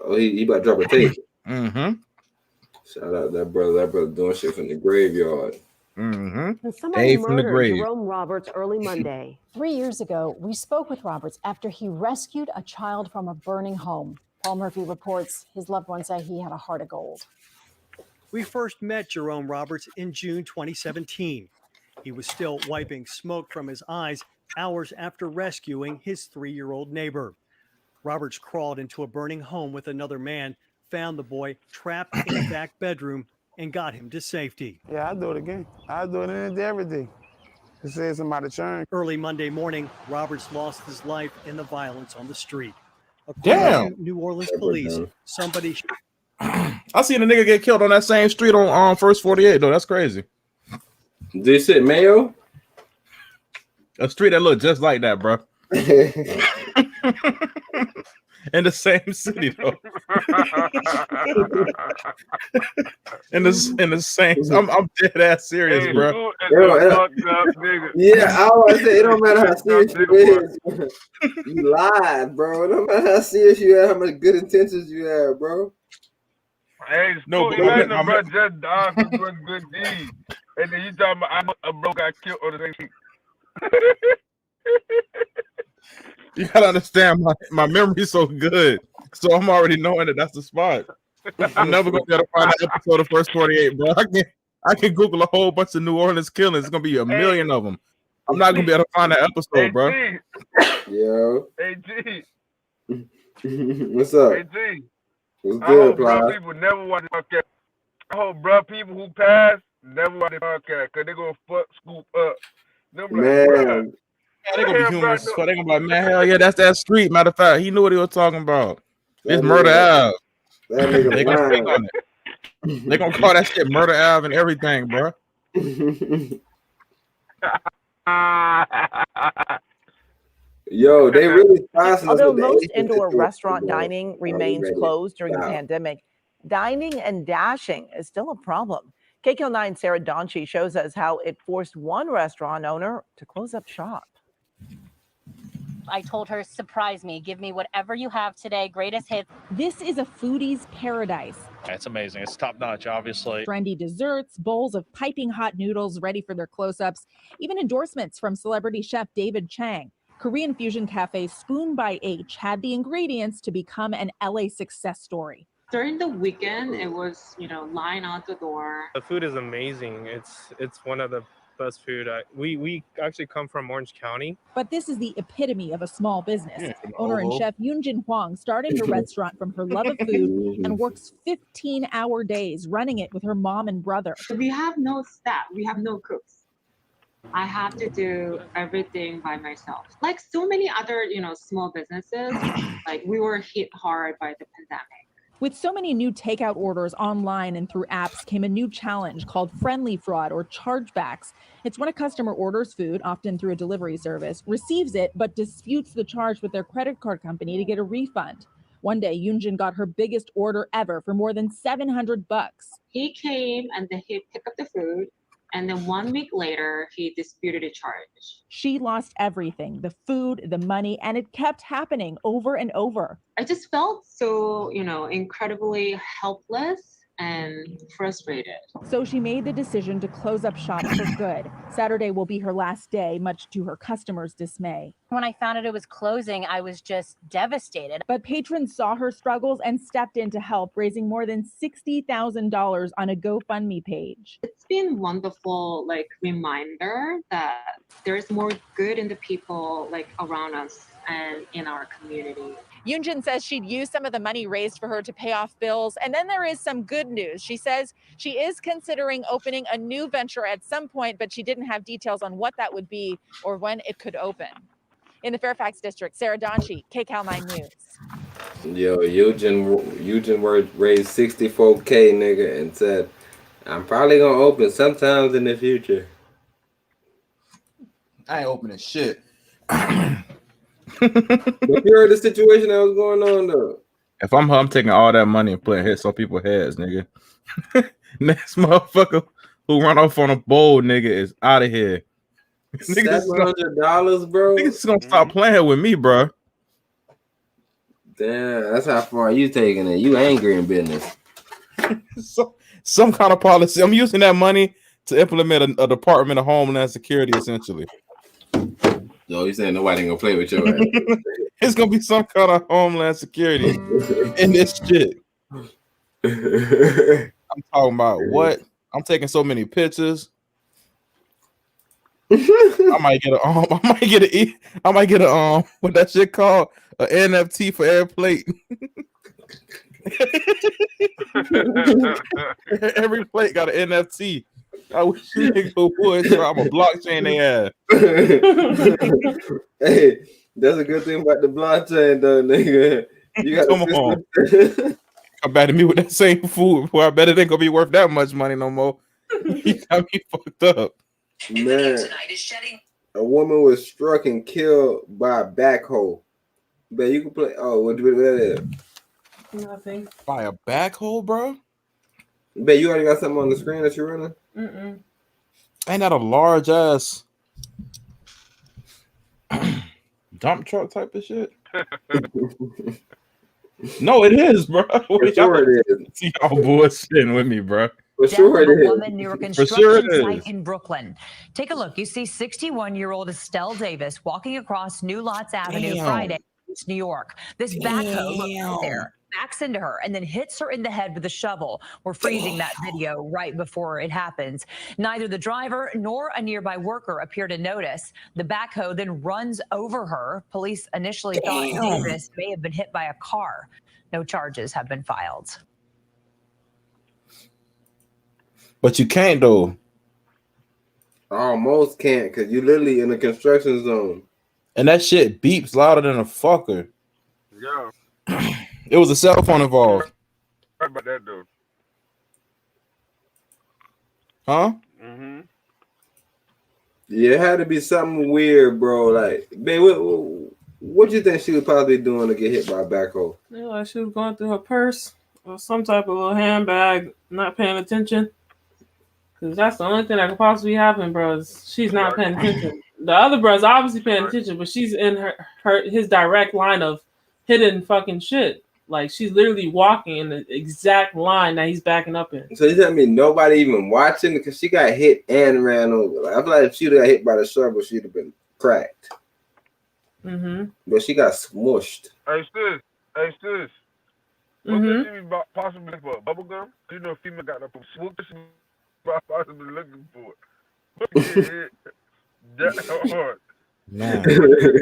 Oh, he about to drop a tape. Mm-hmm. Shout out that brother doing shit from the graveyard. Mm-hmm. And somebody Dave from the murdered grave. Jerome Roberts early Monday. 3 years ago, we spoke with Roberts after he rescued a child from a burning home. Paul Murphy reports his loved ones say he had a heart of gold. We first met Jerome Roberts in June 2017. He was still wiping smoke from his eyes hours after rescuing his 3-year-old neighbor. Roberts crawled into a burning home with another man, found the boy trapped in a back bedroom, and got him to safety. Yeah, I'll do it again. I'll do it any day, every day. To see somebody turn. Early Monday morning, Roberts lost his life in the violence on the street. Damn. According to New Orleans police, somebody... I seen a nigga get killed on that same street on First 48 though. That's crazy. This shit Mayo? A street that looked just like that, bro. In the same city though. in the same. I'm dead ass serious, Hey, bro. Yeah, I always say it don't matter how serious you is. You lied, bro. It don't matter how serious you are, how much good intentions you have, bro. Hey, No, but imagine I'm- a bro just died for doing good deeds, and then you talking about a bro got killed on the same street. You gotta understand my memory's so good, so I'm already knowing that that's the spot. I'm never gonna be able to find that episode of First 48, bro. I can Google a whole bunch of New Orleans killings. It's gonna be a million of them. I'm not gonna be able to find that episode, bro. Yo. Hey G. What's up? Hey G. What's I good, hope bro Plies? people never watch the podcast. I hope bro people who pass never watch the podcast because they gonna fuck Scoop up. Them like, bruh. Man. They gonna be humorous as fuck. They gonna be like, man, hell yeah, that's that street. Matter of fact, he knew what he was talking about. It's That Murder nigga- Ave. that nigga They gonna lying. speak on it. They gonna call that shit Murder Ave and everything, bro. Yo, they really spicing us Although with the most Asian indoor situation, restaurant bro. dining Are we remains ready? closed during the Wow. pandemic, dining and dashing is still a problem. KQ9 Sarah Donchi shows us how it forced one restaurant owner to close up shop. I told her, surprise me, give me whatever you have today, greatest hits. This is a foodie's paradise. It's amazing. It's top notch, obviously. Trendy desserts, bowls of piping hot noodles ready for their close-ups, even endorsements from celebrity chef David Chang. Korean fusion cafe Spoon by H had the ingredients to become an LA success story. During the weekend, it was, line out the door. The food is amazing. It's one of the best food. We actually come from Orange County. But this is the epitome of a small business. Yeah, Owner and oh. chef Yoonjin Hwang started her restaurant from her love of food and works 15-hour days running it with her mom and brother. We have no staff. We have no cooks. I have to do everything by myself. Like so many other, small businesses, like we were hit hard by the pandemic. With so many new takeout orders online and through apps came a new challenge called friendly fraud or chargebacks. It's when a customer orders food, often through a delivery service, receives it, but disputes the charge with their credit card company to get a refund. One day, Yoonjin got her biggest order ever for more than $700. He came and then he picked up the food And then 1 week later, he disputed a charge. She lost everything, the food, the money, and it kept happening over and over. I just felt so, incredibly helpless and frustrated. So she made the decision to close up shop for good. Saturday will be her last day, much to her customers' dismay. When I found out it was closing, I was just devastated. But patrons saw her struggles and stepped in to help, raising more than $60,000 on a GoFundMe page. It's been wonderful, reminder that there's more good in the people, around us and in our community. Yunjin says she'd use some of the money raised for her to pay off bills. And then there is some good news. She says she is considering opening a new venture at some point, but she didn't have details on what that would be or when it could open. In the Fairfax district, Sarah Donchi, KCAL 9 News. Yo, Eugene raised $64K, nigga, and said, I'm probably gonna open sometimes in the future. I ain't opening shit. But you heard the situation that was going on though. If I'm her, I'm taking all that money and putting hits on people's heads, nigga. Next motherfucker who run off on a bowl, nigga, is out of here. $700, bro. Niggas gonna stop playing with me, bro. Damn, that's how far you taking it. You angry in business. So, some kind of policy. I'm using that money to implement a Department of Homeland Security, essentially. Yo, you saying nobody gonna play with your ass? It's gonna be some kind of Homeland Security in this shit. I'm talking about what? I'm taking so many pictures. I might get a what that shit called? An NFT for every plate. Every plate got an NFT. I wish you nigga would. So I'm a blockchain they ass. Hey, that's a good thing about the blockchain though, nigga. You got Come on. Come back to me with that same food, boy. I bet it ain't gonna be worth that much money no more. You got me fucked up. Man, a woman was struck and killed by a backhoe. Bet you can play. Oh, what that is? Nothing. By a backhoe, bro? Bet you already got something on the screen that you're running? Mm-mm. Ain't that a large ass dump truck type of shit? No, it is, bro. For sure it is. Y'all bullshitting with me, bro. For sure it is. Woman near a For construction sure it site is. in Brooklyn. Take a look. You see 61-year-old Estelle Davis walking across New Lots Avenue Damn. Friday, New York. This backhoe, look Damn. right there, backs into her and then hits her in the head with a shovel. We're freezing that video right before it happens. Neither the driver nor a nearby worker appear to notice. The backhoe then runs over her. Police initially thought Davis may have been hit by a car. No charges have been filed. But you can't though. Almost can't, because you literally in a construction zone. And that shit beeps louder than a fucker. Yeah. It was a cell phone involved. How about that though? Huh? Mm-hmm. Yeah, it had to be something weird, bro. Like, man, what do you think she was possibly doing to get hit by a backhoe? Yeah, like she was going through her purse or some type of little handbag, not paying attention. Because that's the only thing that could possibly happen, bro. Is she's not paying attention. The other bro's obviously paying attention, but she's in his direct line of hidden fucking shit. Like, she's literally walking in the exact line that he's backing up in. So you tell me nobody even watching because she got hit and ran over. Like, I feel like if she would have got hit by the shovel, she'd have been cracked. Mm-hmm. But she got smushed. Hey, sis. What could she be possibly for? A bubble gum? You know, female got up. What could she be possibly looking for? What could get hit that hard? Man.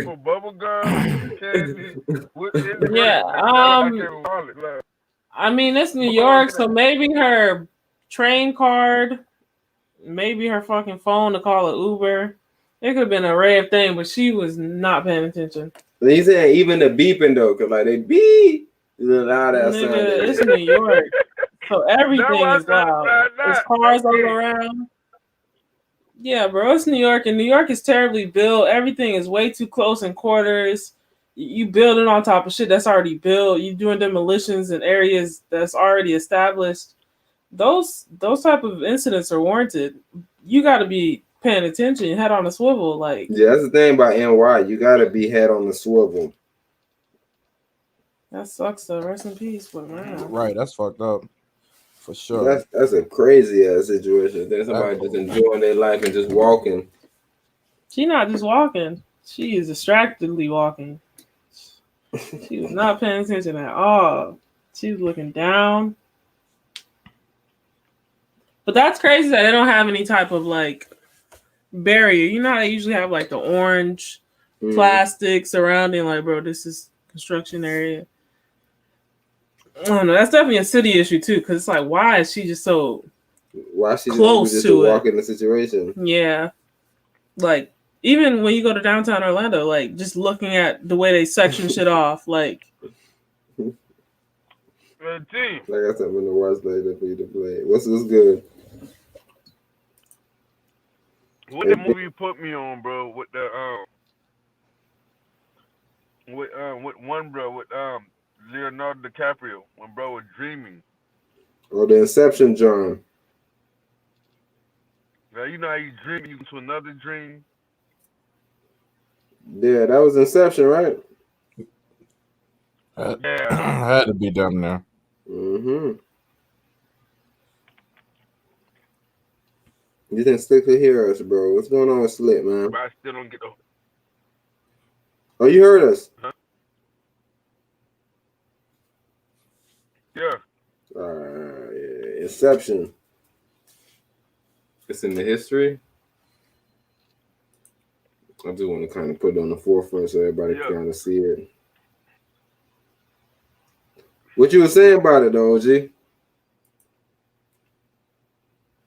For bubble gum, candy, what's in the Yeah, I mean, it's New York, so maybe her train card, maybe her fucking phone to call an Uber. It could have been an array of things, but she was not paying attention. He said even the beeping though, because like they beep, it's a loud ass sound. Nigga, it's New York, so everything is loud. There's cars all around. Yeah, bro, it's New York, and New York is terribly built. Everything is way too close in quarters. You building on top of shit that's already built. You doing demolitions in areas that's already established. Those type of incidents are warranted. you got to be paying attention, head on a swivel. Like, Yeah, that's the thing about NY. You gotta be head on the swivel. that sucks though. Rest in peace, but man. Right, that's fucked up for sure. That's a crazy ass situation. Then somebody just enjoying their life and just walking. She not just walking. She is distractedly walking. She was not paying attention at all. She was looking down. But that's crazy that they don't have any type of like barrier. You know how they usually have like the orange plastic surrounding, like, bro, this is construction area. I don't know. That's definitely a city issue too, because it's like, why is she just so close just to walk it? in the situation? Yeah, like even when you go to downtown Orlando, like just looking at the way they section shit off, like. I got something to watch later for you to play. What's good? What the movie you put me on, bro? With the with one bro with Leonardo DiCaprio when bro was dreaming. Oh, the Inception, John. Now you know how you dream you into another dream. Yeah, that was Inception, right? Had to be done there. Mm-hmm. You didn't stick to hear us, bro. What's going on with Slit, man? But I still don't get the. Oh, you heard us? Huh? Yeah. Yeah. Inception. It's in the history. I just want to kind of put it on the forefront so everybody can kind of see it. What you were saying about it, though, OG?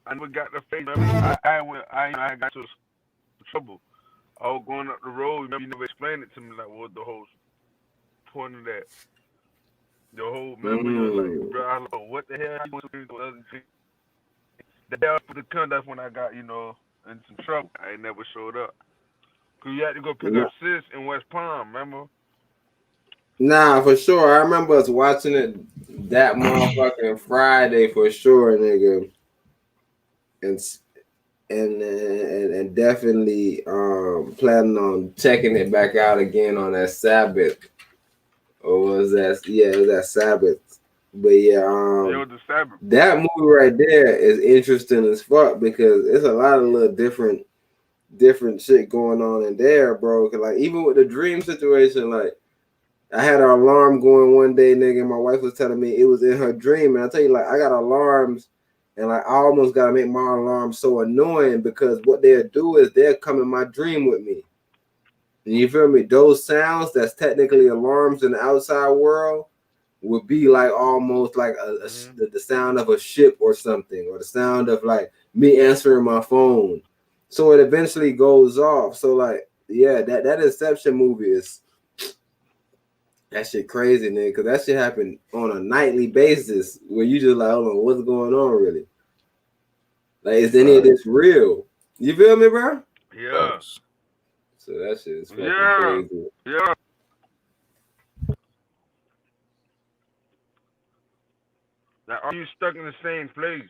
I never got the face. I got to trouble. I was going up the road. You never explained it to me, like what the whole point of that. The whole memory was like, bro, I don't know what the hell you want to do. The day after the con, that's when I got, in some trouble. I ain't never showed up. Cause you had to go pick up sis in West Palm, remember? Nah, for sure. I remember us watching it that motherfucking Friday for sure, nigga. And definitely planning on checking it back out again on that Sabbath. Or was that? Yeah, it was that Sabbath. But yeah, it was the Sabbath. That movie right there is interesting as fuck because it's a lot of little different shit going on in there, bro. Cause like even with the dream situation, like I had an alarm going one day, nigga. And my wife was telling me it was in her dream, and I tell you, like I got alarms, and like I almost gotta make my alarm so annoying because what they'll do is they'll come in my dream with me. And you feel me? Those sounds that's technically alarms in the outside world would be like almost like the sound of a ship or something, or the sound of like me answering my phone. So it eventually goes off. So like, yeah, that Inception movie is that shit crazy, nigga, because that shit happen on a nightly basis where you just like, hold on, what's going on really? Like, is any of this real? You feel me, bro? Yeah. So that shit is fucking crazy. Yeah. Like, are you stuck in the same place?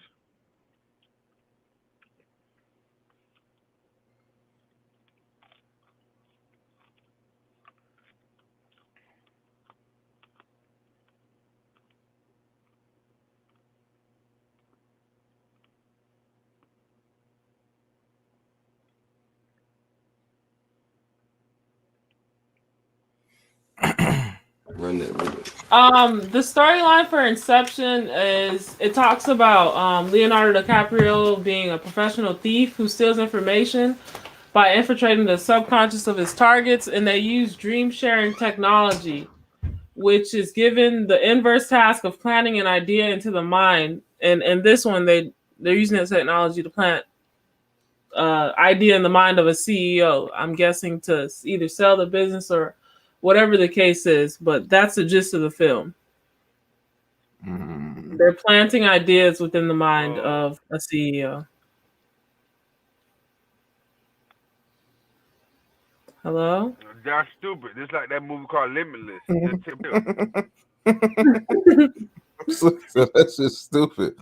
The storyline for Inception is it talks about Leonardo DiCaprio being a professional thief who steals information by infiltrating the subconscious of his targets, and they use dream sharing technology, which is given the inverse task of planting an idea into the mind. And this one they're using this technology to plant idea in the mind of a CEO. I'm guessing to either sell the business or whatever the case is, but that's the gist of the film. They're planting ideas within the mind of a CEO. Hello? That's stupid. It's like that movie called Limitless. That's just stupid.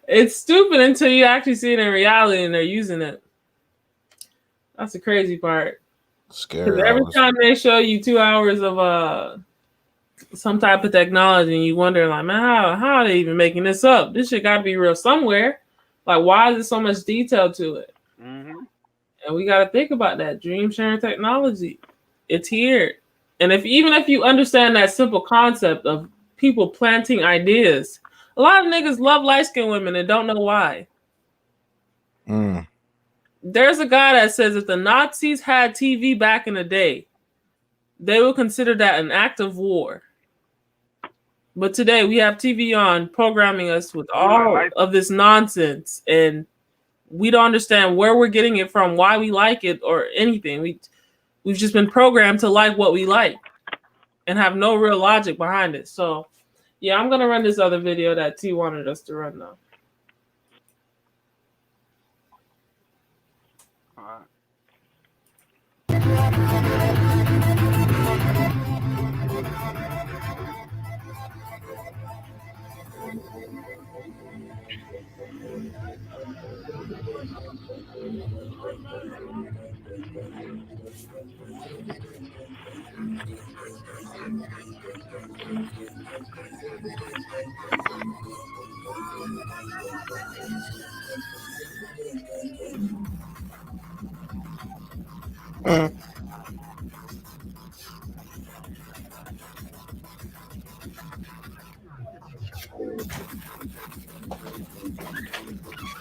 It's stupid until you actually see it in reality and they're using it. That's the crazy part. Scary. Every time they show you 2 hours of some type of technology, and you wonder, like, man, how are they even making this up? This shit got to be real somewhere. Like, why is there so much detail to it? Mm-hmm. And we got to think about that dream sharing technology. It's here, and even if you understand that simple concept of people planting ideas, a lot of niggas love light-skinned women and don't know why. There's a guy that says if the Nazis had TV back in the day, they would consider that an act of war. But today we have TV on programming us with all of this nonsense, and we don't understand where we're getting it from, why we like it, or anything. We've just been programmed to like what we like and have no real logic behind it. So, yeah, I'm going to run this other video that T wanted us to run now.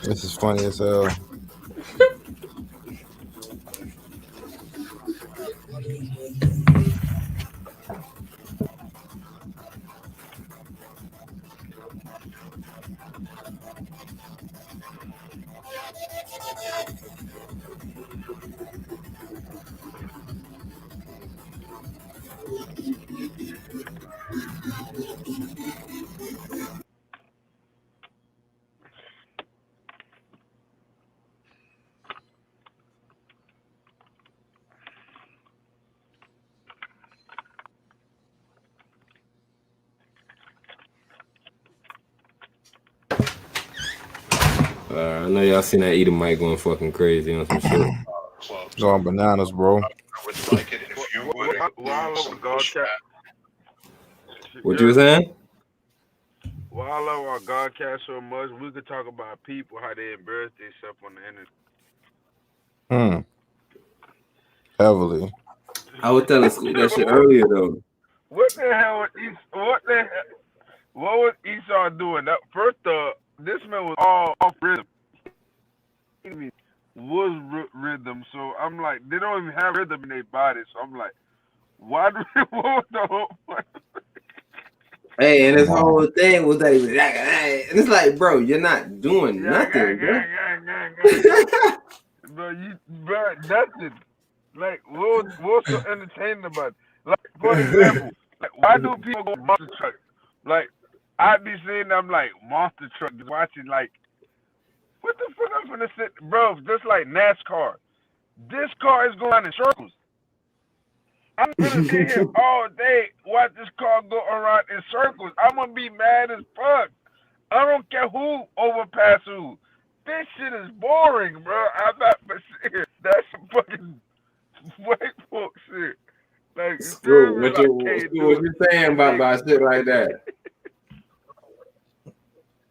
This is funny as hell. I know y'all seen that Eater Mike going fucking crazy on some shit. Going bananas, bro. What you were saying? Well, I love our Godcast so much. We could talk about people, how they embarrass themselves on the internet. Heavily. I was telling Scoot that shit earlier though. What the hell what was Esau doing? That first this man was all off rhythm. He was rhythm, so I'm like, they don't even have rhythm in their body, so I'm like, why do what was the whole point? Hey, and his whole thing was that he was and it's like, bro, you're not doing nothing, bro. Bro, nothing. Like, what's so entertaining about it? Like, for example, like, why do people go monster truck? Like, I be seeing them like monster truck, watching like, what the fuck I'm gonna sit, bro? Just like NASCAR, this car is going in circles. I'm gonna sit here all day, watch this car go around in circles. I'm gonna be mad as fuck. I don't care who overpass who. This shit is boring, bro. I'm not serious. That's some fucking white folk shit. Like, Screw, what you saying about shit like that?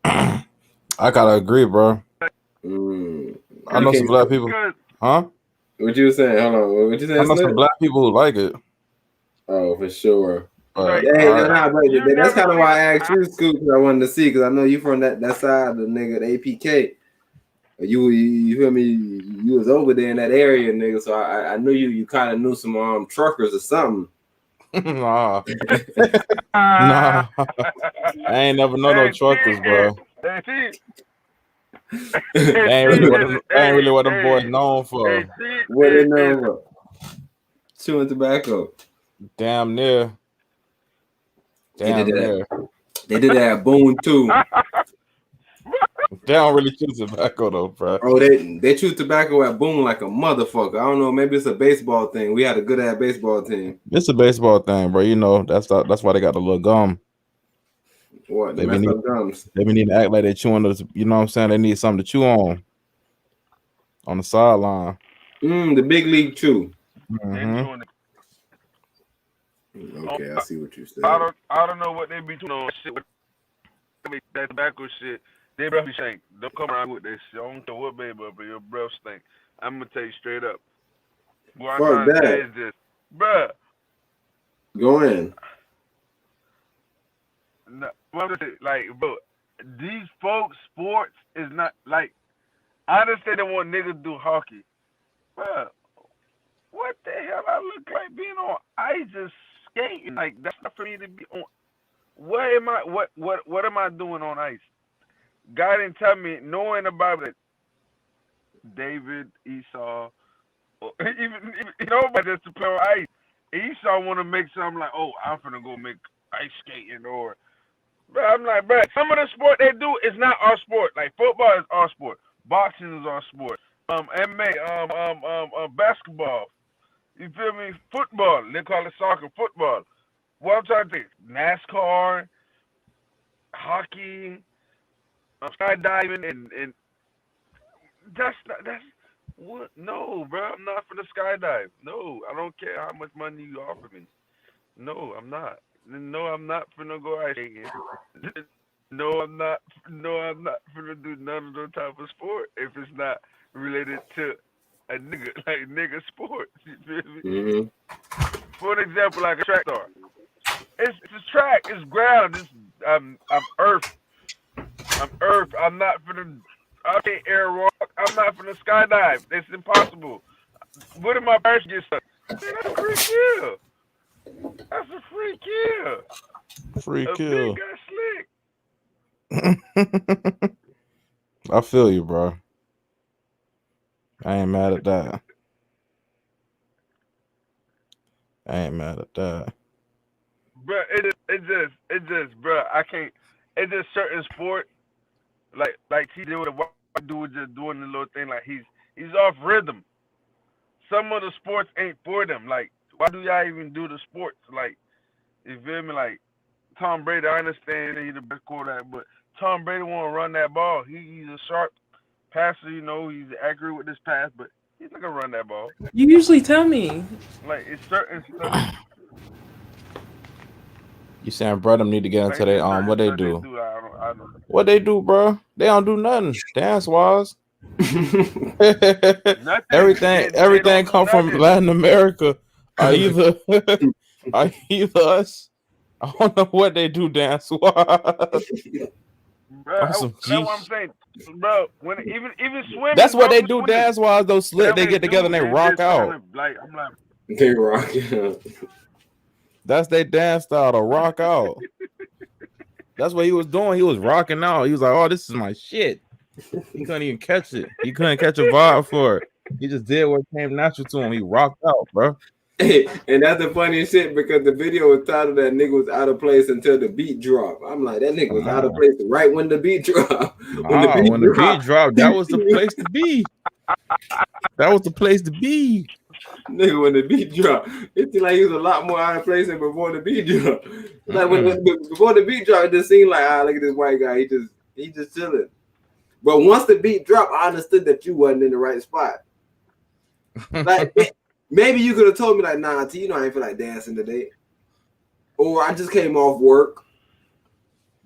I gotta agree, bro. I know some black people. Huh? What you were saying? Hold on. What you saying? I know some black people who like it. Oh, for sure. But, that's kind of why I asked you, Scoop, because I wanted to see, because I know you from that side of the nigga, the APK. You feel me? You was over there in that area, nigga. So I knew you kind of knew some truckers or something. Nah. Nah. I ain't never know no truckers, bro. Ain't really what them boys known for. What they known for? Chewing tobacco. Damn near. They did that at Boone too. They don't really chew tobacco though, bro. Oh, they chew tobacco at Boone like a motherfucker. I don't know, maybe it's a baseball thing. We had a good ass baseball team. It's a baseball thing, bro. You know, that's why they got the little gum. What? The They messed need, up gums. they need to act like they're chewing those. You know what I'm saying? They need something to chew on the sideline. The big league chew. Mm-hmm. Okay, I see what you said. I don't know what they be doing on shit with that tobacco shit. They breath stink. Don't come around with this shit. I don't care what baby up, but your breath stink. I'm gonna tell you straight up. What I'm Fuck trying to say that. is this, bruh. Go in. No, what I'm saying, like, bro, these folks, sports is not like. I understand they want niggas to do hockey, bruh. What the hell I look like being on ice just skating? Like that's not for me to be on. What am I? What am I doing on ice? God didn't tell me. Knowing about it, David, Esau, or even nobody just to play on ice. Esau want to make something like, oh, I'm finna go make ice skating or. Bro, I'm like, bro, some of the sport they do is not our sport. Like football is our sport, boxing is our sport. MMA, basketball. You feel me? Football. They call it soccer. Football. What I'm trying to think, NASCAR, hockey, skydiving, and that's what? No, bro. I'm not for the skydive. No, I don't care how much money you offer me. No, I'm not. No, I'm not finna go ice skating. No, I'm not finna do none of those type of sport if it's not related to a nigga, like nigga sports. You feel me? Mm-hmm. For an example, like a track star. It's a track, it's ground, I'm earth. I'm earth. I'm not finna I can't air walk. I'm not finna skydive. It's impossible. What if my parents get stuck? Man, that's a free kill. That's a free kill. Free A kill. big guy slick. I feel you, bro. I ain't mad at that. Bro, it just, bro, I can't. It's just certain sport, like he did with the white dude just doing the little thing, like he's off rhythm. Some of the sports ain't for them. Like, why do y'all even do the sports? Like, you feel me? Like Tom Brady, I understand he's the best quarterback, but Tom Brady want to run that ball. He's a sharp passer, you know. He's accurate with this pass, but he's not gonna run that ball. You usually tell me. Like, it's certain stuff. You saying brother need to get into their what they do? I don't. What they do, bro? They don't do nothing. Dance wise. everything come from Latin America. Are either us. I don't know what they do dance wise. Bro, that's what I'm saying, bro. When even swimming. That's what they do dance wise. Those slick, they get together and they rock out. I'm like, they rock out. That's their dance style, to rock out. That's what he was doing. He was rocking out. He was like, "Oh, this is my shit." He couldn't even catch it. He couldn't catch a vibe for it. He just did what came natural to him. He rocked out, bro. Hey, and that's the funniest shit because the video was titled that nigga was out of place until the beat dropped. I'm like, that nigga was out of place right when the beat dropped. When the beat dropped, that was the place to be. That was the place to be. Nigga, when the beat dropped, it seemed like he was a lot more out of place than before the beat dropped. Like before the beat dropped, it just seemed like, look at this white guy. He just chilling. But once the beat dropped, I understood that you wasn't in the right spot. Like maybe you could have told me like, nah, T, you know I ain't feel like dancing today. Or I just came off work.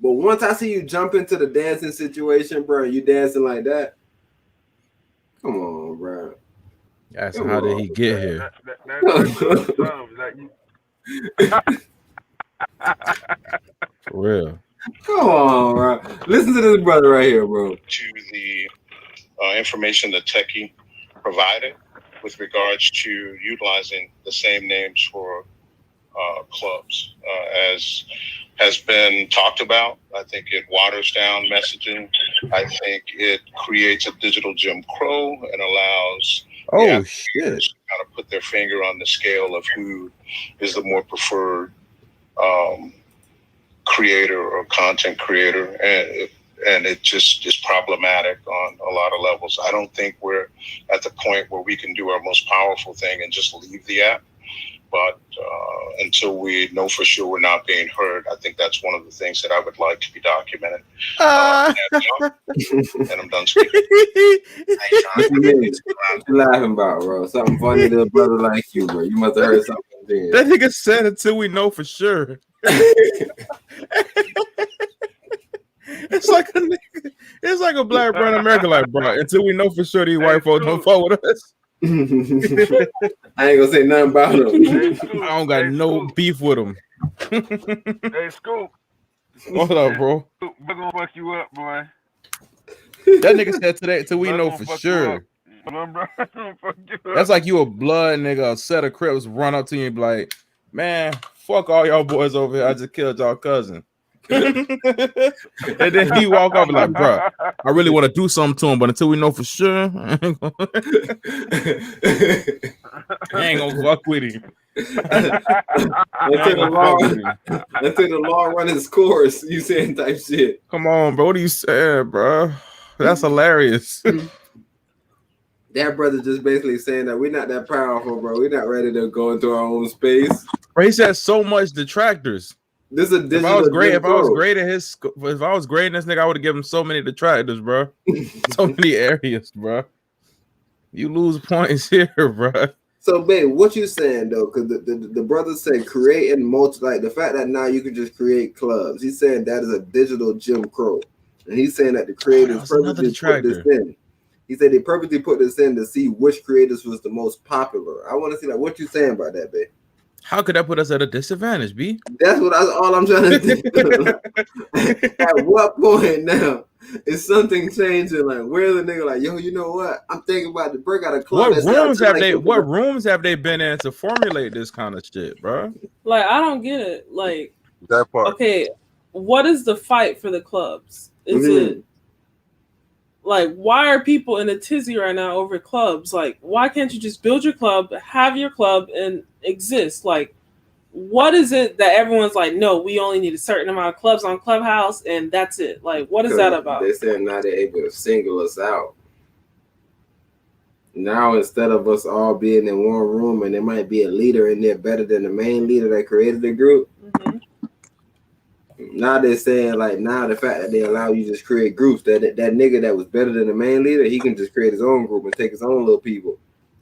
But once I see you jump into the dancing situation, bro, you dancing like that. Come on, bro. That's how did he get here? For real. Come on, bro. Listen to this brother right here, bro. To the information that Techie provided with regards to utilizing the same names for clubs. As has been talked about, I think it waters down messaging. I think it creates a digital Jim Crow and allows shit to kind of put their finger on the scale of who is the more preferred creator or content creator, and it just is problematic on a lot of levels. I don't think we're at the point where we can do our most powerful thing and just leave the app. But until we know for sure we're not being heard, I think that's one of the things that I would like to be documented. And I'm done speaking. What you laughing about, bro? Something funny to a brother like you, bro. You must have heard something then. That nigga said until we know for sure. It's like a nigga, it's like a black brown American, like, bro, until we know for sure these white folks don't fuck with us. I ain't gonna say nothing about them. I don't got no beef with them. Hey, Scoop. What up, bro? Scoop, we're gonna fuck you up, boy. That nigga said today until we know for sure. That's like you a blood nigga, a set of Crips run up to you and be like, man, fuck all y'all boys over here. I just killed y'all cousin. And then he walk off and like, bro, I really want to do something to him, but until we know for sure, I ain't gonna fuck with him. Until the law run its course, you saying type shit. Come on, bro. What are you saying, bro? That's hilarious. That brother just basically saying that we're not that powerful, bro. We're not ready to go into our own space. Bro, he said so much detractors. This is a if I was great, if I was grading this nigga, I would have given him so many detractors, bro. So many areas, bro. You lose points here, bro. So, babe, what you saying though? Because the brother said create and like the fact that now you can just create clubs. He's saying that is a digital Jim Crow, and he's saying that the creators purposely put this in. He said they purposely put this in to see which creators was the most popular. I want to see that. What you saying about that, babe? How could that put us at a disadvantage, B? That's all I'm trying to think. At what point now is something changing? Like, where's the nigga like, yo, you know what? I'm thinking about to break out a club. What rooms have they been in to formulate this kind of shit, bro? Like, I don't get it. Like, that part. Okay, what is the fight for the clubs? Is it like, why are people in a tizzy right now over clubs? Like, why can't you just build your club, have your club, and exist? Like, what is it that everyone's like, no, we only need a certain amount of clubs on Clubhouse, and that's it? Like, what is that about? They said now they're able to single us out. Now, instead of us all being in one room and there might be a leader in there better than the main leader that created the group, now they're saying, like, now the fact that they allow you to just create groups, that nigga that was better than the main leader, he can just create his own group and take his own little people.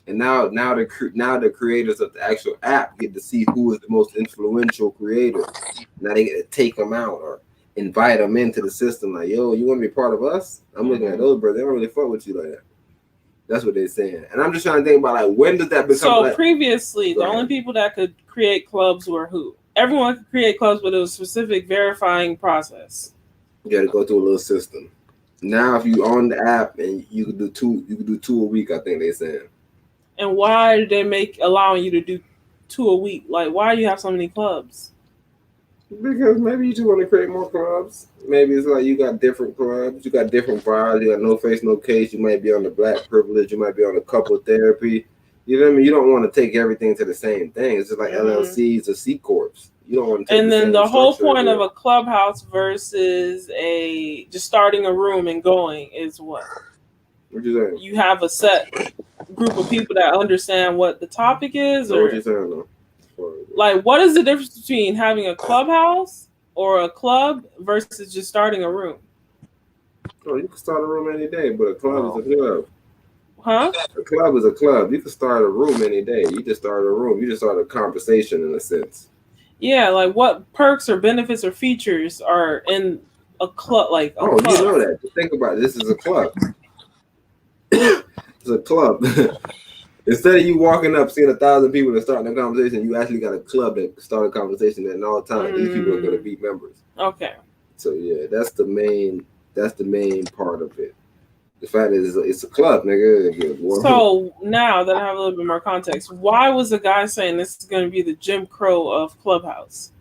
And now the creators of the actual app get to see who is the most influential creator. Now they get to take them out or invite them into the system. Like, yo, you want to be part of us? I'm looking at those brothers. They don't really fuck with you like that. That's what they're saying. And I'm just trying to think about, like, when does that become? So like, previously, the only people that could create clubs were who? Everyone could create clubs, but it was a specific verifying process. You got to go through a little system. Now, if you on the app and you could do two a week, I think they're saying. And why are they allowing you to do 2 a week? Like, why do you have so many clubs? Because maybe you just want to create more clubs. Maybe it's like you got different clubs, you got different vibes, you got no face, no case. You might be on the black privilege, you might be on a couple therapy. You know what I mean? You don't want to take everything to the same thing. It's just like LLCs or C corps. You don't want to. And then the whole point of a clubhouse versus just starting a room and going is what? What you saying? You have a set group of people that understand what the topic is, or what you saying though? Like, what is the difference between having a clubhouse or a club versus just starting a room? Oh, you can start a room any day, but a club is a club. Huh? A club is a club. You can start a room any day. You just start a room. You just start a conversation in a sense. Yeah, like what perks or benefits or features are in a club? Like, you know that. Just think about it. This is a club. It's a club. Instead of you walking up, seeing 1,000 people that starting a conversation, you actually got a club that start a conversation at all times. These people are going to be members. Okay. So yeah, that's the main part of it. The fact is, it's a club, nigga. So now that I have a little bit more context, why was the guy saying this is going to be the Jim Crow of Clubhouse?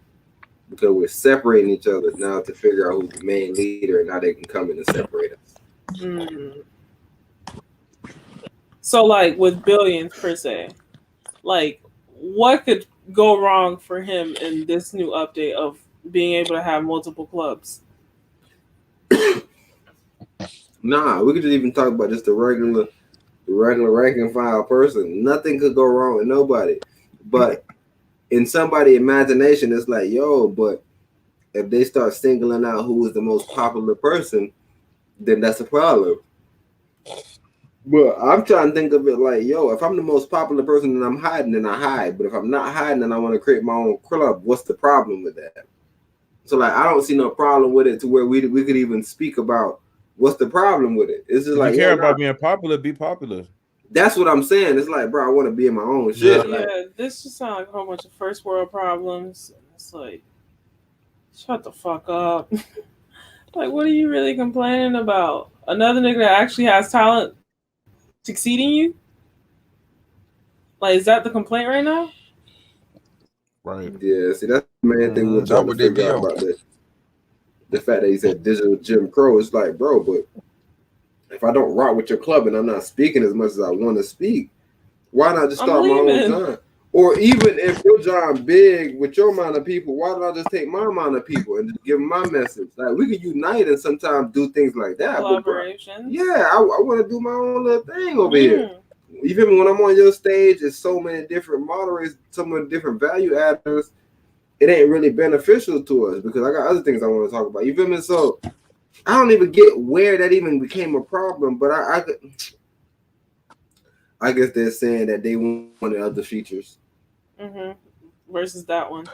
Because we're separating each other now to figure out who's the main leader, and now they can come in and separate us. So, like, with Billions per se, like, what could go wrong for him in this new update of being able to have multiple clubs? Nah, we could just even talk about just the regular rank and file person. Nothing could go wrong with nobody. But in somebody's imagination, it's like, yo, but if they start singling out who is the most popular person, then that's a problem. But I'm trying to think of it like, yo, if I'm the most popular person and I'm hiding, then I hide. But if I'm not hiding and I want to create my own club, what's the problem with that? So like, I don't see no problem with it to where we could even speak about what's the problem with it. It's just If like, you care yo, about being popular, be popular. that's what I'm saying. It's like, bro, I want to be in my own shit. Yeah, Like, this just sounds like a whole bunch of first world problems. It's like, shut the fuck up. Like, what are you really complaining about? Another nigga that actually has talent succeeding you? Like, is that the complaint right now? Right. yeah, see, that's the main thing we're That trying to what they figure be out on. about the fact that he said digital Jim Crow. It's like, bro, but if I don't rock with your club and I'm not speaking as much as I want to speak, why not just I'm start my own leaving. time? Or even if your job big with your amount of people, why don't I just take my amount of people and just give them my message? Like, we could unite and sometimes do things like that. But bro, Collaboration. yeah, I want to do my own little thing over here. You feel me? When I'm on your stage, there's so many different moderators, so many different value adders. It ain't really beneficial to us because I got other things I want to talk about. You feel me? So I don't even get where that even became a problem, but I guess they're saying that they wanted other features. Versus that one.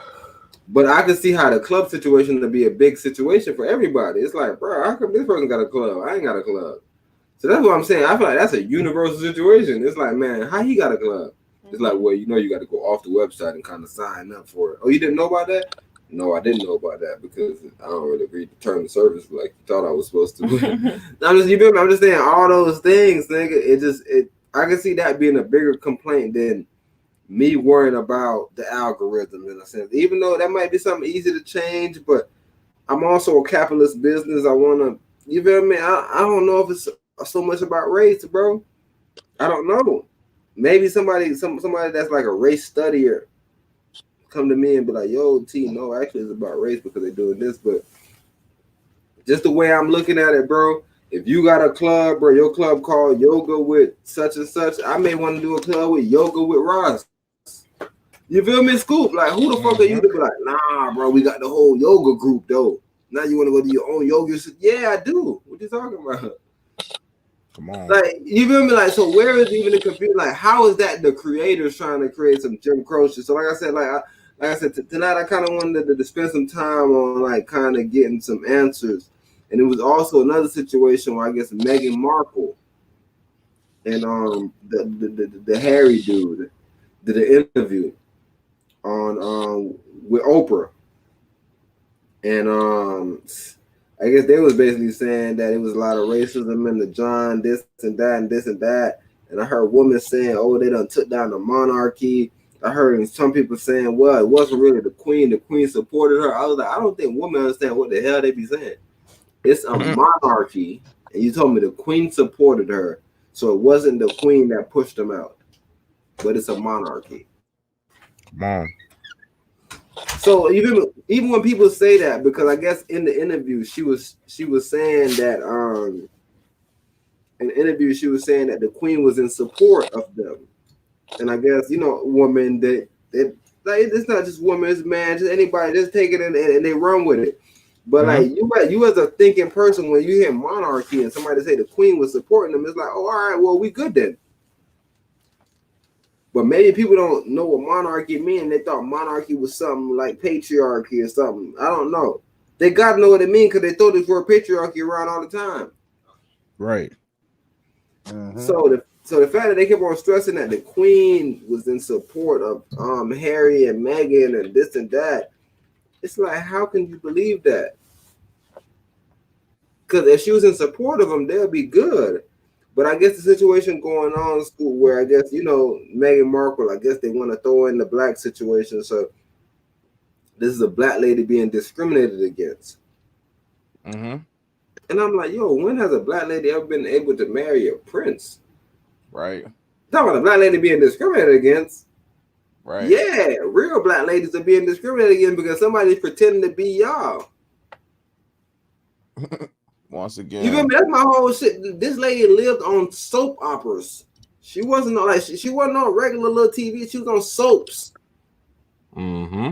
But I can see how the club situation to be a big situation for everybody. It's like, bro, how come this person got a club? I ain't got a club. So that's what I'm saying. I feel like that's a universal situation. It's like, man, how he got a club? It's like, well, you know, you got to go off the website and kind of sign up for it. Oh, you didn't know about that? No, I didn't know about that because I don't really read the terms of service like you thought I was supposed to. I'm just saying all those things, nigga. I can see that being a bigger complaint than me worrying about the algorithm in a sense. Even though that might be something easy to change, but I'm also a capitalist business. I want to, you feel me? I don't know if it's so much about race, bro. I don't know. Maybe somebody that's like a race studier come to me and be like, yo, T, no, actually it's about race because they're doing this. But just the way I'm looking at it, bro, if you got a club, bro, your club called Yoga with such and such, I may want to do a club with Yoga with Ross. You feel me, Scoop? Like, who the fuck are you to be like, nah, bro, we got the whole yoga group, though. Now you want to go do your own yoga? Yeah, I do. What you talking about? Come on. Like, you feel me? Like, so where is even the computer? Like, how is that the creators trying to create some Jim Crow shit? So, like I said, tonight I kind of wanted to spend some time on, like, kind of getting some answers. And it was also another situation where I guess Meghan Markle and the Harry dude did an interview on with Oprah, and I guess they was basically saying that it was a lot of racism in the John, this and that and this and that. And I heard women saying, "Oh, they done took down the monarchy." I heard some people saying, "Well, it wasn't really the Queen. The Queen supported her." I was like, I don't think women understand what the hell they be saying. It's a monarchy, and you told me the Queen supported her, so it wasn't the Queen that pushed them out, but it's a monarchy. Come on. So even when people say that, because I guess in the interview she was saying that in the interview she was saying that the Queen was in support of them, and I guess women that like it's not just women, it's man, just anybody, just take it and they run with it. But like you as a thinking person, when you hear monarchy and somebody say the Queen was supporting them, it's like, oh, all right, well, we good then. But maybe people don't know what monarchy means. They thought monarchy was something like patriarchy or something. I don't know. They got to know what it means because they throw this word patriarchy around all the time. Right. So the fact that they kept on stressing that the Queen was in support of Harry and Meghan and this and that, it's like, how can you believe that? Because if she was in support of them, they'll be good. But I guess the situation going on in school where I guess, Meghan Markle, I guess they want to throw in the black situation. So this is a black lady being discriminated against. And I'm like, yo, when has a black lady ever been able to marry a prince? Right. Talking about a black lady being discriminated against. Right. Yeah, real black ladies are being discriminated against because somebody's pretending to be y'all. Once again, You feel me? That's my whole shit. This lady lived on soap operas. She wasn't like she wasn't on regular little TV. She was on soaps. Mm-hmm.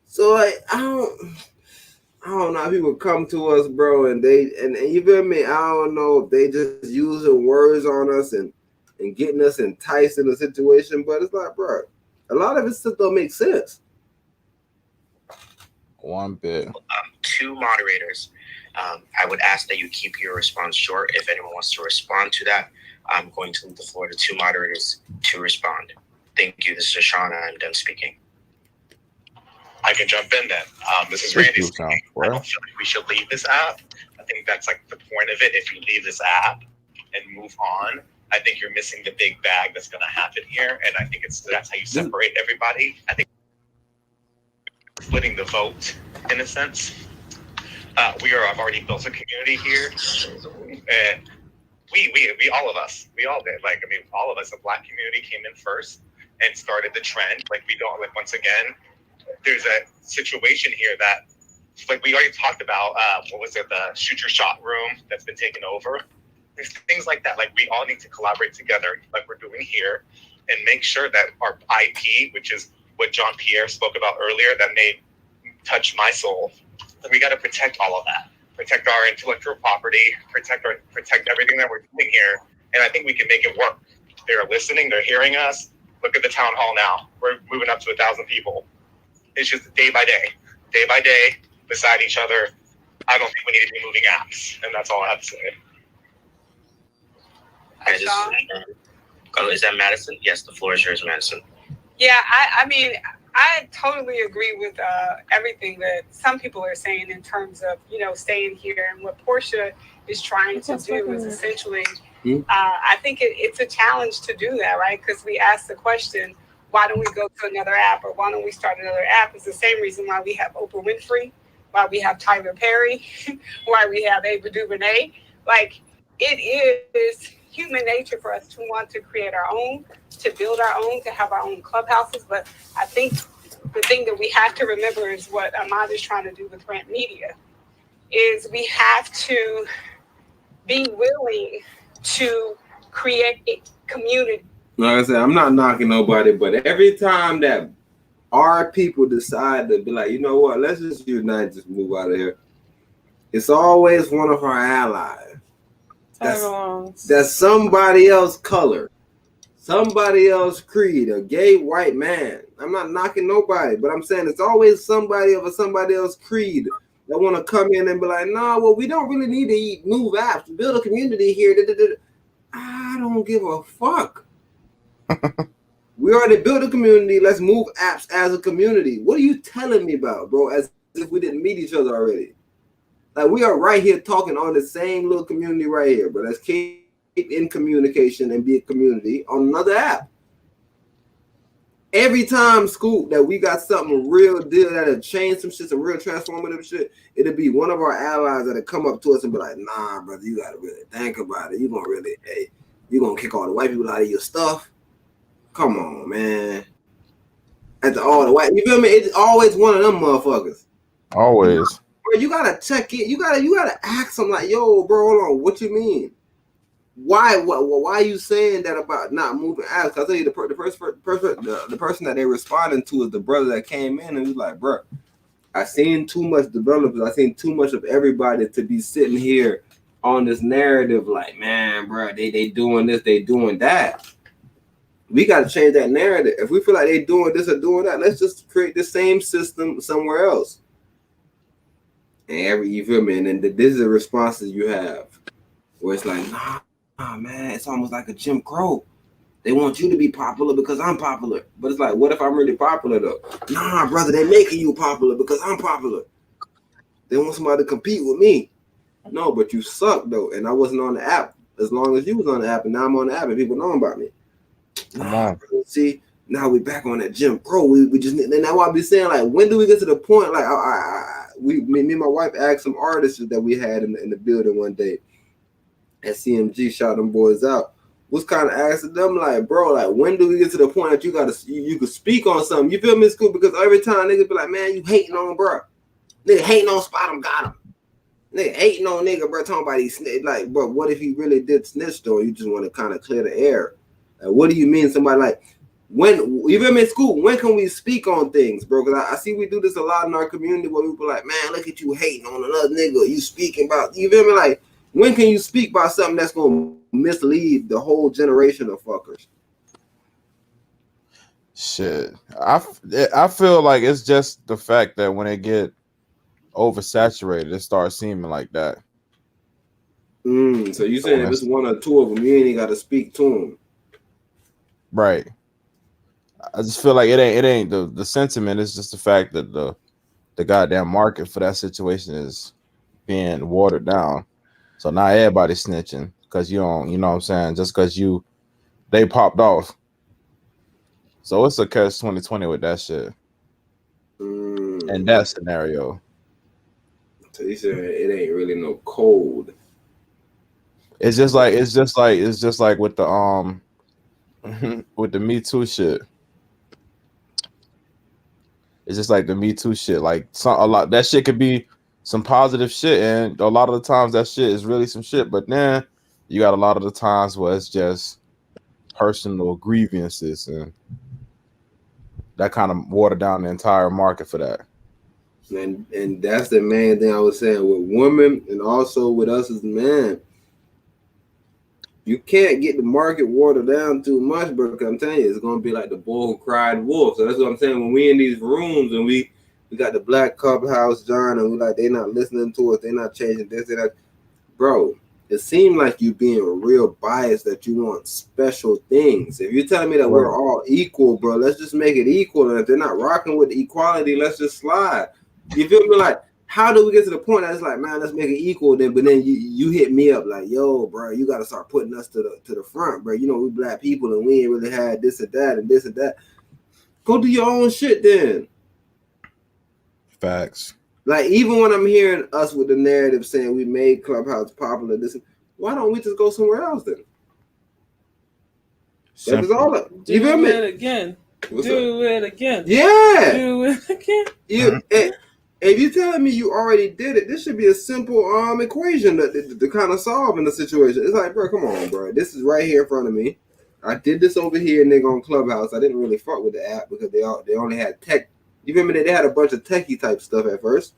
So like, I don't know how people come to us, bro, and you feel me? I don't know if they just using words on us and getting us enticed in the situation, but it's like, bro, a lot of it still don't make sense. One bit. 2 moderators. I would ask that you keep your response short. If anyone wants to respond to that, I'm going to leave the floor to 2 moderators to respond. Thank you. This is Shauna. I'm done speaking. I can jump in then. This is Randy speaking. I don't feel like we should leave this app. I think that's like the point of it. If you leave this app and move on, I think you're missing the big bag that's going to happen here. And I think that's how you separate everybody. I think splitting the vote in a sense. I've already built a community here, and we all of us, we all did. Like, I mean, all of us, the Black community came in first and started the trend. Like, we don't, like, once again, there's a situation here that, like, we already talked about, what was it, the shoot your shot room that's been taken over. There's things like that. Like, we all need to collaborate together, like we're doing here, and make sure that our IP, which is what John Pierre spoke about earlier, that may touch my soul. We got to protect all of that, protect our intellectual property, protect everything that we're doing here. And I think we can make it work. They're listening, they're hearing us. Look at the town hall now. We're moving up to 1,000 people. It's just day by day, beside each other. I don't think we need to be moving apps. And that's all I have to say. Is that Madison? Yes, the floor is yours, Madison. Yeah, I mean, I totally agree with everything that some people are saying in terms of, staying here. And what Portia is trying to do is essentially, I think it's a challenge to do that, right? Because we ask the question, why don't we go to another app, or why don't we start another app? It's the same reason why we have Oprah Winfrey, why we have Tyler Perry, why we have Ava DuVernay. Like, it is human nature for us to want to create our own, to build our own, to have our own clubhouses. But I think the thing that we have to remember is what Ahmad is trying to do with Rant Media, is we have to be willing to create a community. Like I said, I'm not knocking nobody, but every time that our people decide to be like, you know what, let's just unite, just move out of here, it's always one of our allies. That's somebody else color, somebody else creed, a gay white man. I'm not knocking nobody, but I'm saying it's always somebody of somebody else creed that want to come in and be like, nah, well, we don't really need to move apps to build a community here. I don't give a fuck. We already built a community. Let's move apps as a community. What are you telling me about, bro? As if we didn't meet each other already. Like, we are right here talking on the same little community right here, but let's keep in communication and be a community on another app. Every time, Scoop, that we got something real deal that'll change some shit, some real transformative shit, it'll be one of our allies that'll come up to us and be like, nah, brother, you gotta really think about it. You gonna kick all the white people out of your stuff? Come on, man. After all the white, you feel me? It's always one of them motherfuckers. Always. Bro, you gotta check it. You gotta ask them like, yo, bro, hold on. What you mean? Why are you saying that about not moving apps? I'll tell you, the person that they responding to is the brother that came in and was like, bro, I seen too much developers. I seen too much of everybody to be sitting here on this narrative like, man, bro, they doing this, they doing that. We got to change that narrative. If we feel like they doing this or doing that, let's just create the same system somewhere else. And you feel me? And then this is the responses you have, where it's like, nah, man, it's almost like a Jim Crow. They want you to be popular because I'm popular. But it's like, what if I'm really popular though? Nah, brother, they making you popular because I'm popular. They want somebody to compete with me. No, but you suck though. And I wasn't on the app as long as you was on the app, and now I'm on the app and people know about me. Come on. See, now we back on that Jim Crow. We just, and that's why I be saying, like, when do we get to the point? Like, me and my wife asked some artists that we had in the building one day at CMG, shout them boys out. Was kind of asking them, like, bro, like, when do we get to the point that you could speak on something? You feel me? It's cool because every time niggas be like, man, you hating on bro. Nigga hating on Spot him, got him. Nigga hating on nigga, bro, talking about he snitched. Like, bro, what if he really did snitch though? You just want to kind of clear the air. Like, what do you mean somebody like, when even in school, when can we speak on things, bro? Because I see we do this a lot in our community where people like, man, look at you hating on another nigga. You speaking about, you feel me? Like, when can you speak about something that's gonna mislead the whole generation of fuckers? Shit, I feel like it's just the fact that when it get oversaturated, it starts seeming like that. So you saying if it's one or two of them, you ain't got to speak to them, right? I just feel like it ain't the sentiment. It's just the fact that the goddamn market for that situation is being watered down. So now everybody's snitching because you don't, you know what I'm saying? Just because they popped off. So it's a catch 2020 with that shit. In that scenario. So you saying it ain't really no code. It's just like with the with the Me Too shit. It's just like the Me Too shit. Like a lot that shit could be some positive shit, and a lot of the times that shit is really some shit. But then you got a lot of the times where it's just personal grievances, and that kind of watered down the entire market for that. And that's the main thing I was saying with women, and also with us as men. You can't get the market watered down too much, bro. I'm telling you, it's gonna be like the bull who cried wolf. So that's what I'm saying. When we in these rooms and we got the Black Clubhouse, John, and we like they not listening to us, they not changing this and that. Bro, it seems like you being real biased that you want special things. If you're telling me that we're all equal, bro, let's just make it equal. And if they're not rocking with the equality, let's just slide. You feel me? Like, how do we get to the point that it's like, man, let's make it equal? Then, but then you hit me up like, yo, bro, you got to start putting us to the front, bro. You know, we black people and we ain't really had this and that and this and that. Go do your own shit then. Facts. Like, even when I'm hearing us with the narrative saying we made Clubhouse popular, why don't we just go somewhere else then? That's all. You feel me? Do it again. Do it again. Yeah. Do it again. If you're telling me you already did it, this should be a simple equation to kind of solve in the situation. It's like, bro, come on, bro. This is right here in front of me. I did this over here, nigga, on Clubhouse. I didn't really fuck with the app because they only had tech. You remember they had a bunch of techie type stuff at first.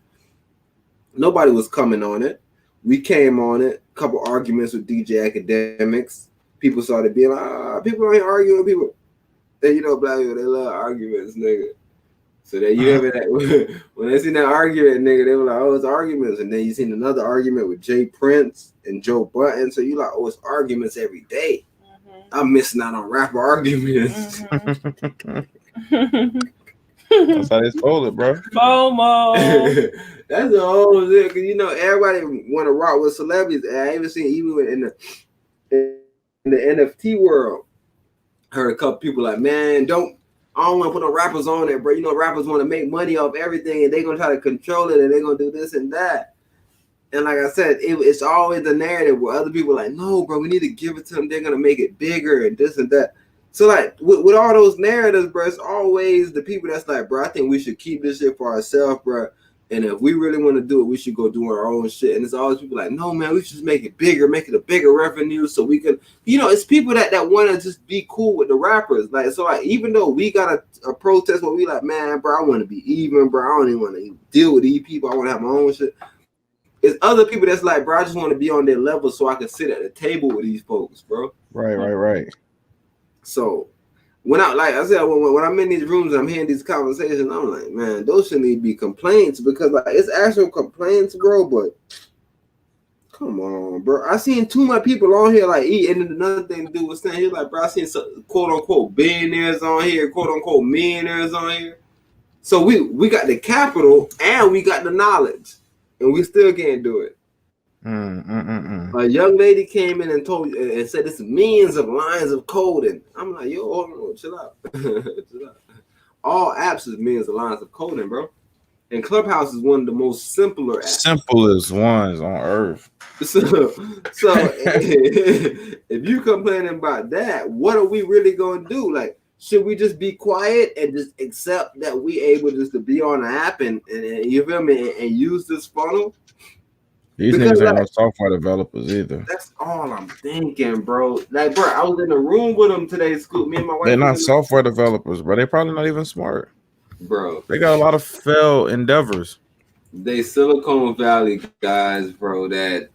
Nobody was coming on it. We came on it. A couple arguments with DJ Academics. People started being like, people ain't arguing with people. And you know, black people, they love arguments, nigga. So that you ever that when they seen that argument, nigga, they were like, oh, it's arguments. And then you seen another argument with Jay Prince and Joe Button. So you like, oh, it's arguments every day. I'm missing out on rapper arguments. That's how they told it, bro. FOMO. That's the whole thing. Cause you know, everybody want to rock with celebrities. And I even seen in the NFT world, heard a couple people like, man, I don't want to put no rappers on there, bro. You know, rappers want to make money off everything, and they're gonna try to control it, and they're gonna do this and that. And like I said, it's always the narrative where other people are like, no, bro, we need to give it to them. They're gonna make it bigger and this and that. So like with all those narratives, bro, it's always the people that's like, bro, I think we should keep this shit for ourselves, bro. And if we really want to do it, we should go do our own shit. And it's always people like, no, man, we should just make it bigger, make it a bigger revenue so we can, you know, it's people that want to just be cool with the rappers. Like, so like, even though we got a protest where we like, man, bro, I want to be even, bro. I don't even want to deal with these people. I want to have my own shit. It's other people that's like, bro, I just want to be on their level so I can sit at the table with these folks, bro. Right. So when like I said, when I'm in these rooms and I'm hearing these conversations, I'm like, man, those shouldn't even be complaints because like it's actual complaints, bro. But come on, bro. I seen too much people on here like eating. And another thing to do with saying here, like, bro, I seen some quote unquote billionaires on here, quote unquote millionaires on here. So we got the capital and we got the knowledge, and we still can't do it. A young lady came in and told and said it's millions of lines of code, and I'm like, yo, hold on, chill out. Chill out. All apps is millions of lines of coding, bro. And Clubhouse is one of the most simpler apps. Simplest ones on earth. So if you complaining about that, what are we really gonna do? Like, should we just be quiet and just accept that we able just to be on the app and you feel me and use this funnel? These Because, niggas ain't no like, software developers either. that's all I'm thinking, bro. Like, bro, I was in the room with them today, Scoop. Me and my wife. They're not was in software developers, bro. They probably not even smart. bro. They got a lot of failed endeavors. They Silicon Valley guys, bro. That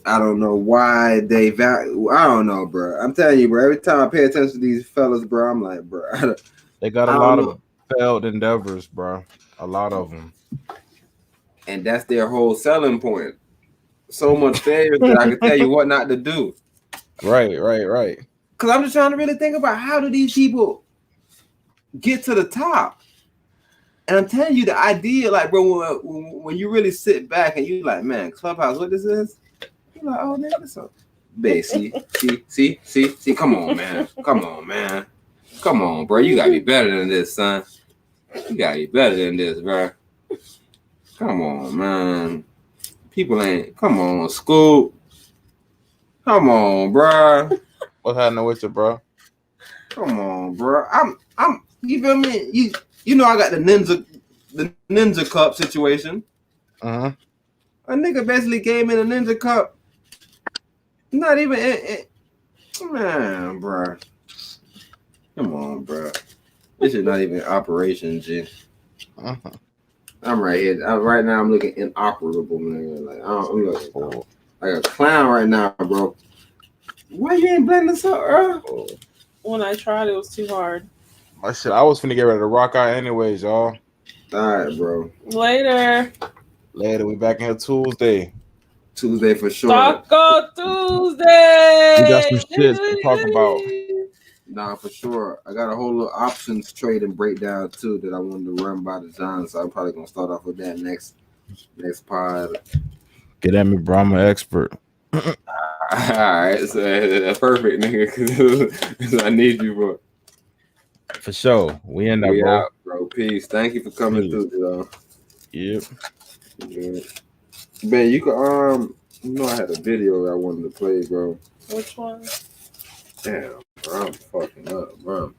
I don't know why they value. I don't know, bro. I'm telling you, bro. Every time I pay attention to these fellas, bro, I'm like, bro. They got a I lot don't of failed endeavors, bro. A lot of them. And that's their whole selling point. So much failure that I can tell you what not to do. Right. Because I'm just trying to really think about how do these people get to the top. And I'm telling you the idea, like, bro, when you really sit back and you like, man, Clubhouse, what this is? You're like, oh, man, this up. Babe, see, come on, man. Come on, bro. You gotta be better than this, son. You gotta be better than this, bro. Come on, man. People ain't, come on, Scoop. Come on, bro. What's happening with you, bro? Come on, bro. I'm. You feel me? You know I got the Ninja Cup situation. Uh-huh. A nigga basically came in a Ninja Cup. Not even man, bro. Come on, bro. This is not even operation, G. Uh-huh. I'm right here. Right now, I'm looking inoperable, nigga. Like I'm looking like a clown right now, bro. Why you ain't blending this up, bro? When I tried, it was too hard. Oh, shit, I was finna get ready to rock out anyways, y'all. All right, bro. Later, we back in here Tuesday. Tuesday for sure. Taco Tuesday. We got some shit to talk about. Nah, for sure. I got a whole little options trade and breakdown too that I wanted to run by the John. So I'm probably gonna start off with that next pod. Get at me, bro. I'm an expert. All right, so that's perfect, nigga. Because I need you, bro. For sure. We in there, bro. Out, bro. Peace. Thank you for coming through, bro. Yep. Yeah. Man, you could you know I had a video that I wanted to play, bro. Which one? Damn, bro, I'm fucking up, bro.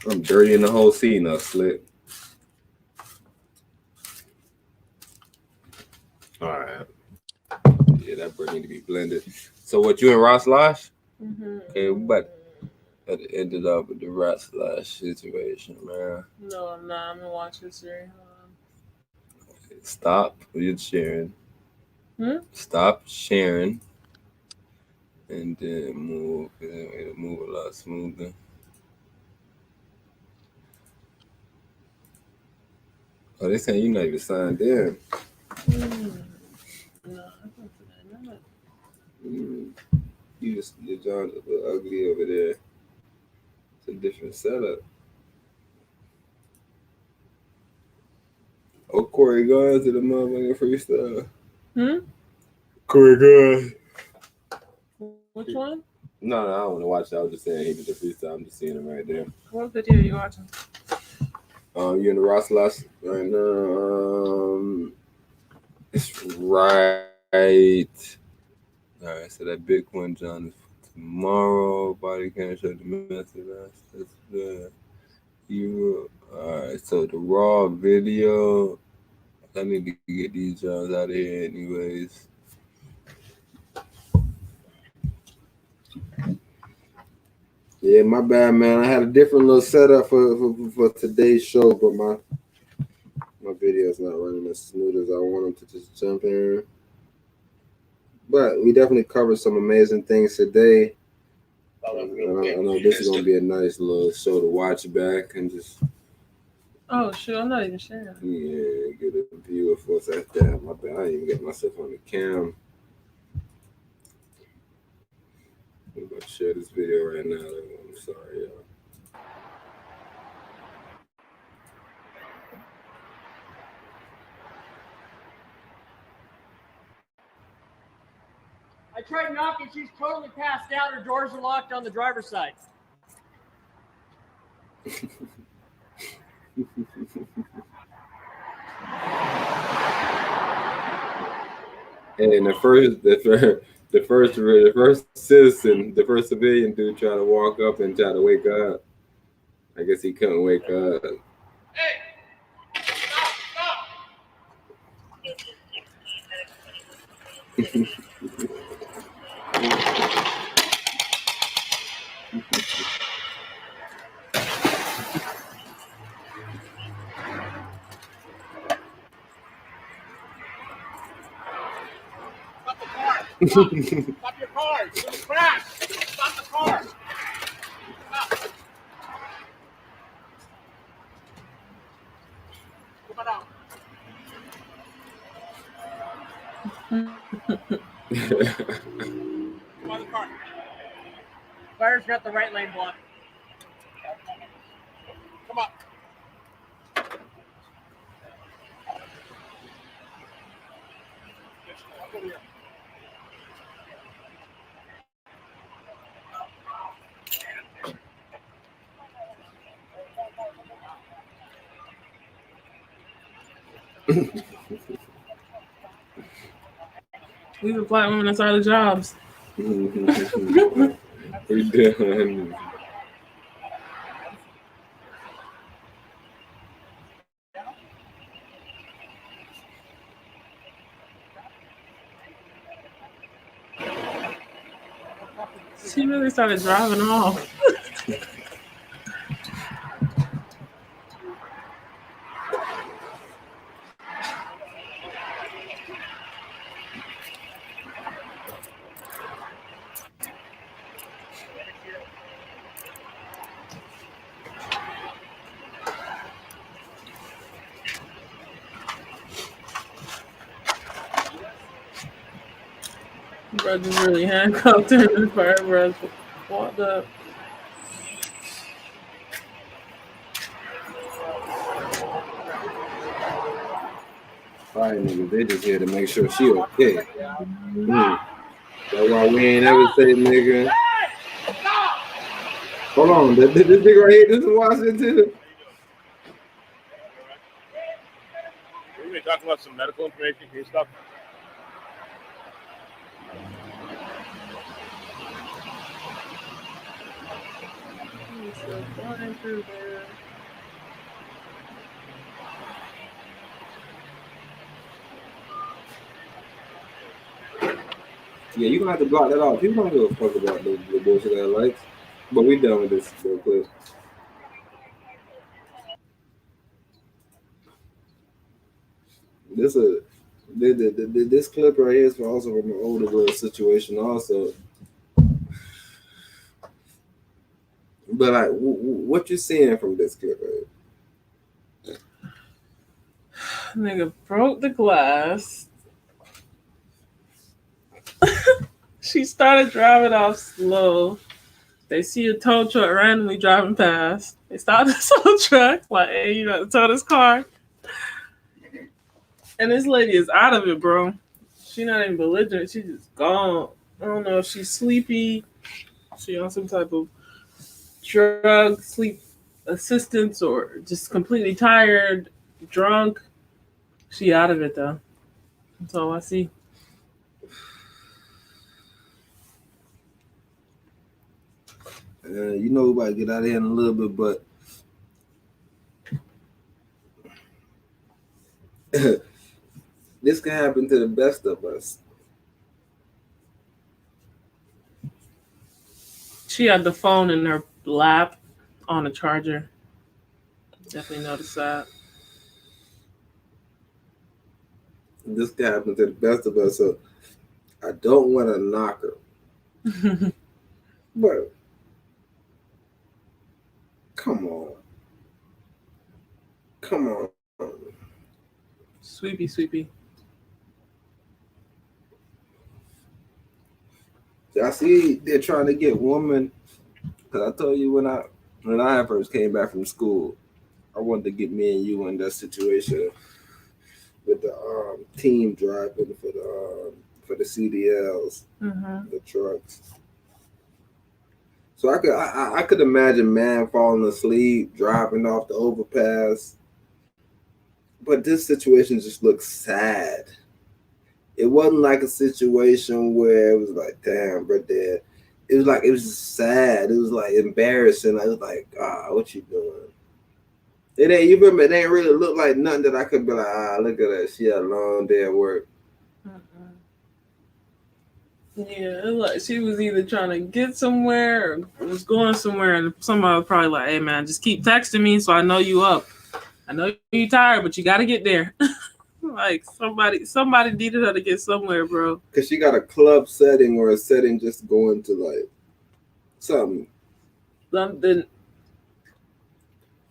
I'm dirty in the whole scene up, Slick. All right. Yeah, that bread need to be blended. So what, you and Ross Losh? Mm-hmm. Okay, we about to end it up with the Ross Losh situation, man. No, I'm not. I'm gonna watch this series. Stop with sharing. Stop sharing. And then move. It'll move a lot smoother. Oh, they saying you're not even signed in. No, I don't think I know. You just, your John's a little ugly over there. It's a different setup. Oh, Corey Guns to the motherfucking freestyle. Corey Guns. Which one? No, I don't want to watch that. I was just saying he did the freestyle. I'm just seeing him right there. What video are you watching? You in the Ross Loss right now. It's right. All right, so that Bitcoin John is for tomorrow. Body can't show the message. That's good. All right, so the raw video. I need to get these Johns out of here, anyways. Yeah, my bad, man. I had a different little setup for today's show, but my video's not running as smooth as I want them to just jump in. But we definitely covered some amazing things today. I know this is gonna be a nice little show to watch back and just. Oh shit! I'm not even sharing. Yeah, get a view of what's at that. My bad. I didn't even get myself on the cam. I'm about to share this video right now. I'm sorry, y'all. I tried knocking. She's totally passed out. Her doors are locked on the driver's side. And the first citizen, the first civilian dude tried to walk up and try to wake her up. I guess he couldn't wake her up. Stop your car. You're going to crash. Stop the car. Stop. Come on out. Come on the car. Fire's got the right lane blocked. Come on. Over here. These are black women that's out of jobs. We're done. She really started driving off. Bro just really handcuffed her in the fire breath. Walked up. Fire niggas, they just here to make sure she okay. That's why we ain't ever say nigga. Hold on, this nigga right here, this is Washington. We're going to talk about some medical information. Can you stop? Going through there. Yeah, you gonna have to block that off. People don't give a fuck about the bullshit that I like. But we done with this real quick. This clip right here is also from an older girl situation also. But like, what you seeing from this clip right? Nigga broke the glass. She started driving off slow. They see a tow truck randomly driving past. They stop the tow truck, like, hey, you got to tow this car. And this lady is out of it, bro. She not even belligerent. She just gone. I don't know if she's sleepy. She on some type of drug, sleep assistance, or just completely tired, drunk. She out of it, though. That's all I see. You know, we about to get out of here in a little bit, but this can happen to the best of us. She had the phone in her lap on a charger. Definitely noticed that. This can happen to the best of us, so I don't want to knock her. But come on. Sweepy. I see they're trying to get women. Because I told you when I first came back from school, I wanted to get me and you in that situation with the team driving for the CDLs, the trucks. So I could imagine man falling asleep, driving off the overpass. But this situation just looks sad. It wasn't like a situation where it was like, damn, bro, dead. It was just sad. It was like embarrassing. I was like, what you doing? It ain't really look like nothing that I could be like, look at that. She had a long day at work. Yeah, like she was either trying to get somewhere or was going somewhere, and somebody was probably like, "Hey, man, just keep texting me so I know you up. I know you tired, but you got to get there." Like somebody needed her to get somewhere, bro. Cause she got a club setting or a setting just going to like something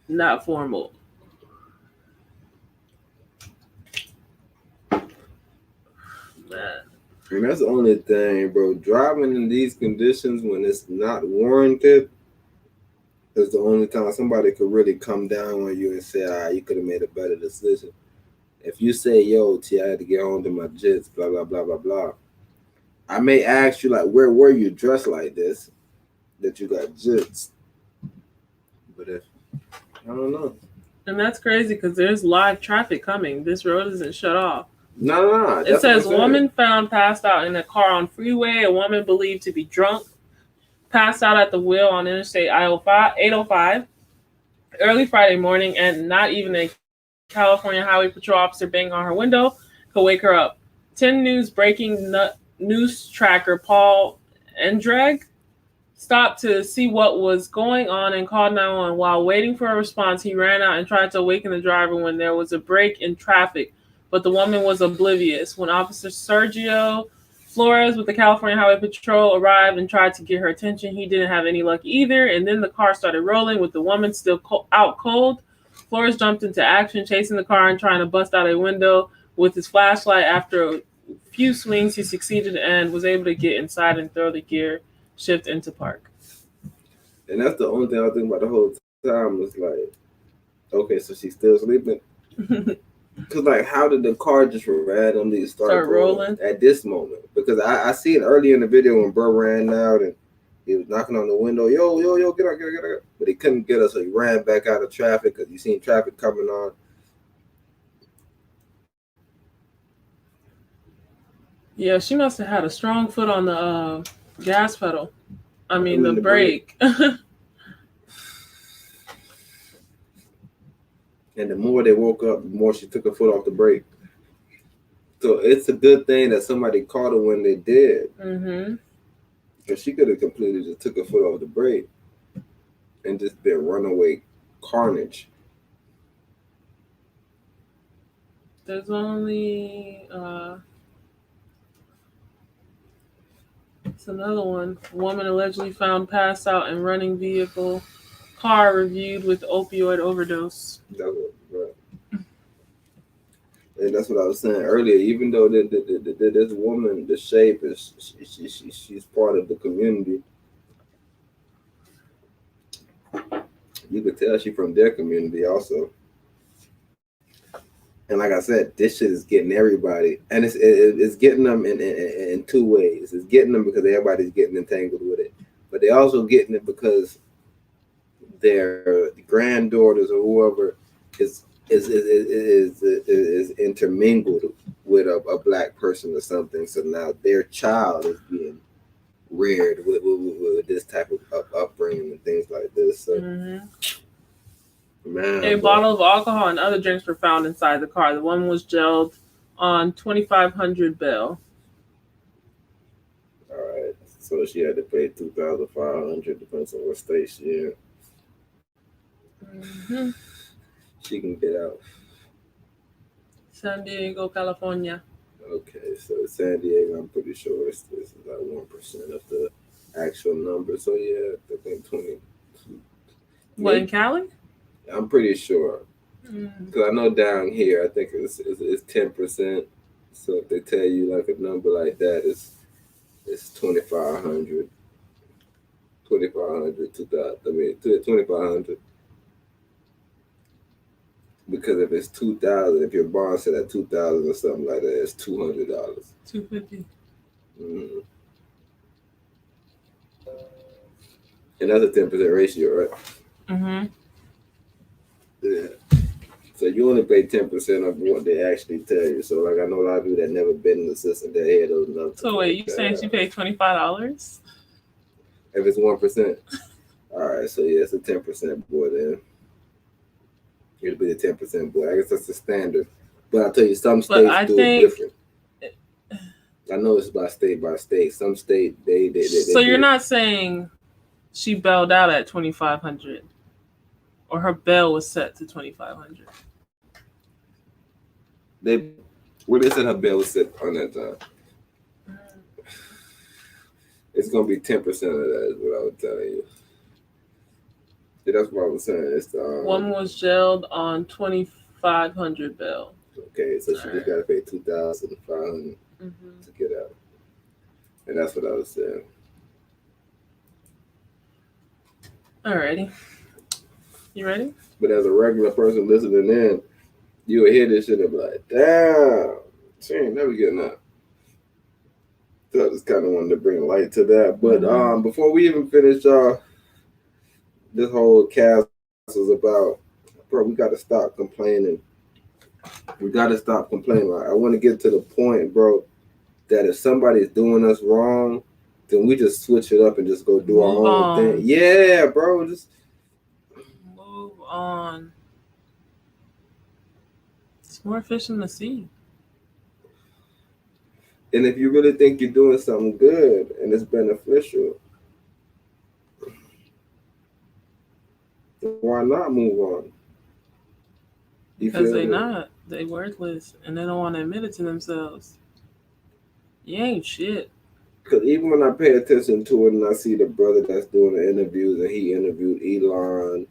not formal. Man. And that's the only thing, bro. Driving in these conditions when it's not warranted is the only time somebody could really come down on you and say, you could have made a better decision. If you say, yo, T, I had to get home to my jits, blah, blah, blah, blah, blah. I may ask you, like, where were you dressed like this that you got jits? But if, I don't know. And that's crazy because there's live traffic coming. This road isn't shut off. No. It says woman found passed out in a car on freeway. A woman believed to be drunk passed out at the wheel on Interstate 805 early Friday morning, and not even a California Highway Patrol officer banging on her window could wake her up. 10 News breaking news tracker Paul Endreg stopped to see what was going on and called 911. While waiting for a response, he ran out and tried to awaken the driver when there was a break in traffic, but the woman was oblivious. When Officer Sergio Flores with the California Highway Patrol arrived and tried to get her attention, he didn't have any luck either, and then the car started rolling with the woman still out cold. Flores jumped into action, chasing the car and trying to bust out a window with his flashlight. After a few swings, he succeeded and was able to get inside and throw the gear shift into park. And that's the only thing I think about the whole time was like, okay, so she's still sleeping. Because, like, how did the car just randomly start rolling at this moment? Because I see it early in the video when bro ran out and he was knocking on the window, yo, get out. But he couldn't get us, so he ran back out of traffic because you seen traffic coming on. Yeah, she must have had a strong foot on the gas pedal. I mean the brake. And the more they woke up, the more she took her foot off the brake. So it's a good thing that somebody caught her when they did. Mm-hmm. Because she could have completely just took her foot off the brake and just been runaway carnage. There's only it's another one. A woman allegedly found passed out in running vehicle. Car reviewed with opioid overdose. Right. And that's what I was saying earlier. Even though this woman, the shape is she's part of the community, you could tell she's from their community also. And like I said, this shit is getting everybody, and it's getting them in two ways. It's getting them because everybody's getting entangled with it, but they're also getting it because their granddaughters or whoever is intermingled with a black person or something. So now their child is being reared with this type of upbringing and things like this. So, man, a bottle of alcohol and other drinks were found inside the car. The woman was jailed on $2,500 bail. All right, so she had to pay $2,500, depends on what state she in. Mm-hmm. She can get out. San Diego, California. Okay, so San Diego, I'm pretty sure this is like 1% of the actual number. So yeah, I think 20. What, in Cali? I'm pretty sure. Because I know down here, I think it's 10%. So if they tell you like a number like that, it's 2,500. 2,500, 2,000. I mean, 2,500. Because if it's 2,000, if your bond set at 2,000 or something like that, it's $200. $250. Mm-hmm. And that's a 10% ratio, right? Mm-hmm. Yeah. So you only pay 10% of what they actually tell you. So like I know a lot of people that never been in the system that had those numbers. So wait, you saying she paid $25? If it's 1%. All right, so yeah, it's a 10% boy then. It'll be the 10% boy. I guess that's the standard. But I'll tell you, some states do it different. I know it's by state. Some state they So you're do. not saying she bailed out at 2,500, or her bail was set to 2,500. They said her bail was set on that time. It's gonna be 10% of that is what I was telling you. Yeah, that's what I was saying. It's One was jailed on 2,500 bail. okay, so she just gotta pay 2,500 to get out. And that's what I was saying. Alrighty. You ready? But as a regular person listening in, you would hear this shit and be like, damn, she ain't never getting out. So I just kind of wanted to bring light to that. But before we even finish this whole cast is about, bro, we got to stop complaining. We got to stop complaining. Like, I want to get to the point, bro, that if somebody's doing us wrong, then we just switch it up and just go do our own thing. Yeah, bro, just move on. It's more fish in the sea. And if you really think you're doing something good and it's beneficial, why not move on? Because they not. They worthless and they don't want to admit it to themselves. You ain't shit. Because even when I pay attention to it and I see the brother that's doing the interviews and he interviewed Elon,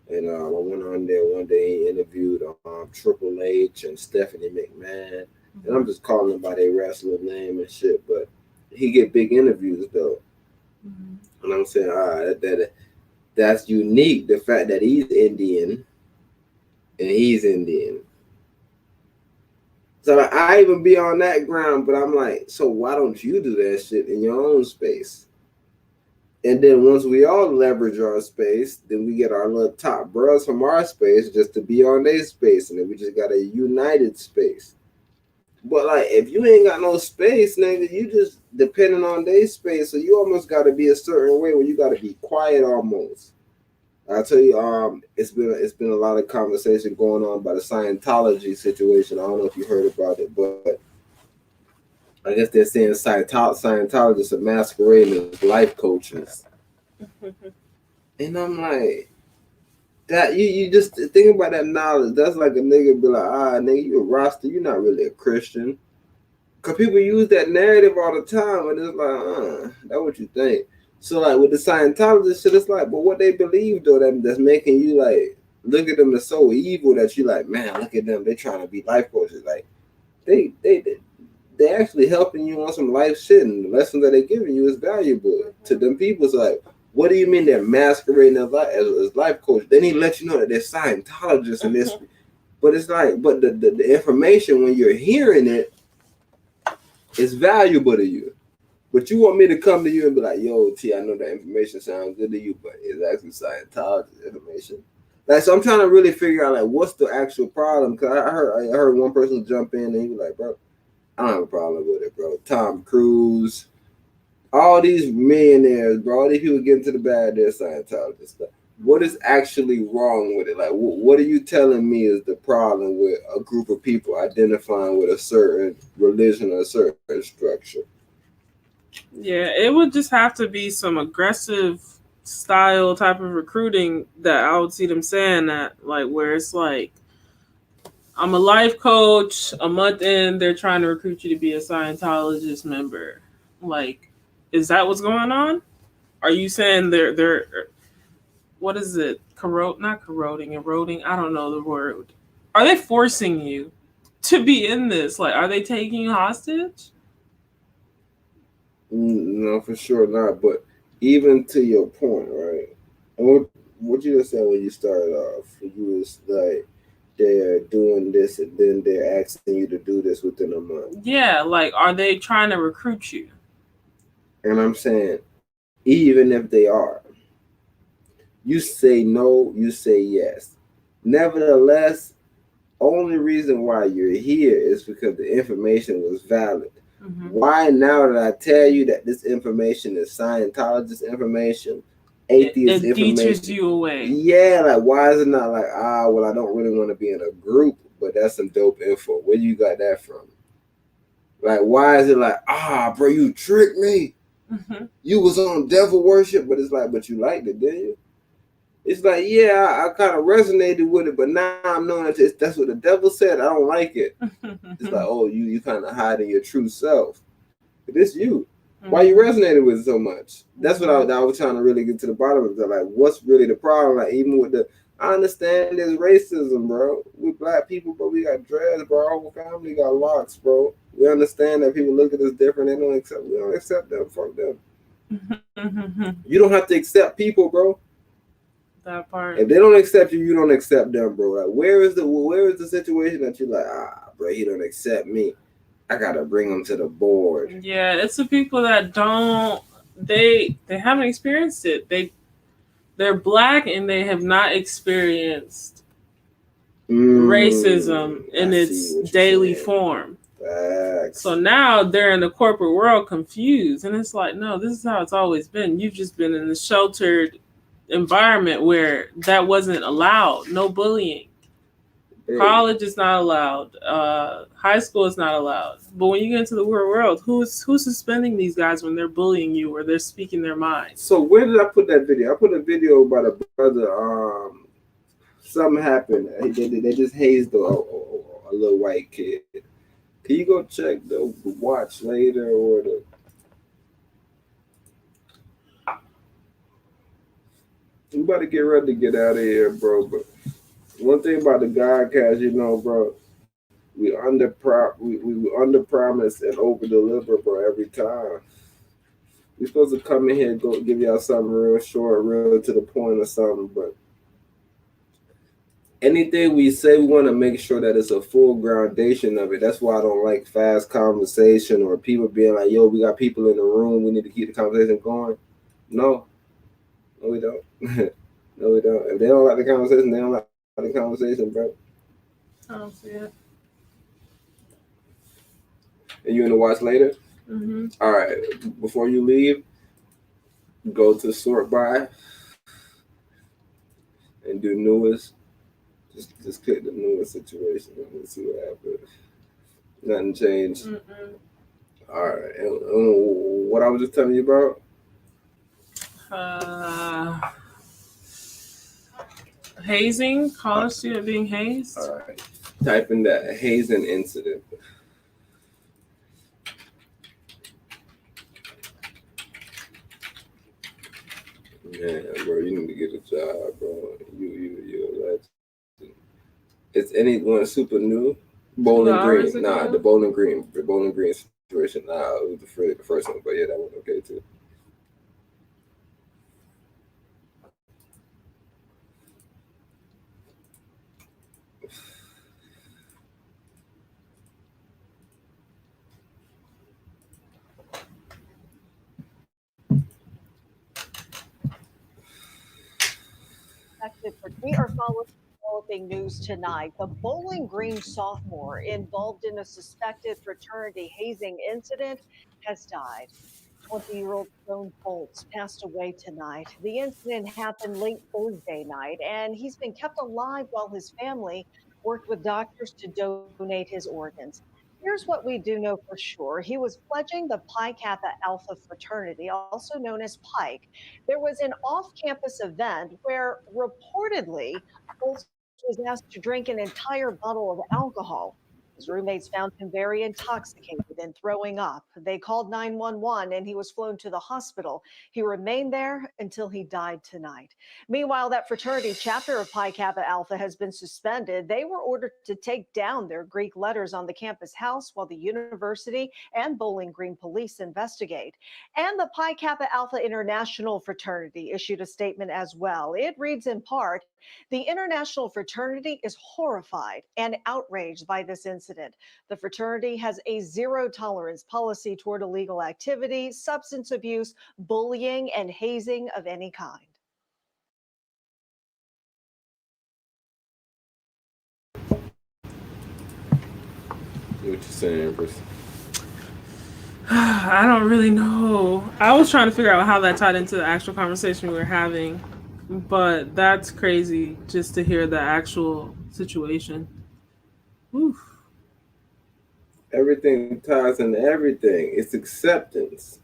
and I went on there one day, he interviewed Triple H and Stephanie McMahon. And I'm just calling them by their wrestler name and shit, but he get big interviews though. And I'm saying, that's unique. The fact that he's Indian and he's Indian. So I even be on that ground, but I'm like, so why don't you do that shit in your own space? And then once we all leverage our space, then we get our little top bros from our space just to be on their space, and then we just got a united space. But like, if you ain't got no space, nigga, you just depending on their space, so you almost got to be a certain way where you got to be quiet almost. I tell you, it's been a lot of conversation going on about the Scientology situation. I don't know if you heard about it, but I guess they're saying Scientologists are masquerading as life coaches. And I'm like, that you just think about that knowledge. That's like a nigga be like, nigga, you a roster, you're not really a Christian. Because people use that narrative all the time, and it's like, that's what you think. So like with the Scientologist shit, it's like, but what they believe though, that's making you like look at them as so evil that you like, man, look at them, they trying to be life coaches. Like they actually helping you on some life shit, and the lessons that they giving you is valuable to them people. It's like, what do you mean they're masquerading as life coach? They need to let you know that they're Scientologists and this, but it's like, but the information when you're hearing it is valuable to you. But you want me to come to you and be like, yo, T, I know that information sounds good to you, but it's actually Scientology information. Like, so I'm trying to really figure out like what's the actual problem. Cause I heard one person jump in and he was like, bro, I don't have a problem with it, bro. Tom Cruise, all these millionaires, bro, all these people get into the bad, they're Scientologists. What is actually wrong with it? Like, what are you telling me is the problem with a group of people identifying with a certain religion or a certain structure? Yeah, it would just have to be some aggressive style type of recruiting that I would see them saying that, like, where it's like, I'm a life coach, a month in, they're trying to recruit you to be a Scientologist member. Like, is that what's going on? Are you saying they're what is it? Eroding? I don't know the word. Are they forcing you to be in this? Like, are they taking you hostage? No, for sure not. But even to your point, right? And what you just said when you started off, you was like, they're doing this and then they're asking you to do this within a month. Yeah, like, are they trying to recruit you? And I'm saying, even if they are, you say no, you say yes. Nevertheless, only reason why you're here is because the information was valid. Why now that I tell you that this information is Scientologist information, atheist it information, teaches you away. Yeah, like why is it not like, well, I don't really want to be in a group, but that's some dope info. Where you got that from? Like, why is it like, bro, you tricked me. You was on devil worship, but it's like, but you liked it, didn't you? It's like, yeah, I kind of resonated with it, but now I'm knowing that's what the devil said. I don't like it. It's like, oh, you kind of hiding your true self. But it's you. Why you resonated with it so much? That's what I was trying to really get to the bottom of it. Like, what's really the problem? Like, even with I understand there's racism, bro. We black people, bro, we got dreads, bro. Our whole family got locks, bro. We understand that people look at us different. We don't accept them. Fuck them. You don't have to accept people, bro. That part. If they don't accept you, you don't accept them, bro. Like, where is the situation that you're like, bro, he don't accept me. I gotta bring him to the board. Yeah, it's the people that don't. They haven't experienced it. They're black and they have not experienced racism in its daily form. Facts. So now they're in the corporate world confused, and it's like, no, this is how it's always been. You've just been in a sheltered environment where that wasn't allowed. No bullying. College is not allowed. High school is not allowed. But when you get into the real world, who's suspending these guys when they're bullying you or they're speaking their mind? So where did I put that video? I put a video about a brother. Something happened. They just hazed a little white kid. Can you go check the watch later or the? We about to get ready to get out of here, bro. But one thing about the Godcast, you know, bro, we under promise and over deliver, bro, every time. We're supposed to come in here and go give y'all something real short, real to the point or something, but anything we say, we want to make sure that it's a full groundation of it. That's why I don't like fast conversation or people being like, yo, we got people in the room, we need to keep the conversation going. No, we don't. No, we don't. If they don't like the conversation, they don't like the conversation, bro. I don't see it. And you in the watch later? Mm-hmm. All right. Before you leave, go to sort by and do newest. Just click the newest situation and see what happens. Nothing changed. Mm-mm. All right. And what I was just telling you about? Hazing, college student being hazed. All right. Type in that hazing incident. Man, bro, you need to get a job, bro. You it's anyone super new. Bowling Green. Nah, the Bowling Green situation. Nah, it was the first one, but yeah, that was okay too. We are following developing news tonight. The Bowling Green sophomore involved in a suspected fraternity hazing incident has died. 20-year-old Stone Bolts passed away tonight. The incident happened late Thursday night, and he's been kept alive while his family worked with doctors to donate his organs. Here's what we do know for sure. He was pledging the Pi Kappa Alpha fraternity, also known as Pike. There was an off-campus event where reportedly Bolts was asked to drink an entire bottle of alcohol. His roommates found him very intoxicated and throwing up. They called 911 and he was flown to the hospital. He remained there until he died tonight. Meanwhile, that fraternity chapter of Pi Kappa Alpha has been suspended. They were ordered to take down their Greek letters on the campus house while the university and Bowling Green police investigate. And the Pi Kappa Alpha International Fraternity issued a statement as well. It reads in part, the international fraternity is horrified and outraged by this incident. The fraternity has a zero tolerance policy toward illegal activity, substance abuse, bullying, and hazing of any kind. What you saying, Chris? I don't really know. I was trying to figure out how that tied into the actual conversation we were having, but that's crazy just to hear the actual situation. Oof. Everything ties into everything. It's acceptance.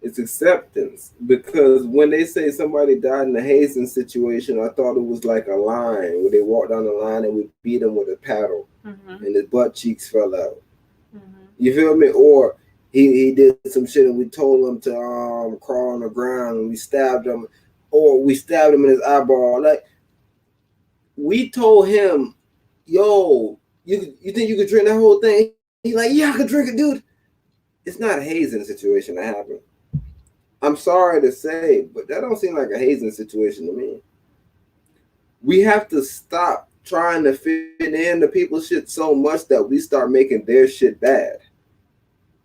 It's acceptance. Because when they say somebody died in a hazing situation, I thought it was like a line where they walked down the line and we beat him with a paddle and his butt cheeks fell out. You feel me? Or he did some shit and we told him to crawl on the ground and we stabbed him, or we stabbed him in his eyeball. Like, we told him, yo, you think you could drink that whole thing? He's like, yeah, I could drink it, dude. It's not a hazing situation that happened. I'm sorry to say, but that don't seem like a hazing situation to me. We have to stop trying to fit in the people's shit so much that we start making their shit bad.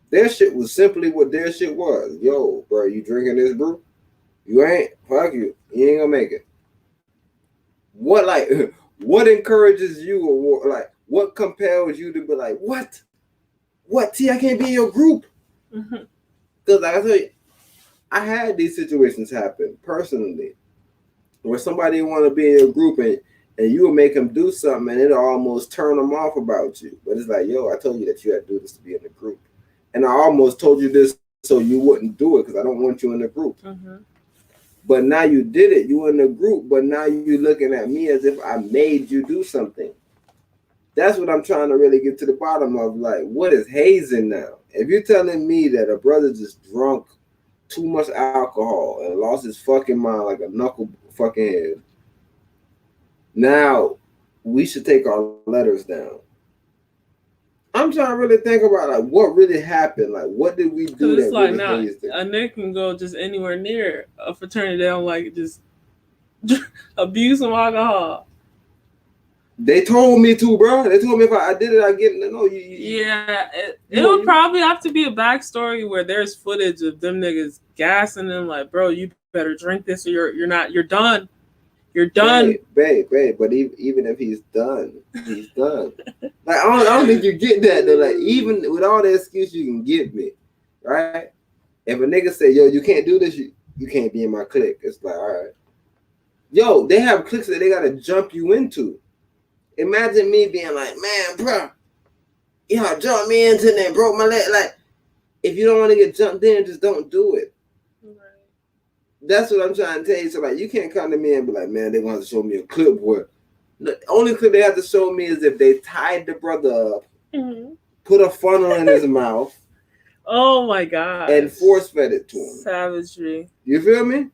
Their shit was simply what their shit was. Yo, bro, you drinking this brew? You ain't? Fuck you. You ain't gonna make it. What encourages you, or what compels you to be like, what? What? T, I can't be in your group. Because like I tell you, I had these situations happen personally where somebody want to be in your group and you will make them do something and it'll almost turn them off about you. But it's like, yo, I told you that you had to do this to be in the group. And I almost told you this so you wouldn't do it because I don't want you in the group. But now you did it. You in the group, but now you looking at me as if I made you do something. That's what I'm trying to really get to the bottom of. Like, what is hazing now? If you're telling me that a brother just drunk too much alcohol and lost his fucking mind like a knuckle fucking head, now we should take our letters down. I'm trying to really think about like what really happened. Like, what did we do that it's like really now hazed it? a nigga can go just anywhere near a fraternity. They don't like just abuse some alcohol. They told me to, bro. They told me if I did it, I get it. No, Yeah, it would probably have to be a backstory where there's footage of them niggas gassing them like, bro, you better drink this or you're done. You're done. Babe. But even if he's done, he's done. Like, I don't think you get that though. Like, even with all the excuse you can give me, right? If a nigga say, yo, you can't do this, you can't be in my clique. It's like, all right. Yo, they have cliques that they gotta jump you into. Imagine me being like, man, bro, y'all jumped me into and then broke my leg. Like, if you don't want to get jumped in, just don't do it. That's what I'm trying to tell you. So, like, you can't come to me and be like, man, they're going to have to show me a clip where the only clip they have to show me is if they tied the brother up, put a funnel in his mouth. Oh my God. And force fed it to him. Savagery. You feel me?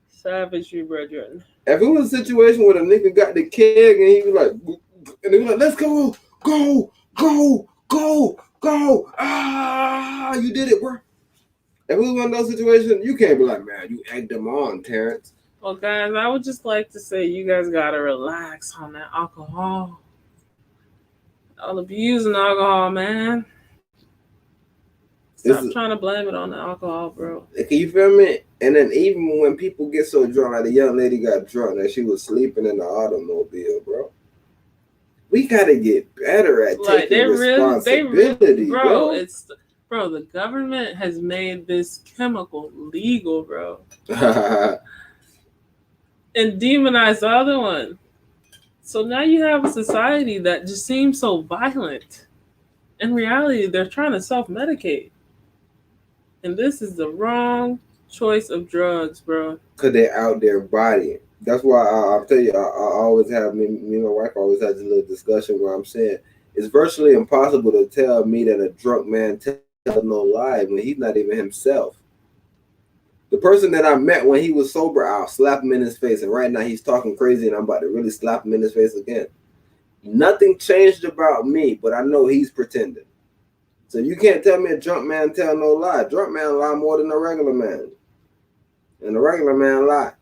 Savagery, brethren. If it was a situation where the nigga got the keg and he was like, and they were like, let's go. Ah, you did it, bro. If it was one of those situations, you can't be like, man, you egged them on, Terrence. Well, guys, I would just like to say you guys gotta relax on that alcohol. All abusing alcohol, man. Stop trying to blame it on the alcohol, bro. Can you feel me? And then even when people get so drunk, like the young lady got drunk and she was sleeping in the automobile, bro. We gotta get better at taking responsibility, bro. Bro, the government has made this chemical legal, bro. And demonized the other one. So now you have a society that just seems so violent. In reality, they're trying to self-medicate. And this is the wrong choice of drugs, bro. Because they're out there bodying. That's why I'll tell you, I always have, me and my wife always has a little discussion where I'm saying, it's virtually impossible to tell me that a drunk man tells no lie when he's not even himself. The person that I met when he was sober, I'll slap him in his face. And right now he's talking crazy and I'm about to really slap him in his face again. Nothing changed about me, but I know he's pretending. So you can't tell me a drunk man tell no lie. Drunk man lie more than a regular man. And a regular man lie.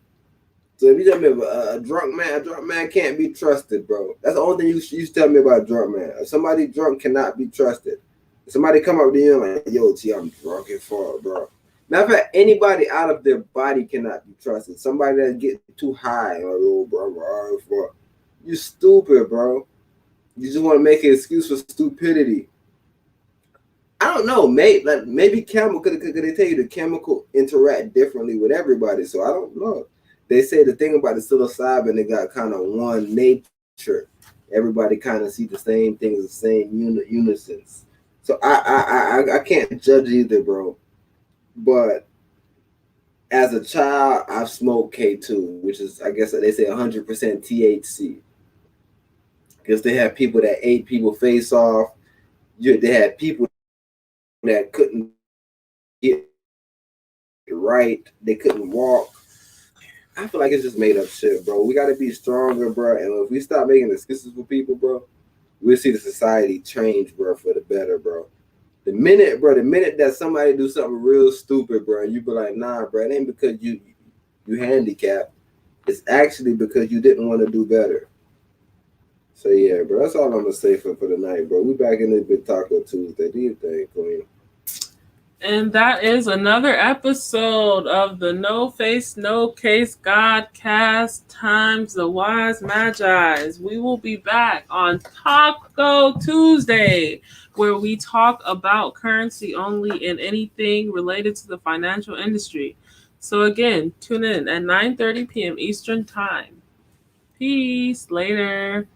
So if you tell me a drunk man can't be trusted, bro. That's the only thing you used to tell me about a drunk man. If somebody drunk cannot be trusted. If somebody come up to you and like, yo, T, I'm drunk as fuck, bro. Matter of fact, anybody out of their body cannot be trusted. Somebody that get too high, like, oh, bro, you stupid, bro. You just want to make an excuse for stupidity. I don't know, maybe chemical, could they tell you the chemical interact differently with everybody? So I don't know. They say the thing about the psilocybin, it got kind of one nature. everybody kind of see the same things, the same unisons. So I can't judge either, bro. But as a child, I've smoked K2, which is, I guess they say 100% THC. Because they had people that ate people face off. They had people that couldn't get right. They couldn't walk. I feel like it's just made up shit, bro. We got to be stronger, bro. And if we stop making excuses for people, bro, we'll see the society change, bro, for the better, bro. The minute that somebody do something real stupid, bro, and you be like, nah, bro, it ain't because you handicapped. It's actually because you didn't want to do better. So yeah, bro, that's all I'm gonna say for the night, bro. We back in this big Taco Tuesday. Do you think, Queen? And that is another episode of the No Face, No Case Godcast times the Wise Magis. We will be back on Taco Tuesday, where we talk about currency only and anything related to the financial industry. So again, tune in at 9:30 p.m. Eastern Time. Peace. Later.